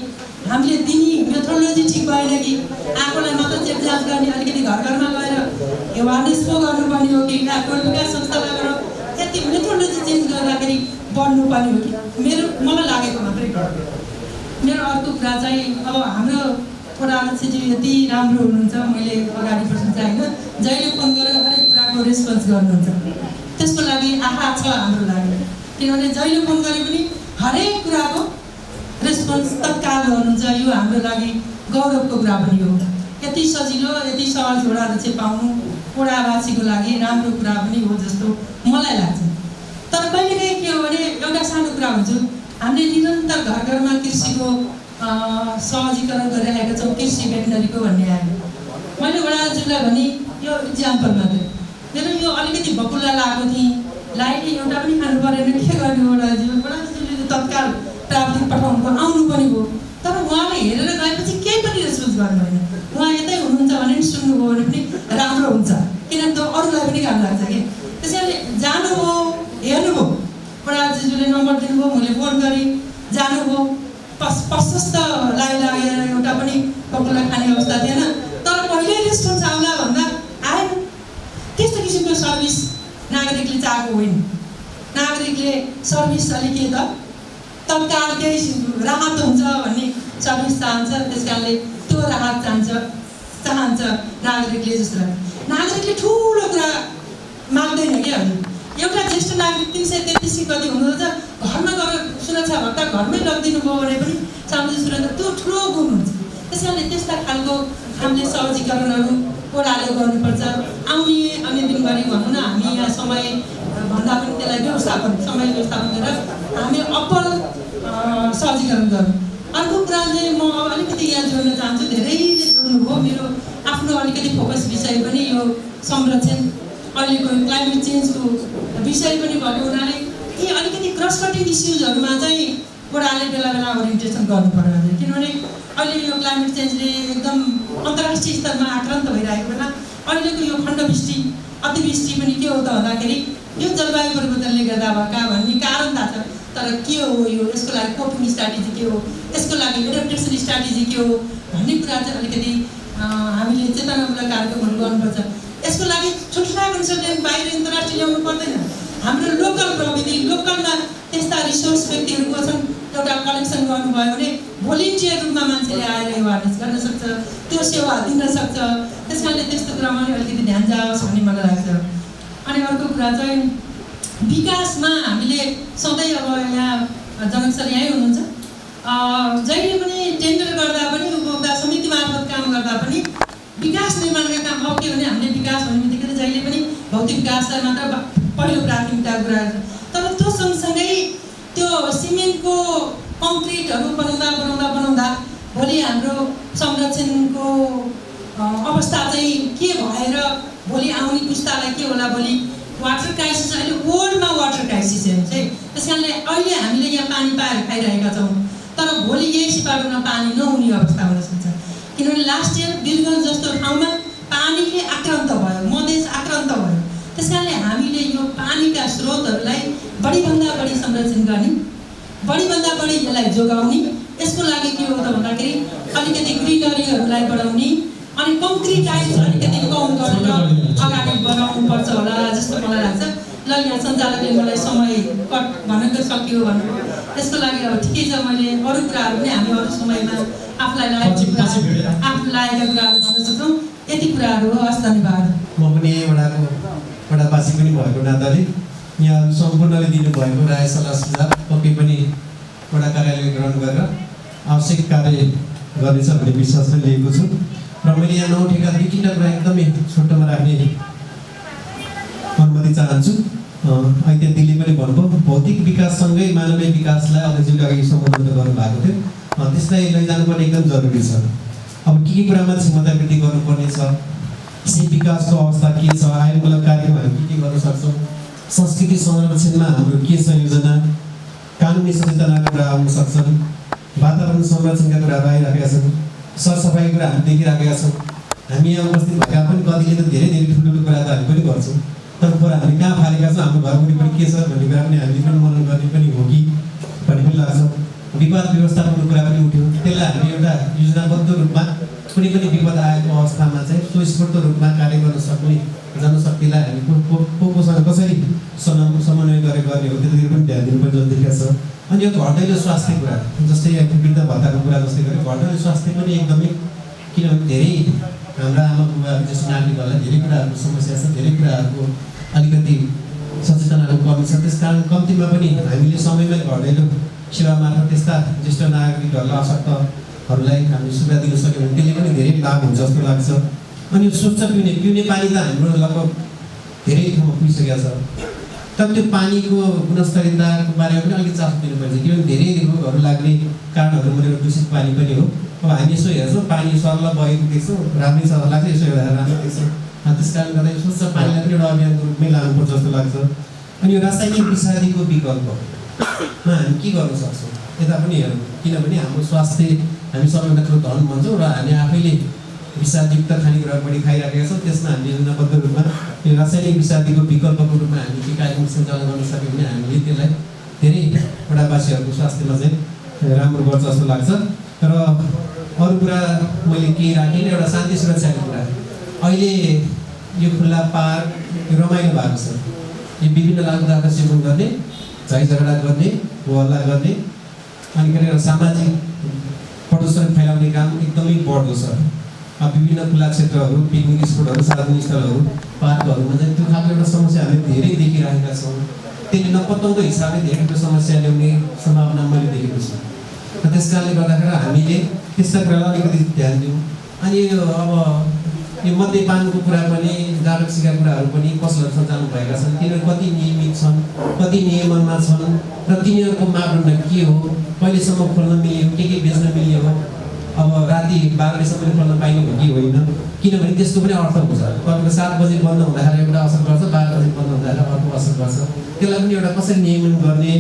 हामीले दिने मेथोडोलोजी ठिक भएन कि? आफूलाई मात्र चेक जाँच गर्ने अलिकति घर घरमा गएर एवारनेस पो गर्नुपर्ने हो कि? टोल विकास संस्थाबाट यति मेथोडोलोजी चेन्ज गर्दाखेरि बढ्नुपर्ने हो कि? मलाई लागेको मात्रै गर्नु। मेरो अर्को कुरा चाहिँ अब हाम्रो वडा अध्यक्षजी यति राम्रो हुनुहुन्छ, मैले अगाडि प्रशंसा होइन, जहिले फोन गरेर हरेक कुराको रेस्पोन्स गर्नुहुन्छ, त्यसको लागि आशा छ हाम्रो लागि। किनभने जहिले फोन गरे पनि हरेक कुराको रेस्पोन्स तत्काल गर्नुहुन्छ, यो हाम्रो लागि गौरवको कुरा पनि हो। यति सजिलो यति सहज वडा अध्यक्ष पाउनु वडावासीको लागि राम्रो कुरा पनि हो जस्तो मलाई लाग्छ। तर कहिलेकाहीँ के हो भने एउटा सानो कुरा हुन्छ, हामीले निरन्तर घर घरमा कृषिको सहजीकरण गरिरहेका छौँ, कृषि भेटनरीको भन्ने आयो। मैले वडाजीलाई भने यो इक्जाम्पल मात्रै, मेरो यो अलिकति भकुल्ला लागेको थिएँ, लाइट एउटा पनि खानु परेन, के गर्ने वडाजीले तत्काल प्राविधिक पठाउनु आउनु पनि भयो, तर उहाँले हेरेर गएपछि केही पनि रेस्पोन्स गर्नु भएन। उहाँ यतै हुनुहुन्छ भने पनि सुन्नुभयो भने पनि राम्रो हुन्छ, किनभने त अरूलाई पनि काम लाग्छ कि। त्यसैले जानुभयो, हेर्नुभयो, वडाजीले नम्बर दिनुभयो, मैले फोन गरेँ, जानुभयो, प्रशस्त लागेर एउटा पनि पकुला खाने अवस्था थिएन, तर पहिल्यै रेस्पोन्स आउला भन्दा आएन। त्यस्तो किसिमको सर्भिस नागरिकले चाहेको होइन। नागरिकले सर्भिस अलिक के त तत्काल केही राहत हुन्छ भन्ने सर्भिस चाहन्छ, त्यस कारणले त्यो राहत चाहन्छ नागरिकले। जस्तो लाग्छ नागरिकले ठुलो कुरा माग्दैन क्या। एउटा ज्येष्ठ नागरिक 333 कति हुनुहुन्छ, घरमा गएर सुरक्षा भत्ता घरमै लगिदिनु भयो भने पनि सामाजिक सुरक्षा त्यो ठुलो गुण हुन्छ। त्यस कारणले त्यस्ता खालको हामीले सहजीकरणहरू वडाले गर्नुपर्छ। आउने अन्य दिनभरि भनौँ न, हामी यहाँ समय भन्दा पनि त्यसलाई समय व्यवस्थापन गरेर हामी अब्बल सहजीकरण गरौँ। अर्को कुरा चाहिँ म अलिकति यहाँ जोड्न चाहन्छु, धेरैले जोड्नुभयो, मेरो आफ्नो अलिकति फोकस विषय पनि यो संरक्षण अहिलेको क्लाइमेट चेन्जको विषय पनि भएको हुनाले यी अलिकति क्रस कटिङ इस्युजहरूमा चाहिँ वडाले बेला बेला ओरिएन्टेसन गर्नु पर्यो। किनभने अहिले यो क्लाइमेट चेन्जले एकदम अन्तर्राष्ट्रिय स्तरमा आक्रान्त भइरहेको बेला अहिलेको यो खण्डवृष्टि अतिवृष्टि पनि के हो त भन्दाखेरि यो जलवायु परिवर्तनले गर्दा भएका भन्ने कारण थाहा छ, तर के हो यो, यसको लागि कोपिङ स्ट्राटेजी के हो, यसको लागि एडप्टेसन स्ट्राटेजी के हो भन्ने कुरा चाहिँ अलिकति हामीले चेतनामूलक कार्यक्रमहरू गर्नुपर्छ। यसको लागि ठुल्ठुला कन्सल्टेन्ट बाहिर अन्तर्राष्ट्रिय ल्याउनु पर्दैन। हाम्रो लोकल प्रविधि लोकलमा त्यस्ता रिसोर्स व्यक्तिहरू छन्, एउटा कलेक्सन गर्नुभयो भने भोलिन्टियर रूपमा मान्छेले आएर एवारनेस गर्न सक्छ, त्यो सेवा दिन सक्छ। त्यस कारणले त्यस्तो कुरामा पनि अलिकति ध्यान जाओस् भन्ने मलाई लाग्छ। अनि अर्को कुरा चाहिँ विकासमा हामीले सधैँ अब यहाँ जनक सर यहीँ हुनुहुन्छ, जहिले पनि टेन्डर गर्दा पनि उपभोक्ता समिति मार्फत काम गर्दा पनि विकास निर्माणका काम अब के भने हामीले विकास भन्ने बित्तिकै जहिले पनि भौतिक विकासलाई मात्र पहिलो प्राथमिकता कुरा गर्छ। तर त्यो सँगसँगै त्यो सिमेन्टको कङ्क्रिटहरू बनाउँदा भोलि हाम्रो संरक्षणको अवस्था चाहिँ के भएर भोलि आउने पुस्तालाई के होला। भोलि वाटर क्राइसिस अहिले वर्ल्डमा वाटर क्राइसिस हेर्नु चाहिँ त्यस कारणले अहिले हामीले यहाँ पानी पाएर खाइरहेका छौँ, तर भोलि यही सिपाडुमा पानी नहुने अवस्था हुनसक्छ। किनभने लास्ट इयर वीरगञ्ज जस्तो ठाउँमा पानीले आक्रान्त भयो, मधेस आक्रान्त भयो। त्यस कारणले हामीले यो पानीका स्रोतहरूलाई बढीभन्दा बढी संरक्षण गर्ने, बढीभन्दा बढी यसलाई जोगाउने। यसको लागि के हो त भन्दाखेरि अलिकति ग्रिनरीहरूलाई बढाउने अनि कङ्क्रिटाइज अलिकति कम गरेर अगाडि बढाउनुपर्छ होला जस्तो मलाई लाग्छ। ल यहाँ सञ्चालकले मलाई समय कट भनेको सकियो भन्नु, त्यसको लागि अब ठिकै छ। मैले अरू कुराहरू पनि हामी अरू समयमा आफूलाई लागेका कुराहरू भन्न सक्छौँ। यति कुराहरू हो। हस्, धन्यवाद। म पनि वडावासी पनि भएको नाताले यहाँ सम्पूर्णले दिनुभएको राय सल्लाह सुझाव पक्कै पनि वडा कार्यालय ग्रहण गरेर आवश्यक कार्य गर्नेछ भन्ने विश्वास पनि लिएको छु। र मैले यहाँ नउठेका दुई तिनवटा कुरा एकदमै छोटोमा राख्ने अनुमति चाहन्छु। अहिले दिल्ली पनि भन्नुभयो भौतिक विकाससँगै मानवीय विकासलाई अध्यक्षले अघि सम्बोधन गर्नुभएको थियो, त्यसलाई लैजानुपर्ने एकदम जरुरी छ। अब के कुरामा क्षमता वृद्धि गर्नुपर्ने छ, सी विकासको अवस्था के छ, आयोगमूलक कार्यक्रम हामी के गर्न सक्छौँ, संस्कृति संरक्षणमा हाम्रो के छ योजना, कानुनी सचेतनाका कुरा आउन सक्छन्, वातावरण संरक्षणका कुराहरू आइरहेका छन्, सरसफाइको कुरा हामी देखिरहेका छौँ। हामी यहाँ उपस्थित भएका पनि कतिले त धेरै ठुल्ठुलो कुरा त हामी पनि गर्छौँ, तर कुरा हामी कहाँ फालेका छौँ, हाम्रो घर वरिपरि के छ भन्ने कुरा पनि हामीले पनि मनन गर्ने पनि हो कि भन्ने पनि लाग्छ। विवाद व्यवस्थापनको कुरा पनि उठ्यो, त्यसलाई हामी एउटा योजनाबद्ध रूपमा कुनै पनि विपद आएको अवस्थामा चाहिँ सुस्पष्ट रूपमा कार्य गर्न सक्ने जनशक्तिलाई हामी कोसँग कसरी समन्वय गरेर गर्ने हो त्यतिर पनि ध्यान दिनुपर्ने जस्तो देखिएको छ। अनि यो घट्दैलो स्वास्थ्य कुरा जस्तै वृद्ध भत्ताको कुरा जस्तै गरी घट्दैलो स्वास्थ्य पनि एकदमै, किनभने धेरै हाम्रा आमा बुबाहरू जस्तो नानीहरूलाई धेरै कुराहरूको समस्या छ, धेरै कुराहरूको अलिकति सचेतनाको कमी छ। त्यस कारण कम्तीमा पनि हामीले समयमै घट्दैलो सेवा मार्फत त्यस्ता ज्येष्ठ नागरिकहरूलाई आवश्यकताहरूलाई हामीले सुविधा दिन सक्यौँ भने त्यसले पनि धेरै लाभ हुन्छ जस्तो लाग्छ। अनि यो स्वच्छ पिउने पानी त हाम्रो लगभग धेरै ठाउँमा पुगिसकेको छ, तर त्यो पानीको गुणस्तरीयताको बारेमा पनि अलिकति चासो दिनुपर्छ। किनभने धेरै रोगहरू लाग्ने कारणहरू भनेको दूषित पानी पनि हो। अब हामी यसो हेर्छौँ पानी सरल बगेको देख्छौँ, राम्रै छ लाग्छ, यसो हेर्दा राम्रो देख्छौँ। त्यस कारणले गर्दा यो स्वच्छ पानीलाई पनि एउटा अभियानको रूपमै लानुपर्छ जस्तो लाग्छ। अनि यो रासायनिक विषादीको विकल्पमा हामी के गर्न सक्छौँ यता पनि हेरौँ, किनभने हाम्रो स्वास्थ्य हामी सबैभन्दा ठुलो धन भन्छौँ र हामी आफैले विषादयुक्त खानेकुराहरू बढी खाइराखेका छौँ। त्यसमा हामीले योजनाबद्ध रूपमा यो रासायनिक विषादीको विकल्पको रूपमा हामी के कार्यक्रम सञ्चालन गर्न सक्यौँ भने हामीले त्यसलाई धेरै वडावासीहरूको स्वास्थ्यमा चाहिँ राम्रो गर्छ जस्तो लाग्छ। र अरू कुरा मैले केही राखेँ, एउटा शान्ति सुरक्षाको कुरा। अहिले यो खुल्ला पार्क रमाइलो भएको छ, यो विभिन्न लागुदारका सेवन गर्ने, झै झगडा गर्ने, हल्ला गर्ने, अनि के अरे सामाजिक प्रदूषण फैलाउने काम एकदमै बढ्दो छ। विभिन्न खुला क्षेत्रहरू, पिकनिक स्पोटहरू, सार्वजनिक स्थलहरू, पार्कहरूमा चाहिँ त्यो खालको एउटा समस्या हामीले धेरै देखिरहेका छौँ। त्यसले नपत्याउँदो हिसाबले धेरै ठुलो समस्या ल्याउने सम्भावना मैले देखेको छु। र त्यस कारणले गर्दाखेरि हामीले त्यस्ता कुरालाई अलिकति ध्यान दिउँ। अनि अब यो मद्यपानको कुरा पनि, जागरुकताका कुराहरू पनि पसलहरू सञ्चालन भएका छन्, तिनीहरू कति नियमित छन्, कति नियमनमा छन् र तिनीहरूको मापदण्ड के हो, कहिलेसम्म खोल्न मिल्यो, के बेच्न मिल्यो, अब राति 12 बजीसम्म खोल्न पाइने हो कि होइन, किनभने त्यसको पनि अर्थ हुन्छ। तपाईँको 7 बजी बन्द हुँदाखेरि एउटा असर गर्छ, 12 बजी बन्द हुँदाखेरि अर्को असर गर्छ। त्यसलाई पनि एउटा कसरी नियमन गर्ने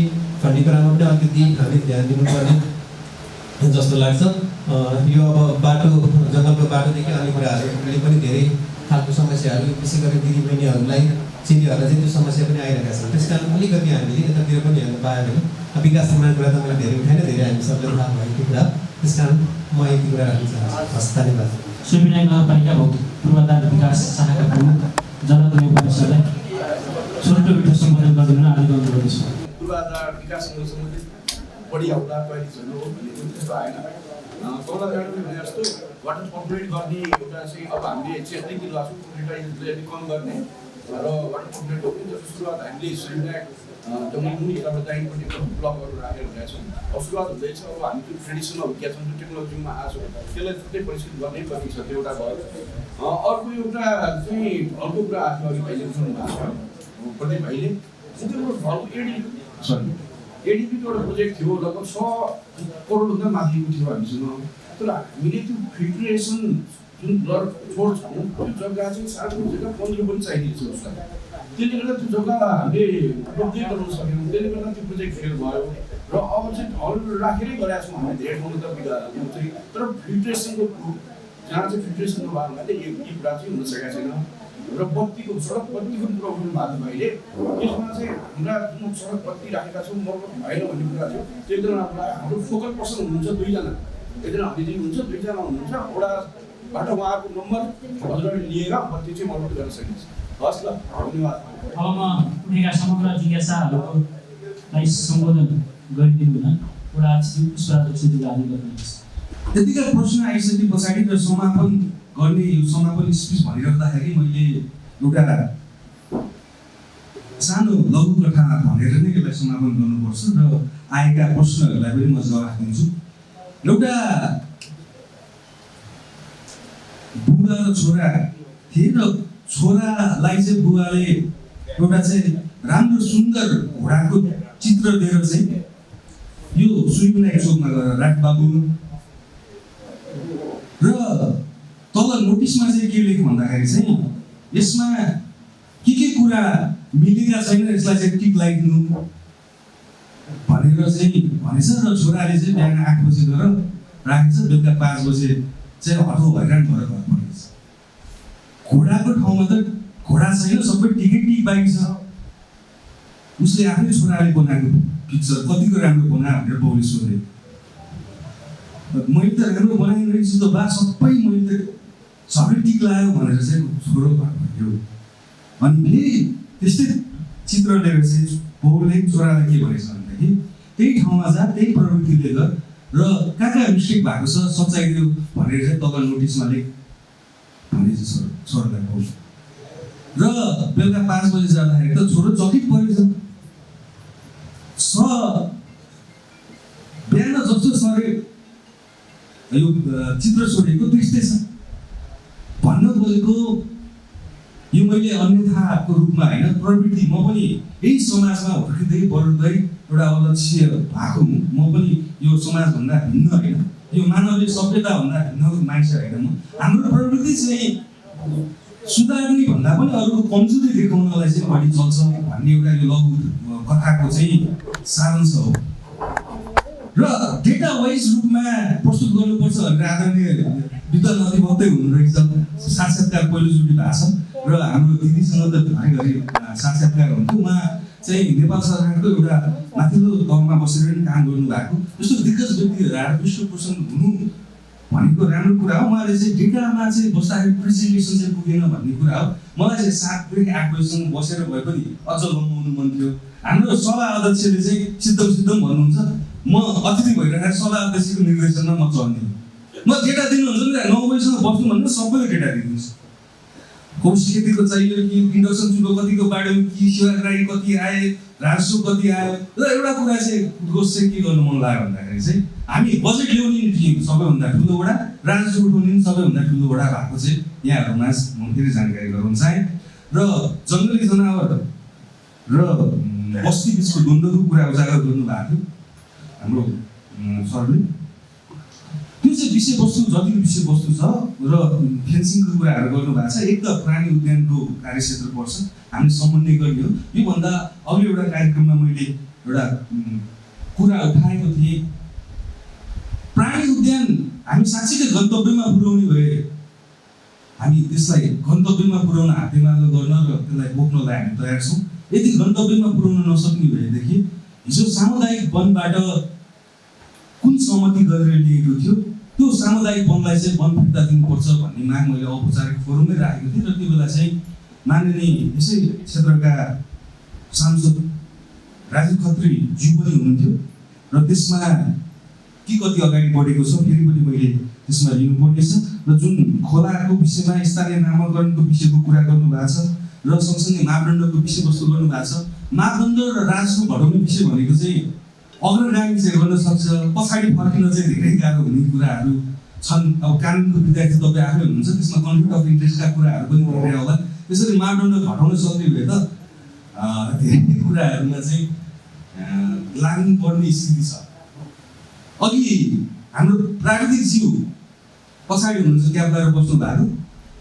भन्ने कुरामा पनि अलिकति हामीले ध्यान दिनुपर्ने जस्तो लाग्छ। यो अब बाटो, जङ्गलको बाटोदेखि अन्य कुराहरूले पनि धेरै खालको समस्याहरू, विशेष गरी दिदीबहिनीहरूलाई, चेलीहरूलाई चाहिँ त्यो समस्या पनि आइरहेका छन्। त्यस कारण अलिकति हामीले यतातिर पनि हेर्नु पायो भने विकास निर्माण कुरा त मैले धेरै उठाएन, धेरै हामी सबैले थाहा भएको कुरा। त्यस कारण म यति कुरा राख्न चाहन्छु। हस्, धन्यवाद। सूर्यविनायक नगरपालिका पूर्वाधार विकास शाखाका प्रमुख जनता परिषदलाई छोटो भिडियो सम्बोधन गरिदिनु आग्रह गर्दछु। पूर्वाधार विकाससँग सम्बन्धित बढी आउला क्वालिटिजहरू हो भन्ने पनि त्यस्तो आएन। तल गाडीले भने जस्तो वाटर पम्पलेट गर्ने एउटा चाहिँ अब हामीले चेष्टै दिइरहेको छौँ युटिलाइजले कम गर्ने र वाटर पम्पलेट हो पनि जस्तो सुरुवात हामीले सूर्यविनायक जङ्गलमुनि यताबाट दाहिनेपट्टि ब्लकहरू राखेर गएका छौँ। अब सुरुवात हुँदैछ। अब हामी त्यो ट्रेडिसनल हुर्किया छौँ, त्यो टेक्नोलोजीमा आएको छौँ, त्यसलाई छुट्टै परिष्कृत गर्नै पर्ने छ। त्यो एउटा भयो। अर्को एउटा चाहिँ ढलको कुरा आफ्नो अघि भाइले उठाउनु भएको छ, प्रदीप भाइले। त्यो ढलको एडिपीको एउटा प्रोजेक्ट थियो, लगभग 100 करोडभन्दा माथिको थियो हामीसँग। तर हामीले त्यो फिल्ट्रेसन जुन ब्लड छोड्छौँ त्यो जग्गा चाहिँ 7 जग्गा 15 पनि चाहिएको छ उसलाई। त्यसले गर्दा त्यो जग्गा हामीले उपलब्धै गराउन सकेनौँ। त्यसले गर्दा त्यो प्रोजेक्ट फेल भयो र अब चाहिँ ढल राखेरै गरेका छौँ हामीले धेरै ठाउँमा त चाहिँ। तर फिल्ट्रेसनको जहाँ चाहिँ फिल्ट्रेसन नभएको हुनाले यी कुरा चाहिँ हुन सकेको छैन। र बत्तीको सडक बत्तीको कुरा उठाउनु भएको थियो अहिले। यसमा चाहिँ हाम्रा जुन सडक बत्ती राखेका छौँ मर्मत भएन भन्ने कुरा थियो। त्यो एकजना हाम्रो फोकल पर्सन हुनुहुन्छ 2 जना, एकजना हरिजी हुनुहुन्छ, 2 जना हुनुहुन्छ। एउटाबाट उहाँको नम्बर हजुरले लिएर बत्ती चाहिँ मर्मत गर्न सकिन्छ। हस् ल, धन्यवाद। अब म उठेका समग्र जिज्ञासाहरूलाई सम्बोधन गरिदिनु हुन एउटा पुष्पराज जोशीजीले आग्रह गर्नुहुन्छ। यतिका प्रश्न आइसके पछाडि र समापन गर्ने यो समापन स्पिच भनिराख्दाखेरि मैले एउटा सानो लघु कथा भनेर नै यसलाई समापन गर्नुपर्छ र आएका प्रश्नहरूलाई पनि म जवाफ दिन्छु। एउटा बुबा र छोरा थिए र छोरालाई चाहिँ बुबाले एउटा चाहिँ राम्रो सुन्दर घोडाको चित्र दिएर चाहिँ यो सूर्यविनायक चोकमा गएर राख बाबु र तल नोटिसमा चाहिँ के लेख्यो भन्दाखेरि चाहिँ यसमा के कुरा मिलेका छैन यसलाई चाहिँ टिक लगाइदिनु भनेर चाहिँ भनेछ र छोराले चाहिँ बिहान 8 बजे गएर राखेछ, बेलुका 5 बजे चाहिँ हठो हैरान भएर घर फर्केछ। घोडाको ठाउँमा त घोडा छैन, सबै टिक बाइक छ। उसले आफ्नै छोराले बनाएको पिक्चर कतिको राम्रो बना भनेर बाउले सोधे। मैले त राम्रो बनाइरहेछु त बा, सबै मैले त सबै टिक लाग्यो भनेर चाहिँ छोरो भन्यो। अनि फेरि त्यस्तै चित्र लिएर चाहिँ बाउले छोरालाई के भनेछ भन्दाखेरि त्यही ठाउँमा जा, त्यही प्रवृत्तिले गर र कहाँ मिस्टेक भएको छ सच्याइदियो भनेर चाहिँ तल नोटिसमा लेख भने चाहिँ छोरालाई बाउ। र बेलुका 5 बजे जाँदाखेरि त छोरो चकित परेछ। बिहान जस्तो सरे यो चित्र छोडेको त्यस्तै छ भन्न खोजेको। यो मैले अन्यथाको रूपमा होइन, प्रवृत्ति म पनि यही समाजमा हुर्किँदै बढ्दै एउटा अलक्ष्य भएको हुँ। म पनि यो समाजभन्दा भिन्न होइन, यो मानवीय सभ्यताभन्दा भिन्न मान्छे होइन। म हाम्रो प्रवृत्ति चाहिँ सुधार्ने भन्दा पनि अरूको कमजोरी देखाउनलाई चाहिँ बढी चल्छ भन्ने एउटा यो लघु कथाको चाहिँ सारांश हो। र डेटा वाइज रूपमा प्रस्तुत गर्नुपर्छ भनेर आदरणीय विद्वान अधिवक्तै हुनुहुरहेछ, साक्षात्कार पहिलोचोटि भएको छ र हाम्रो दिदीसँग त घरिघरि साक्षात्कार हुन्थ्यो। उहाँ चाहिँ नेपाल सरकारको एउटा माथिल्लो तहमा बसेर पनि काम गर्नुभएको जस्तो दिग्गज व्यक्तिहरू आएर विश्व पर्सन हुनु भनेको राम्रो कुरा हो। उहाँले चाहिँ डेटामा चाहिँ बस्दाखेरि प्रेजेन्टेसन चाहिँ पुगेन भन्ने कुरा हो। मलाई चाहिँ 7 देखि 8 बजीसम्म बसेर भए पनि अझ लम्बाउनु मन थियो। हाम्रो सभा अध्यक्षले चाहिँ सिद्धम भन्नुहुन्छ, म अतिथि भइरहेको सभा अध्यक्षको निर्देशनमा म चल्ने। म डेटा दिनुहुन्छ भने 9 बजीसम्म बस्नु भन्नु सबैले डेटा दिनुहुन्छ। कौशी खेतीको चाहियो कि इन्डक्सन चुलो कतिको बाड्यो कि सेवाग्राही कति आए, राजस्व कति आयो र एउटा कुरा चाहिँ उद्घोष चाहिँ के गर्नु मन लाग्यो भन्दाखेरि चाहिँ हामी बजेट ल्याउने सबैभन्दा ठुलो वडा, राजस्व उठाउने सबैभन्दा ठुलो वडा भएको चाहिँ यहाँहरूमा म फेरि जानकारी गराउन चाहेँ। र जङ्गली जनावर र बस्ती बिचको द्वन्द्वको कुरा उजागर गर्नुभएको थियो हाम्रो सरले। त्यो चाहिँ विषयवस्तु जति विषयवस्तु छ र फेन्सिङको कुराहरू गर्नुभएको छ। एक त प्राणी उद्यानको कार्यक्षेत्र पर्छ, हामीले समन्वय गर्ने हो। योभन्दा अघि एउटा कार्यक्रममा मैले एउटा कुरा उठाएको थिएँ, प्राणी उद्यान हामी साँच्चीकै गन्तव्यमा पुर्याउने भए हामी त्यसलाई गन्तव्यमा पुर्याउन हातेमालो गर्न र त्यसलाई बोक्नलाई हामी तयार छौँ। यदि गन्तव्यमा पुर्याउन नसक्ने भएदेखि हिजो सामुदायिक वनबाट कुन सहमति गरेर लिएको थियो त्यो सामुदायिक वनलाई चाहिँ वन फिर्ता दिनुपर्छ भन्ने माग मैले औपचारिक फोरममै राखेको थिएँ र त्यो बेला चाहिँ माननीय यसै क्षेत्रका सांसद राजीव खत्री ज्यू पनि हुनुहुन्थ्यो र त्यसमा के कति अगाडि बढेको छ फेरि पनि मैले त्यसमा लिनुपर्नेछ र जुन खोलाको विषयमा स्थानीय नामाकरणको विषयको कुरा गर्नुभएको छ र सँगसँगै मापदण्डको विषयवस्तु गर्नुभएको छ। मापदण्ड र राजस्व घटाउने विषय भनेको चाहिँ अग्रगामी चाहिँ गर्न सक्छ, पछाडि फर्किन चाहिँ धेरै गाह्रो हुने कुराहरू छन्। अब कानुनको विद्यार्थी तपाईँ आफै हुनुहुन्छ, त्यसमा कन्फ्लिक्ट अफ इन्ट्रेस्टका कुराहरू पनि धेरै होला। त्यसरी मापदण्ड घटाउन सक्ने भए त धेरै कुराहरूमा चाहिँ लाग्नुपर्ने स्थिति छ। अघि हाम्रो प्राविधिक जीव पछाडि हुनुहुन्छ, क्याब गरेर बस्नु भएको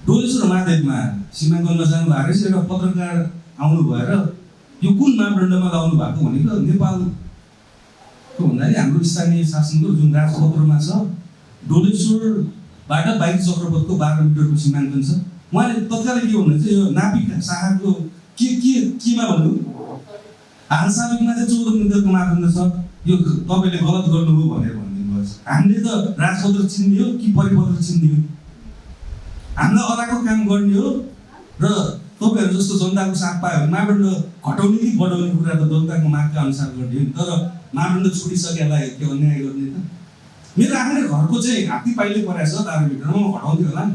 डोलेश्वर महादेवमा सीमाङ्कनमा जानु भएको रहेछ। एउटा पत्रकार आउनु भएर यो कुन मापदण्डमा लाउनु भएको भनेको नेपालको भन्दाखेरि हाम्रो स्थानीय शासनको जुन राजपत्रमा छ डोलेश्वरबाट बाइक चक्रपथको 12 मिटरको सीमाङ्कन छ। उहाँले तत्कालै के भन्नुहुन्छ, यो नापी शाखाको केमा भन्नु हालसाबिकमा चाहिँ 14 मिटरको मापदण्ड छ, यो तपाईँले गलत गर्नुभयो भनेर भनिदिनु भएको छ। हामीले त राजपत्र चिन्ने हो कि परिपत्र चिन्ने हो? हामीलाई अराको काम गर्ने हो र तपाईँहरू जस्तो जनताको साथ पायो भने मापदण्ड घटाउने कि बढाउने कुरा त जनताको मागका अनुसार गर्ने हो नि। तर मापदण्ड छोडिसकेलाई के अन्याय गर्ने त? मेरो आफ्नै घरको चाहिँ हात्ती पाइले परेको छ 12 मिटरमा, म घटाउँदै होला नि।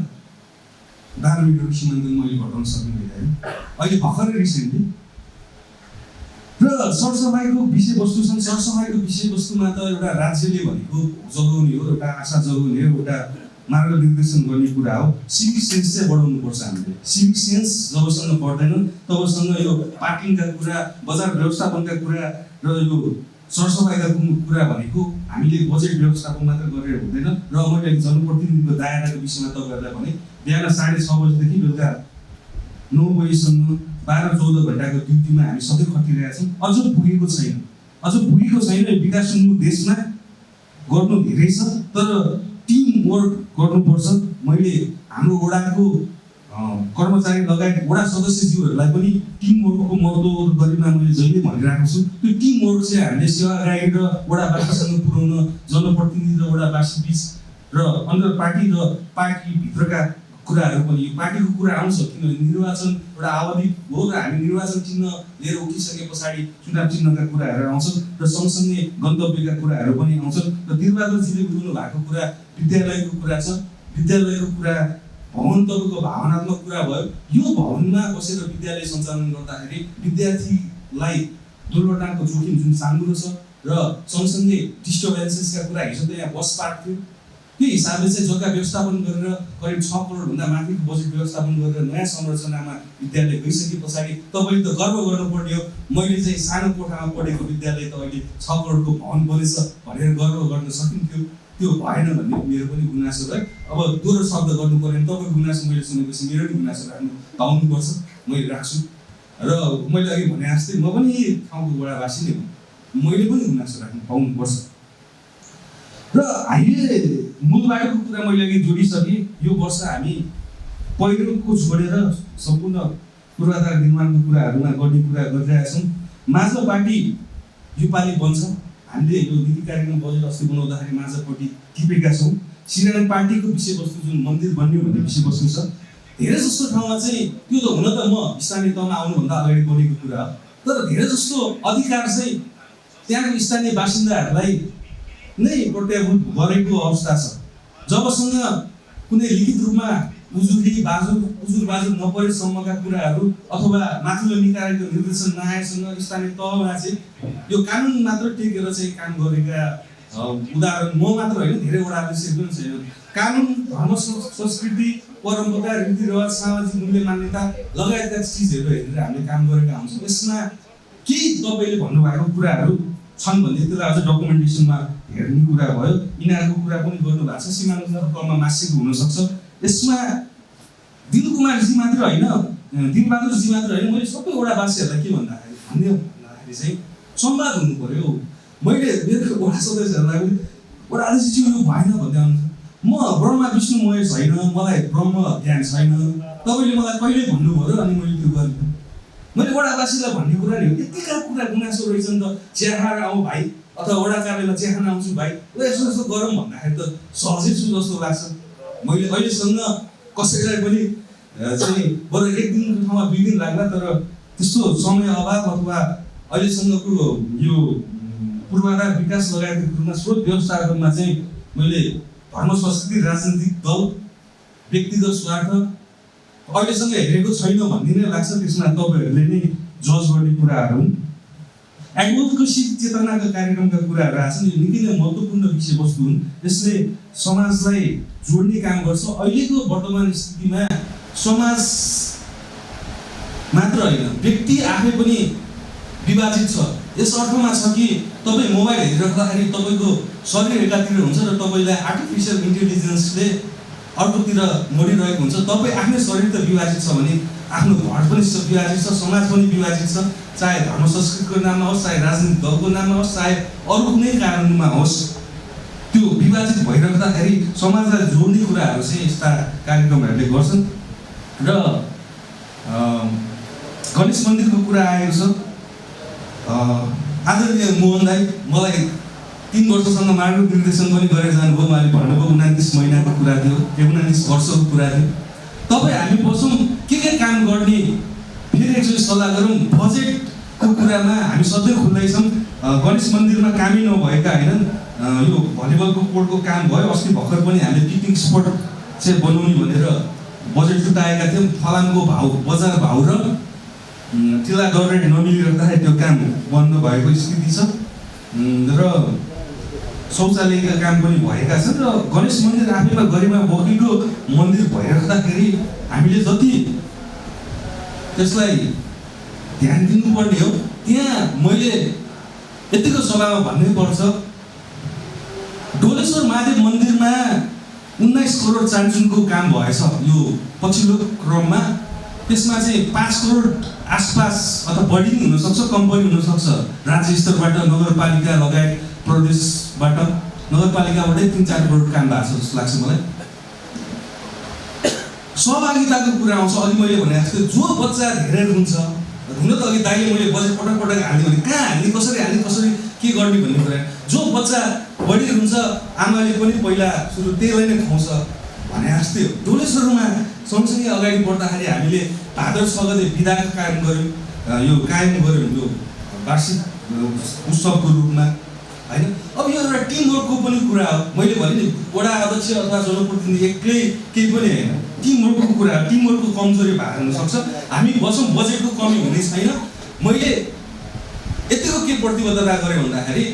12 मिटरको सीमाङ्कन मैले घटाउन सक्ने अहिले भर्खरै रिसेन्टली। र सरसफाइको विषयवस्तु छन्। सरसफाइको विषयवस्तुमा त एउटा राज्यले भनेको जगाउने हो, एउटा आशा जगाउने हो, एउटा मार्गनिर्देशन गर्ने कुरा हो। सिभिक सेन्स चाहिँ बढाउनुपर्छ हामीले। सिभिक सेन्स जबसम्म बढ्दैन तबसम्म यो पार्किङका कुरा, बजार व्यवस्थापनका कुरा र यो सरसफाइका कुरा भनेको हामीले बजेट व्यवस्थापन मात्र गरेर हुँदैन। र मैले जनप्रतिनिधिको दायराको विषयमा तपाईँहरूलाई भने बिहान 6:30 बजेदेखि बेलुका 9 बजीसम्म 12-14 घन्टाको ड्युटीमा हामी सधैँ खटिरहेका छौँ। अझ पुगेको छैन। विकास उन्मुख देशमा गर्नु धेरै छ, तर टिम वर्क गर्नुपर्छ। मैले हाम्रो वडाको कर्मचारी लगायत वडा सदस्यज्यूहरूलाई पनि टिम वर्कको महत्त्व गरिमा मैले जहिले भनिरहेको छु। त्यो टिम वर्क चाहिँ हामीले सेवाग्राही र वडावासीसँग पुर्याउन, जनप्रतिनिधि र वडावासी बिच र अन्तर पार्टी र पार्टीभित्रका कुराहरू पनि, यो पार्टीको कुरा आउँछ किनभने निर्वाचन एउटा आवधिक हो र हामी निर्वाचन चिन्ह लिएर उठिसके पछाडि चुनाव चिन्हका कुराहरू आउँछन् र सँगसँगै गन्तव्यका कुराहरू पनि आउँछन्। र दिलबहादुरजीले बोल्नु भएको कुरा विद्यालयको कुरा छ। विद्यालयको कुरा भवन तपाईँको भावनात्मक कुरा भयो। यो भवनमा बसेर विद्यालय सञ्चालन गर्दाखेरि विद्यार्थीलाई दुर्घटनाको जोखिम जुन साङ्गुरो छ र सँगसँगै डिस्टर्बेन्सेसका कुरा, हिजो त यहाँ बस पार्क थियो, त्यो हिसाबले चाहिँ जग्गा व्यवस्थापन गरेर करिब 6 करोडभन्दा माथिको बजेट व्यवस्थापन गरेर नयाँ संरचनामा विद्यालय गइसके पछाडि तपाईँले त गर्व गर्नुपर्ने हो, मैले चाहिँ सानो कोठामा पढेको विद्यालय त अहिले 6 करोडको भवन बनेछ भनेर गर्व गर्न सकिन्थ्यो। त्यो भएन भन्ने मेरो पनि गुनासो है। अब दोहोरो शब्द गर्नु पऱ्यो भने तपाईँको गुनासो मैले सुनेपछि मेरो पनि गुनासो राख्नु पाउनुपर्छ, मैले राख्छु। र मैले अघि भने जस्तै म पनि ठाउँको वडावासी नै हुँ, मैले पनि गुनासो राख्नु पाउनुपर्छ। र अहिले मूल बाटोको कुरा मैले अघि जोडिसकेँ। यो वर्ष हामी पहिरोको छोडेर सम्पूर्ण पूर्वाधार निर्माणको कुराहरूमा गर्ने कुरा गरिरहेका छौँ। माझा पार्टी योपालि बन्छ। हामीले यो नीति कार्यक्रम बजेट अस्ति बनाउँदाखेरि माझापट्टि टिपेका छौँ। सिरानी पार्टीको विषयवस्तु जुन मन्दिर बन्यो भन्ने विषयवस्तु छ, धेरै जस्तो ठाउँमा चाहिँ त्यो त हुन त म स्थानीय तहमा आउनुभन्दा अगाडि बनेको कुरा हो, तर धेरै जस्तो अधिकार चाहिँ त्यहाँको स्थानीय बासिन्दाहरूलाई नै प्रत्याभूत गरेको अवस्था छ। जबसँग कुनै लिखित रूपमा उजुर बाजुर नपरेसम्मका कुराहरू अथवा माथिल्लो निकायको निर्देशन नआएसँग स्थानीय तहमा चाहिँ यो कानुन मात्र टेकेर चाहिँ काम गरेका उदाहरण म मात्र होइन, धेरै वडाहरूले पनि छैन। कानुन, धर्म, संस्कृति, परम्परा, रीतिरिवाज, सामाजिक मूल्य मान्यता लगायतका चिजहरू हेरेर हामीले काम गरेका हुन्छौँ। यसमा केही तपाईँले भन्नुभएको कुराहरू छन् भने त्यसलाई अझ डकुमेन्टेसनमा हेर्ने कुरा भयो। यिनीहरूको कुरा पनि गर्नुभएको छ, सीमाङ्कन तहमा मासिएको हुनसक्छ। यसमा दिलकुमारजी मात्र होइन, दिलबहादुरजी मात्र होइन, मैले सबै वडावासीहरूलाई के भन्दाखेरि चाहिँ संवाद हुनु पर्यो। मैले मेरो वडा सदस्यहरूलाई पनि वडाध्यक्षजी यो भएन भन्दै आउँछ। म ब्रह्मा विष्णुमय छैन, मलाई ब्रह्म ज्ञान छैन, तपाईँले मलाई कहिले भन्नुभयो अनि मैले त्यो गरेँ। मैले वडावासीलाई भन्ने कुरा नि हो, यतिका कुरा गुनासो रहेछन् त चिया खाएर आऊ भाइ अथवा वडा कार्यालयमा चिया खान आउँछु भाइ ल यसो यसो गरौँ भन्दाखेरि त सहजै छु जस्तो लाग्छ। मैले अहिलेसम्म कसैलाई पनि चाहिँ बरु एक दिनको ठाउँमा 2 दिन लाग्ला, तर त्यस्तो समय अभाव अथवा अहिलेसम्मको यो पूर्वाधार विकास लगायतको कुरोमा स्रोत व्यवस्थापनमा चाहिँ मैले धर्म संस्कृति राजनीतिक दल व्यक्तिगत स्वार्थ अहिलेसम्म हेरेको छैन भन्ने नै लाग्छ। त्यसमा तपाईँहरूले नै जज गर्ने कुराहरू हुन्। एडभोकेसी चेतनाका कार्यक्रमका कुराहरू आछन्, यो निकै नै महत्त्वपूर्ण विषयवस्तु हुन्। यसले समाजलाई जोड्ने काम गर्छ। अहिलेको वर्तमान स्थितिमा समाज मात्र होइन, व्यक्ति आफै पनि विभाजित छ। यस अर्थमा छ कि तपाईँ मोबाइल हेरिराख्दाखेरि तपाईँको शरीर एकातिर हुन्छ र तपाईँलाई आर्टिफिसियल इन्टेलिजेन्सले अर्कोतिर मोडिरहेको हुन्छ। तपाईँ आफ्नै शरीर त विभाजित छ भने आफ्नो घर पनि विभाजित छ, समाज पनि विभाजित छ। चाहे धर्म संस्कृतिको नाममा होस्, चाहे राजनीतिक दलको नाममा होस्, चाहे अरू कुनै कारणमा होस्, त्यो विभाजित भइरहँदाखेरि समाजलाई जोड्ने कुराहरू चाहिँ यस्ता कार्यक्रमहरूले गर्छन्। र गणेश मन्दिरको कुरा आएको छ। आदरणीय मोहन दाई मलाई 3 वर्षसँग मार्गदर्शन पनि गरेर जानुभयो। उहाँले भन्नुभयो 29 महिनाको कुरा थियो, 29 वर्षको कुरा थियो। तपाईँ हामी बसौँ के काम गर्ने, फेरि एकचोटि सल्लाह गरौँ। बजेटको कुरामा हामी सधैँ खुल्लै छौँ। गणेश मन्दिरमा कामै नभएका होइन, यो भलिबलको कोर्टको काम भयो। अस्ति भर्खर पनि हामीले पिकनिक स्पट चाहिँ बनाउने भनेर बजेट जुटाएका थियौँ। फलामको भाउ, बजार भाउ र तिला गरेर नमिलिरहँदाखेरि त्यो काम बन्द भएको स्थिति छ। र शौचालयका काम पनि भएका छन्। र गणेश मन्दिर आफैमा गरिमा बोकेको मन्दिर भइराख्दाखेरि हामीले जति त्यसलाई ध्यान दिनुपर्ने हो, त्यहाँ मैले यतिको सभामा भन्नै पर्छ, डोलेश्वर महादेव मन्दिरमा 19 करोड चान्चुनको काम भएछ यो पछिल्लो क्रममा। त्यसमा चाहिँ 5 करोड आसपास अथवा बढी हुनसक्छ, कम पनि हुनसक्छ। राज्य स्तरबाट, नगरपालिका लगायत प्रदेशबाट, नगरपालिकाबाटै 3-4 करोड काम भएको छ जस्तो लाग्छ मलाई। सहभागिताको कुरा आउँछ। अघि मैले भने जस्तो जो बच्चा धेरै हुन्छ, हुन त अघि दाइले मैले बजेट पटक पटक हाल्ने भने कहाँ हाल्ने, कसरी के गर्ने भन्ने कुरा। जो बच्चा बढी हुन्छ आमाले पनि पहिला सुरु त्यसलाई नै खुवाउँछ भने जस्तै हो। डोलेश्वरमा सँगसँगै अगाडि बढ्दाखेरि हामीले भाद्र 6 गते बिदाको कायम गऱ्यौँ, यो यो वार्षिक उत्सवको रूपमा होइन। अब यो एउटा टिमवर्कको पनि कुरा हो। मैले भने नि वडा अध्यक्ष अथवा जनप्रतिनिधि एक्लै केही पनि होइन, टिमवर्कको कुरा। टिमवर्कको कमजोरी भएको हुनसक्छ। हामी बसौँ, बजेटको कमी हुने छैन। मैले यतिको के प्रतिबद्धता गरेँ भन्दाखेरि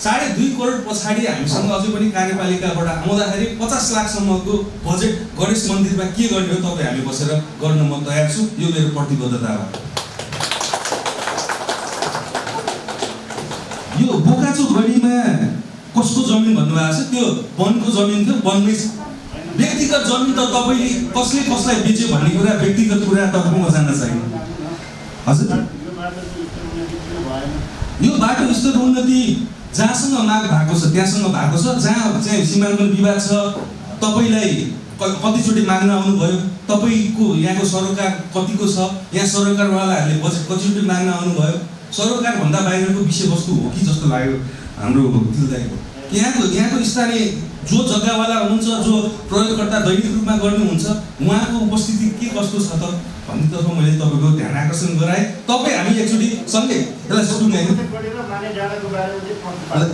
2.5 करोड पछाडि हामीसँग अझै पनि कार्यपालिकाबाट आउँदाखेरि 50 लाखसम्मको बजेट गणेश मन्दिरमा के गर्ने हो तपाईँ हामी बसेर गर्न म तयार छु। यो मेरो प्रतिबद्धता हो। यो बोकाचो गढीमा कसको जमिन भन्नुभएको छ, त्यो वनको जमिन थियो, वनमै छ। व्यक्तिगत जमिन त तपाईँले कसले कसलाई बेच्यो भन्ने कुरा व्यक्तिगत कुरा तपाईँको जान्न छैन। हजुर, यो बाटो स्तर उन्नति जहाँसँग माग भएको छ त्यहाँसँग भएको छ। जहाँ चाहिँ सीमाङ्कन विवाद छ, तपाईँलाई कतिचोटि माग्न आउनुभयो, तपाईँको यहाँको सरोकार कतिको छ, यहाँ सरोकारवालाहरूले बजेट कतिचोटि माग्न आउनुभयो। सरोकारभन्दा बाहिरको विषयवस्तु हो कि जस्तो लाग्यो हाम्रो दिलदायको। यहाँको स्थानीय जो जग्गावाला हुनुहुन्छ, जो प्रयोगकर्ता दैनिक रूपमा गर्नुहुन्छ, उहाँको उपस्थिति के कस्तो छ त भन्नेतर्फ मैले तपाईँको ध्यान आकर्षण गराएँ। तपाईँ हामी एकचोटि सँगै यसलाई सुन्ने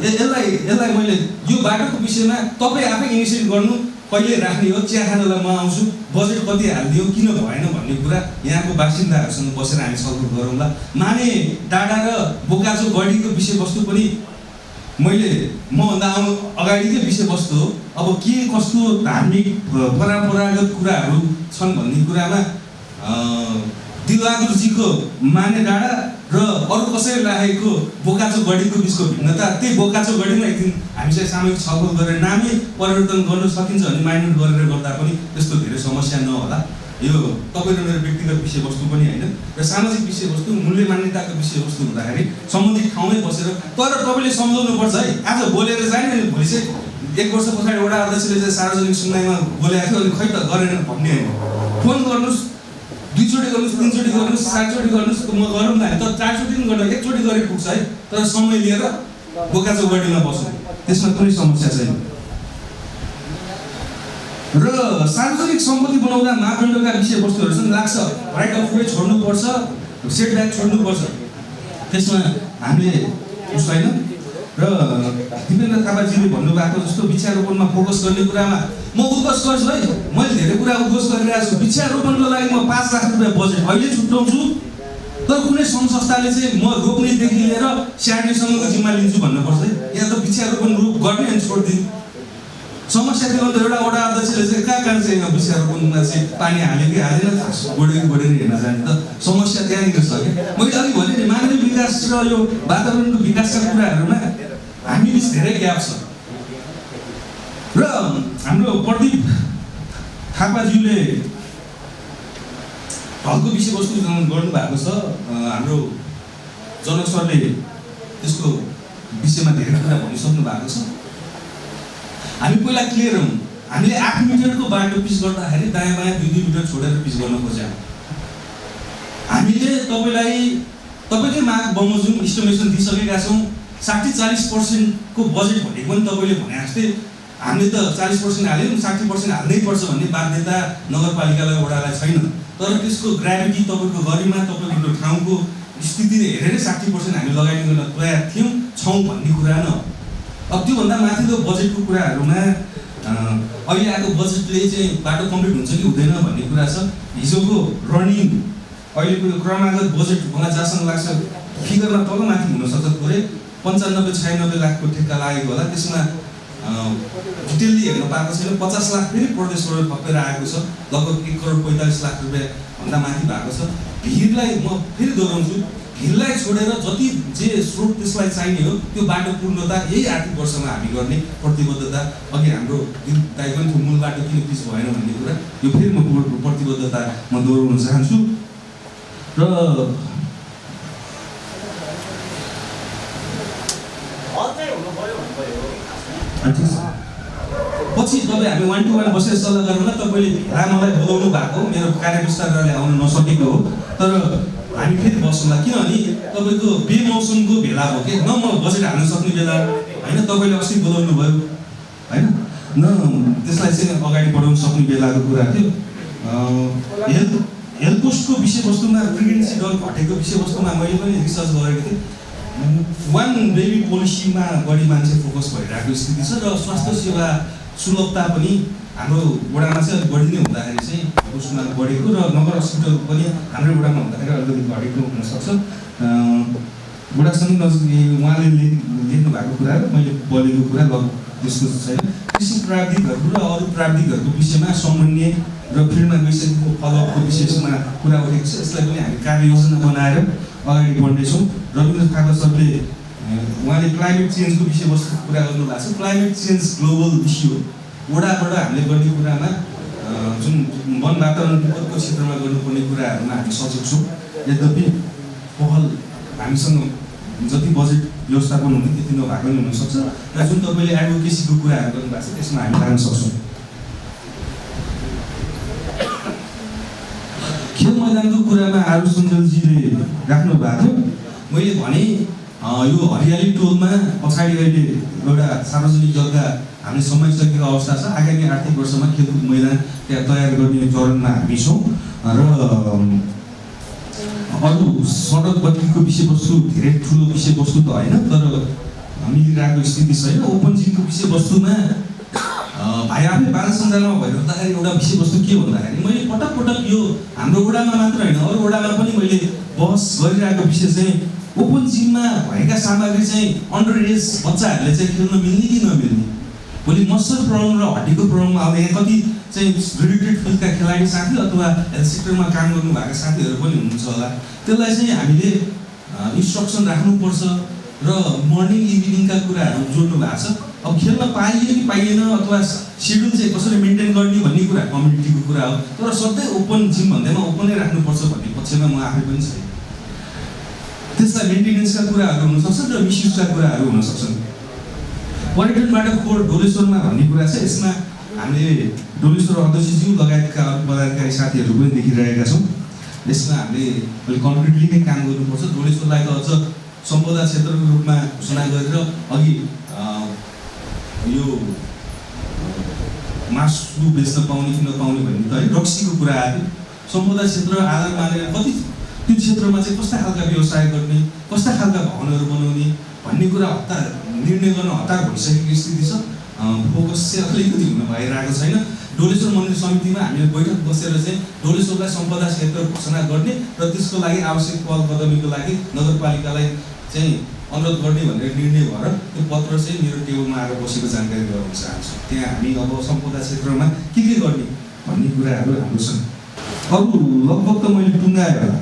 यसलाई मैले यो बाटोको विषयमा तपाईँ आफै इनिसिएट गर्नु, कहिले राख्ने हो, चिया खानलाई म आउँछु, बजेट कति हालिदियो, किन भएन भन्ने कुरा यहाँको बासिन्दाहरूसँग बसेर हामी छलफल गरौँला। माने डाँडा र बोकाचो गढीको विषयवस्तु पनि मैले मभन्दा अगाडिकै विषयवस्तु हो। अब के कस्तो धार्मिक परम्परागत कुराहरू छन् भन्ने कुरामा दिलबहादुरजीको माने डाँडा र अरू कसैले राखेको बोकाचो गढीको बिचको भिन्नता, त्यही बोकाचो गढीमा एक दिन हामी चाहिँ सामूहिक छलफल गरेर नामै परिवर्तन गर्न सकिन्छ भने माइन्ड गरेर गर्दा पनि त्यस्तो धेरै समस्या नहोला। यो तपाईँ र मेरो व्यक्तिगत विषयवस्तु पनि होइन, र सामाजिक विषयवस्तु, मूल्य मान्यताको विषयवस्तु हुँदाखेरि सम्बन्धित ठाउँमै बसेर। तर तपाईँले सम्झाउनुपर्छ है, आज बोलेर जाने भने भोलि चाहिँ 1 वर्ष पछाडि वडा अध्यक्षले चाहिँ सार्वजनिक सुनवाईमा बोलेको थियो, अनि खै त गरेन भन्ने होइन। फोन गर्नुहोस्, 2 चोटि गर्नुहोस्, 3 चोटि गर्नुहोस्, 7 चोटि गर्नुहोस्, म गरौँ न। तर 4 चोटि पनि गर्न 1 चोटि गरे पुग्छ है, तर समय लिएर बोकाचौगडीमा बसौँ, त्यसमा कुनै समस्या छैन। र सार्वजनिक सम्पत्ति बनाउँदा मापदण्डका विषयवस्तुहरू छन्, लाग्छ राइट अफ वे छोड्नुपर्छ, सेटब्याक छोड्नुपर्छ, त्यसमा हामीले छैन। र दिपेन्द्र थापाजीले भन्नुभएको जस्तो वृक्षारोपणमा फोकस गर्ने कुरामा म उद्घोष गर्छु है, मैले धेरै कुरा उद्घोष गरिरहेको छु। वृक्षारोपणको लागि म 5 लाख रुपियाँ बजेट अहिले छुट्याउँछु, तर कुनै सङ्घ संस्थाले चाहिँ म रोप्नेदेखि लिएर स्याहार्नेसम्मको जिम्मा लिन्छु भन्नुपर्छ है। यहाँ त वृक्षारोपण गर्ने अनि छोडिदिनु समस्या थियो। अन्त एउटा वडा अध्यक्षले चाहिँ कहाँ चाहिँ यहाँ वृक्षारोपणमा चाहिँ पानी हाल्यो कि हालेन, बढेर हेर्न जाने त समस्या त्यहाँनिर छ क्या। मैले अघि भने नि मानवीय विकास र यो वातावरणको विकासका कुराहरूमा हामी बिच धेरै ग्याप छ। र हाम्रो प्रदीप थापाज्यूले ढलको विषयवस्तु गर्नुभएको छ, हाम्रो जनक सरले त्यसको विषयमा धेरै कुरा भनिसक्नु भएको छ। हामी पहिला क्लियर हौँ, हामीले 8 मिटरको बाटो पिच गर्दाखेरि दायाँ बायाँ 2-2 मिटर छोडेर पिच गर्न खोज्यौँ। हामीले तपाईँकै माग बमोजिम इस्टिमेसन दिइसकेका छौँ। 60-40% को बजेट भनेको पनि तपाईँले भने जस्तै हामीले त 40% हाल्यौँ, 60% हाल्नै पर्छ भन्ने बाध्यता नगरपालिकालाई वडालाई छैन। तर त्यसको ग्राभिटी, तपाईँको गरिमा, तपाईँको ठाउँको स्थितिले हेरेर 60% हामी लगानी गर्न तयार छौँ भन्ने कुरा न। अब त्योभन्दा माथिल्लो बजेटको कुराहरूमा अहिले आएको बजेटले चाहिँ बाटो कम्प्लिट हुन्छ कि हुँदैन भन्ने कुरा छ। हिजोको रनिङ अहिलेको क्रमागत बजेट मलाई जहाँसम्म लाग्छ फिगरमा तल माथि हुनसक्छ, थोरै 95-96 लाखको ठेक्का लागेको होला। त्यसमा डिटेलली हेर्न पाएको छैन। 50 लाख फेरि प्रदेशबाट थपेर आएको छ, लगभग 1,45 लाख रुपियाँ भन्दा माथि भएको छ। भिडलाई म फेरि दोहोऱ्याउँछु, भिडलाई छोडेर जति जे स्रोत त्यसलाई चाहिने हो त्यो बाटो पूर्णता यही आर्थिक वर्षमा हामी गर्ने प्रतिबद्धता। अघि हाम्रो दाइ पनि थियो, मूल बाटो किन पिच भएन भन्ने कुरा, यो फेरि म प्रतिबद्धता म दोहोऱ्याउन चाहन्छु। र पछि तपाईँ हामी 1-to-1 बसेर सल्लाह गरौँला। तपाईँले मलाई बोलाउनु भएको, मेरो कार्यविस्तारले आउन नसकेको हो, तर हामी फेरि बसौँला। किनभने तपाईँको बेमौसमको बेला हो कि न, म बजेट हाल्न सक्ने बेला होइन, तपाईँले अस्ति बोलाउनु भयो होइन, न त्यसलाई चाहिँ अगाडि बढाउन सक्ने बेलाको कुरा थियो। हेल्थ पोस्टको विषयवस्तुमा प्रेग्नेन्सी दर घटेको विषयवस्तुमा मैले पनि रिसर्च गरेको थिएँ। 1 बेबी पोलिसीमा बढी मान्छे फोकस भइरहेको स्थिति छ र स्वास्थ्य सेवा सुलभता पनि हाम्रो वडामा चाहिँ अलिक बढी नै हुँदाखेरि चाहिँ उसमा बढेको र नगर हस्पिटल पनि हाम्रो वडामा हुँदाखेरि अलिकति घटेको हुनसक्छ। वडासँग नजिक उहाँले लेख्नु भएको कुरा र मैले बोलेको कुरा त्यसको छैन। कृषि प्राविधिकहरू र अरू प्राविधिकहरूको विषयमा समन्वय र फिल्डमा गइसकेको फलोअपको विषयमा कुरा उठेको छ। यसलाई पनि हामी कार्ययोजना बनाएर अगाडि बढ्नेछौँ। रविन्द्र थापा सरले उहाँले क्लाइमेट चेन्जको विषयवस्तु कुरा गर्नुभएको छ। क्लाइमेट चेन्ज ग्लोबल इस्यु हो। वडाबाट हामीले गर्ने कुरामा जुन वन वातावरण विपदको क्षेत्रमा गर्नुपर्ने कुराहरूमा हामी सचेत छौँ। यद्यपि पहल हामीसँग जति बजेट व्यवस्थापन हुने त्यति नभएको नि हुनसक्छ र जुन तपाईँले एडभोकेसीको कुराहरू गर्नुभएको छ त्यसमा हामी लाग्न सक्छौँ। खेल मैदानको कुरामा आरु सुन्दरजीले राख्नु भएको थियो। मैले भने यो हरियाली टोलमा पछाडि अहिले एउटा सार्वजनिक जग्गा हामीले समाइसकेको अवस्था छ। आगामी आर्थिक वर्षमा खेलकुद मैदान त्यहाँ तयार गर्ने चरणमा हामी छौँ र अरू सडक बत्तीको विषयवस्तु धेरै ठुलो विषयवस्तु त होइन, तर मिलिरहेको स्थिति छैन। ओपन जिमको विषयवस्तुमा भाइ आफै बाल सञ्जालमा भइरहँदाखेरि एउटा विषयवस्तु के भन्दाखेरि मैले पटक पटक यो हाम्रो वडामा मात्र होइन अरू वडामा पनि मैले बहस गरिरहेको विषय चाहिँ ओपन जिममा भएका सामग्री चाहिँ अन्डर एज बच्चाहरूले चाहिँ खेल्न मिल्ने कि नमिल्ने। भोलि मसल प्रब्लम र हड्डीको प्रब्लम आउँदा यहाँ कति चाहिँ रिलेटेड फिल्डका खेलाडी साथी अथवा हेल्थ सेक्टरमा काम गर्नुभएका साथीहरू पनि हुनुहुन्छ होला। त्यसलाई चाहिँ हामीले इन्स्ट्रक्सन राख्नुपर्छ र मर्निङ इभिनिङका कुराहरू जोड्नु भएको छ। अब खेल्न पाइयो कि पाइएन अथवा सेड्युल चाहिँ कसरी मेन्टेन गर्ने भन्ने कुरा कम्युनिटीको कुरा हो, तर सधैँ ओपन जिम भन्दैमा ओपनै राख्नुपर्छ भन्ने पक्षमा म आफै पनि छैन। त्यसलाई मेन्टेनेन्सका कुराहरू हुनसक्छन् र मिसयुजका कुराहरू हुनसक्छन्। पर्यटनबाट फोहोर डोलेश्वरमा भन्ने कुरा छ। यसमा हामीले डोलेश्वर अध्यक्षज्यू लगायतका पदाधिकारी साथीहरू पनि देखिरहेका छौँ। यसमा हामीले कन्क्रिटली नै काम गर्नुपर्छ। डोलेश्वरलाई त अझ सम्पदा क्षेत्रको रूपमा घोषणा गरेर अघि यो मासु बेच्न पाउने कि नपाउने भन्ने त है रक्सीको कुरा आयो। सम्पदा क्षेत्र आधार मानेर कति त्यो क्षेत्रमा चाहिँ कस्ता खालका व्यवसाय गर्ने, कस्ता खालका भवनहरू बनाउने भन्ने कुरा निर्णय गर्न हतार भइसकेको स्थिति छ। फोकस चाहिँ अलिकति हुन भइरहेको छैन। डोलेश्वर मन्दिर समितिमा हामीले बैठक बसेर चाहिँ डोलेश्वरलाई सम्पदा क्षेत्र घोषणा गर्ने र त्यसको लागि आवश्यक पहल कदमीको लागि नगरपालिकालाई चाहिँ अनुरोध गर्ने भनेर निर्णय भएर त्यो पत्र चाहिँ मेरो टेबलमा आएर बसेको जानकारी गराउन चाहन्छु। त्यहाँ हामी अब सम्पदा क्षेत्रमा के गर्ने भन्ने कुराहरू हाम्रो छन्। अरू लगभग त मैले टुङ्गाएँ होला।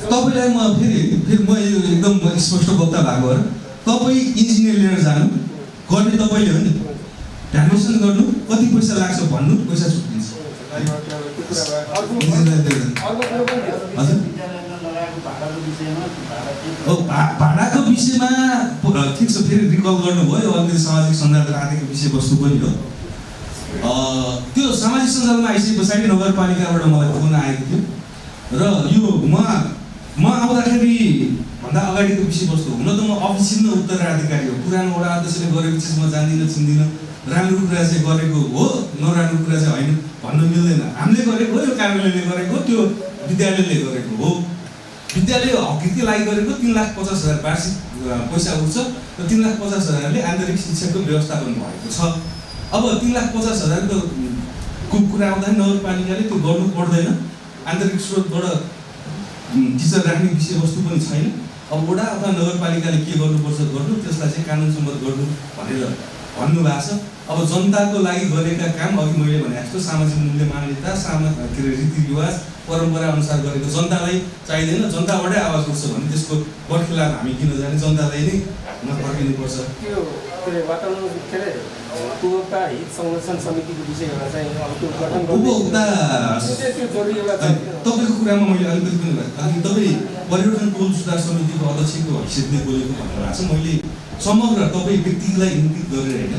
तपाईँलाई म फेरि म यो एकदम स्पष्ट वक्ता भएको भएर तपाईँ इन्जिनियर लिएर जानु गर्ने तपाईँले हो नि, भ्यालुएसन गर्नु कति पैसा लाग्छ भन्नु, पैसा छुट्टिन्छ। भाडाको विषयमा ठिक छ, फेरि रिकल गर्नुभयो। अलिकति सामाजिक सञ्जाल आदिको विषयवस्तु पनि हो। त्यो सामाजिक सञ्जालमा आइसके पछाडि नगरपालिकाबाट मलाई फोन आएको थियो र यो म आउँदाखेरि भन्दा अगाडिको विषयवस्तु हुन त म अफिसियल उत्तराधिकारी हो। पुरानो वडा अध्यक्षले गरेको चिज म जान्दिनँ चिन्दिनँ। राम्रो कुरा चाहिँ गरेको हो, नराम्रो कुरा चाहिँ होइन भन्न मिल्दैन। हामीले गरेको हो, यो कार्यालयले गरेको, त्यो विद्यालयले गरेको हो। विद्यालय हकितकै लागि गरेको 3,50,000 वार्षिक पैसा उठ्छ र 3,50,000ले आन्तरिक शिक्षाको व्यवस्थापन भएको छ। अब 3,50,000 को कुरा आउँदा नगरपालिकाले त्यो गर्नु पर्दैन। आन्तरिक स्रोतबाट टिचर राख्ने विषयवस्तु पनि छैन। अब वडा अथवा नगरपालिकाले के गर्नुपर्छ गर्नु, त्यसलाई चाहिँ कानुन सम्मत गर्नु भनेर भन्नुभएको छ। अब जनताको लागि गरेका काम अघि मैले भने जस्तो सामाजिक मूल्य मान्यता, रीतिरिवाज, परम्परा अनुसार गरेको जनतालाई चाहिँदैन। जनताबाटै आवाज उठ्छ भने त्यसको बर्खिलाफ हामी किन जाने, जनतालाई नै फर्किनुपर्छ। उपभोक्ता हित संरक्षण समितिको विषयमा चाहिँ अब त्यो गठन उपभोक्ता तपाईँको कुरामा मैले अलिकति पनि भने तपाईँ पर्यटन टोल सुधार समितिको अध्यक्षको हैसियतले बोलेको भन्नुभएको छ। मैले समग्र तपाईँ व्यक्तिलाई इङ्गित गरेर होइन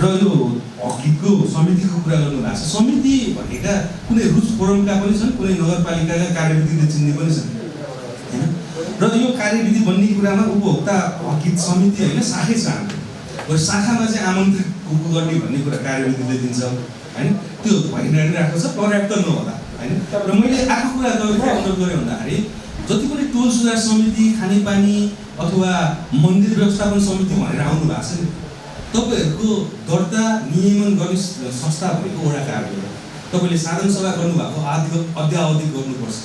र यो हकितको समितिको कुरा गर्नुभएको छ। समिति भनेका कुनै रुच फोरमका पनि छन्, कुनै नगरपालिकाका कार्यविधिले चिन्ने पनि छन् होइन। र यो कार्यविधि बन्ने कुरामा उपभोक्ता हकित समिति होइन शाखै छ हाम्रो। शाखामा चाहिँ आमन्त्रित गर्ने भन्ने कुरा कार्यविधिले दिन्छ होइन। त्यो भइरहेको छ, पर्याप्त नहोला होइन। र मैले आएको कुरा तपाईँको अनुरोध गरेँ भन्दाखेरि जति पनि टोल सुधार समिति, खानेपानी अथवा मन्दिर व्यवस्थापन समिति भनेर आउनु भएको छ नि, तपाईँहरूको दर्ता नियमन गर्ने संस्था भनेको वडा कार्यालय। तपाईँले साधारण सभा गर्नुभएको अद्यावधि गर्नुपर्छ।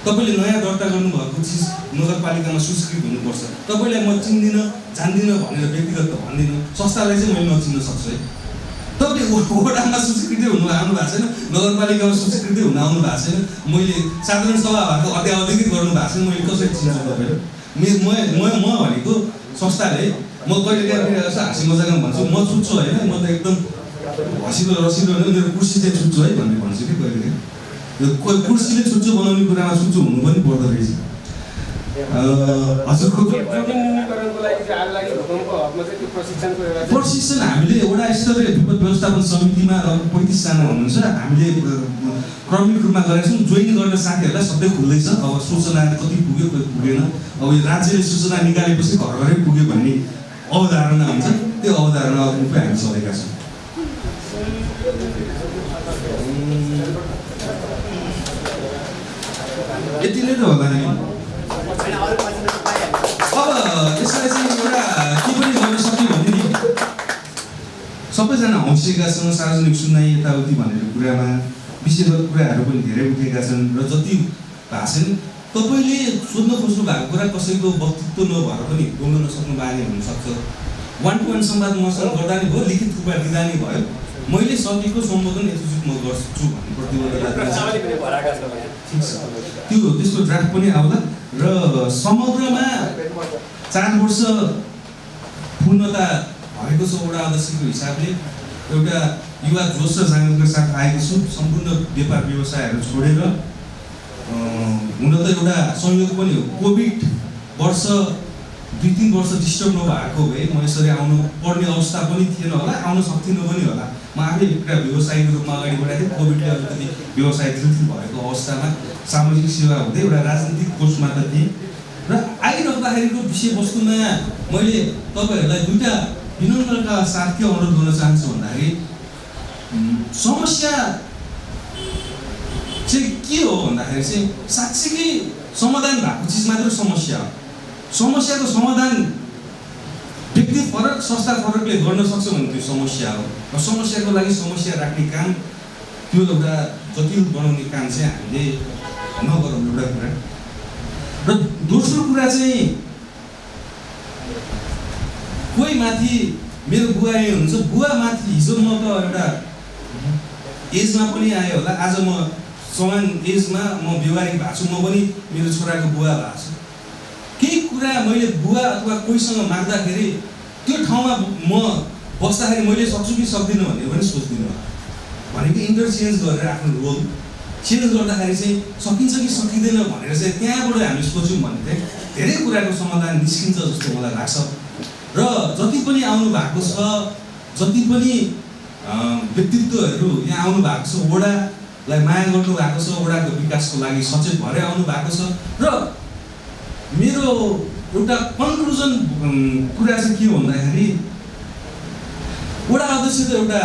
तपाईँले नयाँ दर्ता गर्नुभएको चिज नगरपालिकामा सुस्कृत हुनुपर्छ। तपाईँलाई म चिन्दिनँ जान्दिनँ भनेर व्यक्तिगत त भन्दिनँ, संस्थालाई चाहिँ मैले नचिन्न सक्छु है। तपाईँ वडामा सुस्कृति हुनु आउनु भएको छैन, नगरपालिकामा सुस्कृति हुन आउनु भएको छैन। मैले साधारण सभा भएको अद्यावधिकै गर्नु भएको छैन, मैले कसरी चिन्छु तपाईँले? म भनेको संस्थाले म कहिले काहीँ यसो हाँसी मजाकमा भन्छु म छुट्छु होइन, म त एकदम हँसिलो रसिलो होइन, मेरो कुर्सी चाहिँ छुट्छु है भन्ने भन्छु कि कहिले काहीँ। कोही कुर्सीले छुच्चो बनाउने कुरामा छुच्चो हुनु पनि पर्दो रहेछ। हजुरको प्रशिक्षण हामीले वडा स्तरीय विपद व्यवस्थापन समितिमा 35 जना हुनुहुन्छ, हामीले क्रमिक रूपमा गरेका छौँ। जोइन गर्ने साथीहरूलाई सबै खुल्दैछ। अब सूचना कति पुग्यो कति पुगेन, अब यो राज्यले सूचना निकालेपछि घर घरै पुग्यो भन्ने अवधारणा हुन्छ, त्यो अवधारणा रूपमै हामी चलेका छौँ। यति नै त होला नि। अब यसलाई चाहिँ एउटा के पनि गर्न सक्यो भने नि सबैजना हौसिएका छन्, सार्वजनिक सुनाइ यताउति भनेर कुरामा विषयगत कुराहरू पनि धेरै उठेका छन् र जति भएको छ नि तपाईँले सोध्न खोज्नु भएको कुरा कसैको वक्तृत्व नभएर पनि बोल्न नसक्नु बानी हुनसक्छ। 1 to 1 संवाद मसँग गर्दा नि भयो, लिखित रूपमा दिँदा नि भयो। मैले सकेको सम्बोधन यथोचित म गर्छु भन्ने प्रतिबद्धता ठिक छ। त्यो त्यसको ड्राफ्ट पनि आउला र समग्रमा 4 वर्ष पूर्णता भएको छ वडा अध्यक्षको हिसाबले। एउटा युवा जोस र जागरुकताका साथ आएको छु। सम्पूर्ण व्यापार व्यवसायहरू छोडेर हुन त एउटा संयोग पनि हो, कोभिड वर्ष 2-3 वर्ष डिस्टर्ब नभएको भए म यसरी आउनु पर्ने अवस्था पनि थिएन होला, आउन सक्थिनँ पनि होला। म आफै एउटा व्यवसायीको रूपमा अगाडि बढाएको थिएँ। कोभिडले अलिकति व्यवसाय थिल भएको अवस्थामा सामाजिक सेवा हुँदै एउटा राजनीतिक कोर्समा त थिएँ र आइरहँदाखेरिको विषयवस्तुमा मैले तपाईँहरूलाई दुईवटा विनम्रका साथ के अनुरोध गर्न चाहन्छु भन्दाखेरि समस्या चाहिँ के हो भन्दाखेरि चाहिँ साँच्चीकै समाधान भएको चिज मात्र समस्या हो। समस्याको समाधान व्यक्ति फरक संस्था फरकले गर्न सक्छ भने त्यो समस्या हो र समस्याको लागि समस्या राख्ने काम त्यो एउटा जटिल बनाउने काम चाहिँ हामीले नगरौँ एउटा कुरा। र दोस्रो कुरा चाहिँ कोही माथि मेरो बुवा हुनुहुन्छ, बुवा माथि हिजो म त एउटा एजमा पनि आयो होला, आज म समान एजमा म व्यवहारिक भएको छु, म पनि मेरो छोराको बुवा भएको छु। केही कुरा मैले बुवा अथवा कोहीसँग माग्दाखेरि त्यो ठाउँमा म बस्दाखेरि मैले सक्छु कि सक्दिनँ भनेर पनि सोच्दिनँ भनेको इन्टरचेन्ज गरेर आफ्नो रोल चेन्ज गर्दाखेरि चाहिँ सकिन्छ कि सकिँदैन भनेर चाहिँ त्यहाँबाट हामी सोच्यौँ भने चाहिँ धेरै कुराको समाधान निस्किन्छ जस्तो मलाई लाग्छ। र जति पनि आउनु भएको छ, जति पनि व्यक्तित्वहरू यहाँ आउनु भएको छ, वडालाई माया गर्नु भएको छ, वडाको विकासको लागि सचेत भएर आउनु भएको छ। र मेरो एउटा कन्क्लुजन कुरा चाहिँ के हो भन्दाखेरि वडा अध्यक्ष त एउटा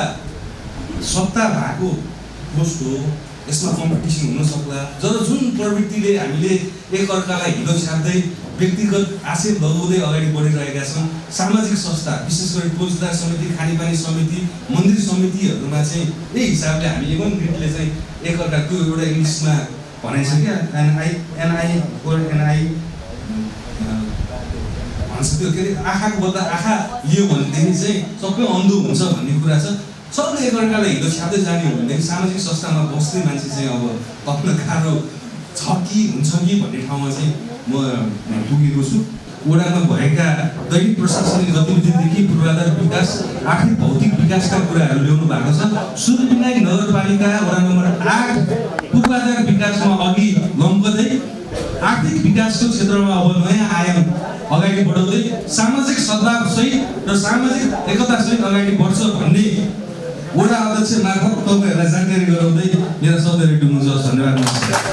सत्ता भएको पोस्ट हो, यसमा कम्पिटिसन हुन सक्ला। जब जुन प्रवृत्तिले हामीले एकअर्कालाई हिलो छाप्दै व्यक्तिगत आशय लगाउँदै अगाडि बढिरहेका छौँ, सामाजिक संस्था विशेष गरी रोजगार समिति, खानेपानी समिति, मन्दिर समितिहरूमा चाहिँ यही हिसाबले हामी एवं ग्रिडले चाहिँ एकअर्का त्यो एउटा इङ्ग्लिसमा भनाइ छ क्या, एनआई भन्छ त्यो के अरे आँखाको बदला आँखा लियो भनेदेखि चाहिँ सबै अन्धो हुन्छ भन्ने कुरा छ। सबले एकअर्कालाई हिलो छ्याप्दै जाने हो भनेदेखि सामाजिक संस्थामा बस्ने मान्छे चाहिँ अब कस्तो गाह्रो छ कि हुन्छ कि भन्ने ठाउँमा चाहिँ म पुगेको छु। वडामा भएका दैनिक प्रशासनिक गतिविधिदेखि पूर्वाधार विकास, आर्थिक भौतिक विकासका कुराहरू ल्याउनु भएको छ। सुरुविनायक नगरपालिका वडा नम्बर 8 पूर्वाधार विकासमा अघि लम्कदै आर्थिक विकासको क्षेत्रमा अब नयाँ आयाम अगाडि बढाउँदै सामाजिक सद्भावसहित र सामाजिक एकतासहित अगाडि बढ्छ भन्ने वडा अध्यक्ष मार्फत तपाईँहरूलाई जानकारी गराउँदै मेरा शब्दहरू टुङ्ग्छु। धन्यवाद।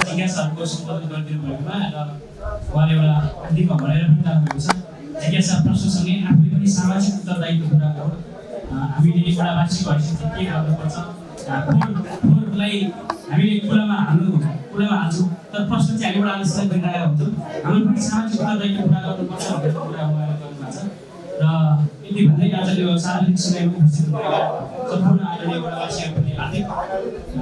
जिज्ञासाहरूको सम्पादन गरिदिनु भएकोमा र उहाँले एउटा दिनमा भनेर पनि राख्नुभएको छ। जिज्ञासा प्रश्नसँगै आफूले पनि सामाजिक उत्तरदायित्व कुरा हो। हामीले वडावासीको हैसियतले के गर्नुपर्छ, फोहोरलाई हामीले कुलामा हाल्छौँ, तर प्रश्न चाहिँ हामी वडा अध्यक्षलाई गरिरहेका हुन्छौँ। हामीले पनि सामाजिक उत्तरदायित्व कुरा गर्नुपर्छ भन्ने कुरा उहाँले गर्नुभएको छ। र यति भन्दै आजले यो सार्वजनिक समयमा उपस्थित भएका सम्पूर्ण आदरणीय वडावासीहरूलाई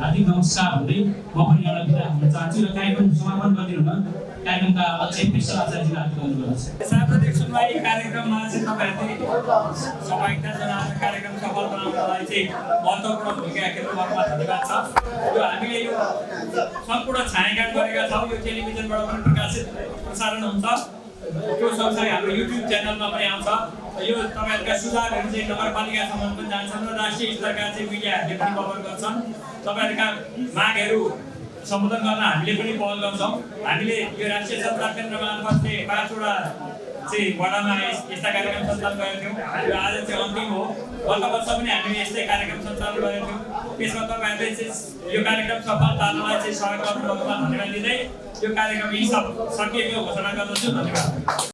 हार्दिक नमस्कार भन्दै म पनि एउटा बिदा हुन चाहन्छु र कार्यक्रम समापन गरिदिनु न कार्यक्रमका अध्यक्ष विश्व आचार्यजीले हात गर्नुपर्छ। सार्वजनिक सुनवाई कार्यक्रममा चाहिँ तपाईँहरूले सहभागिता जनाएर कार्यक्रम सफल बनाउनलाई चाहिँ महत्त्वपूर्ण भूमिका खेल्नुभएकोमा धन्यवाद छ। यो हामीले यो सम्पूर्ण छायाङ्कन गरेका छौँ, यो टेलिभिजनबाट पनि प्रसारण हुन्छ, त्यो सँगसँगै हाम्रो युट्युब च्यानलमा पनि आउँछ। यो तपाईँहरूका सुझावहरू चाहिँ नगरपालिकासम्म पनि जान्छन् र राष्ट्रिय स्तरका चाहिँ मिडियाहरूले पनि कभर गर्छन्। तपाईँहरूका मागहरू सम्बोधन गर्न हामीले पनि पहल गर्छौँ। हामीले यो राष्ट्रिय सञ्चार केन्द्र मार्फत चाहिँ 5 वटा चाहिँ वडामा यस्ता कार्यक्रम सञ्चालन गरेका थियौँ। यो आज चाहिँ अन्तिम हो। गत वर्ष पनि हामीले यस्तै कार्यक्रम सञ्चालन गरेका थियौँ। त्यसमा तपाईँहरूले चाहिँ यो कार्यक्रम सफल पार्नलाई चाहिँ सहयोग गर्नुभएकोमा धन्यवाद दिँदै यो कार्यक्रम यही सब सकिएको घोषणा गर्दछु। धन्यवाद।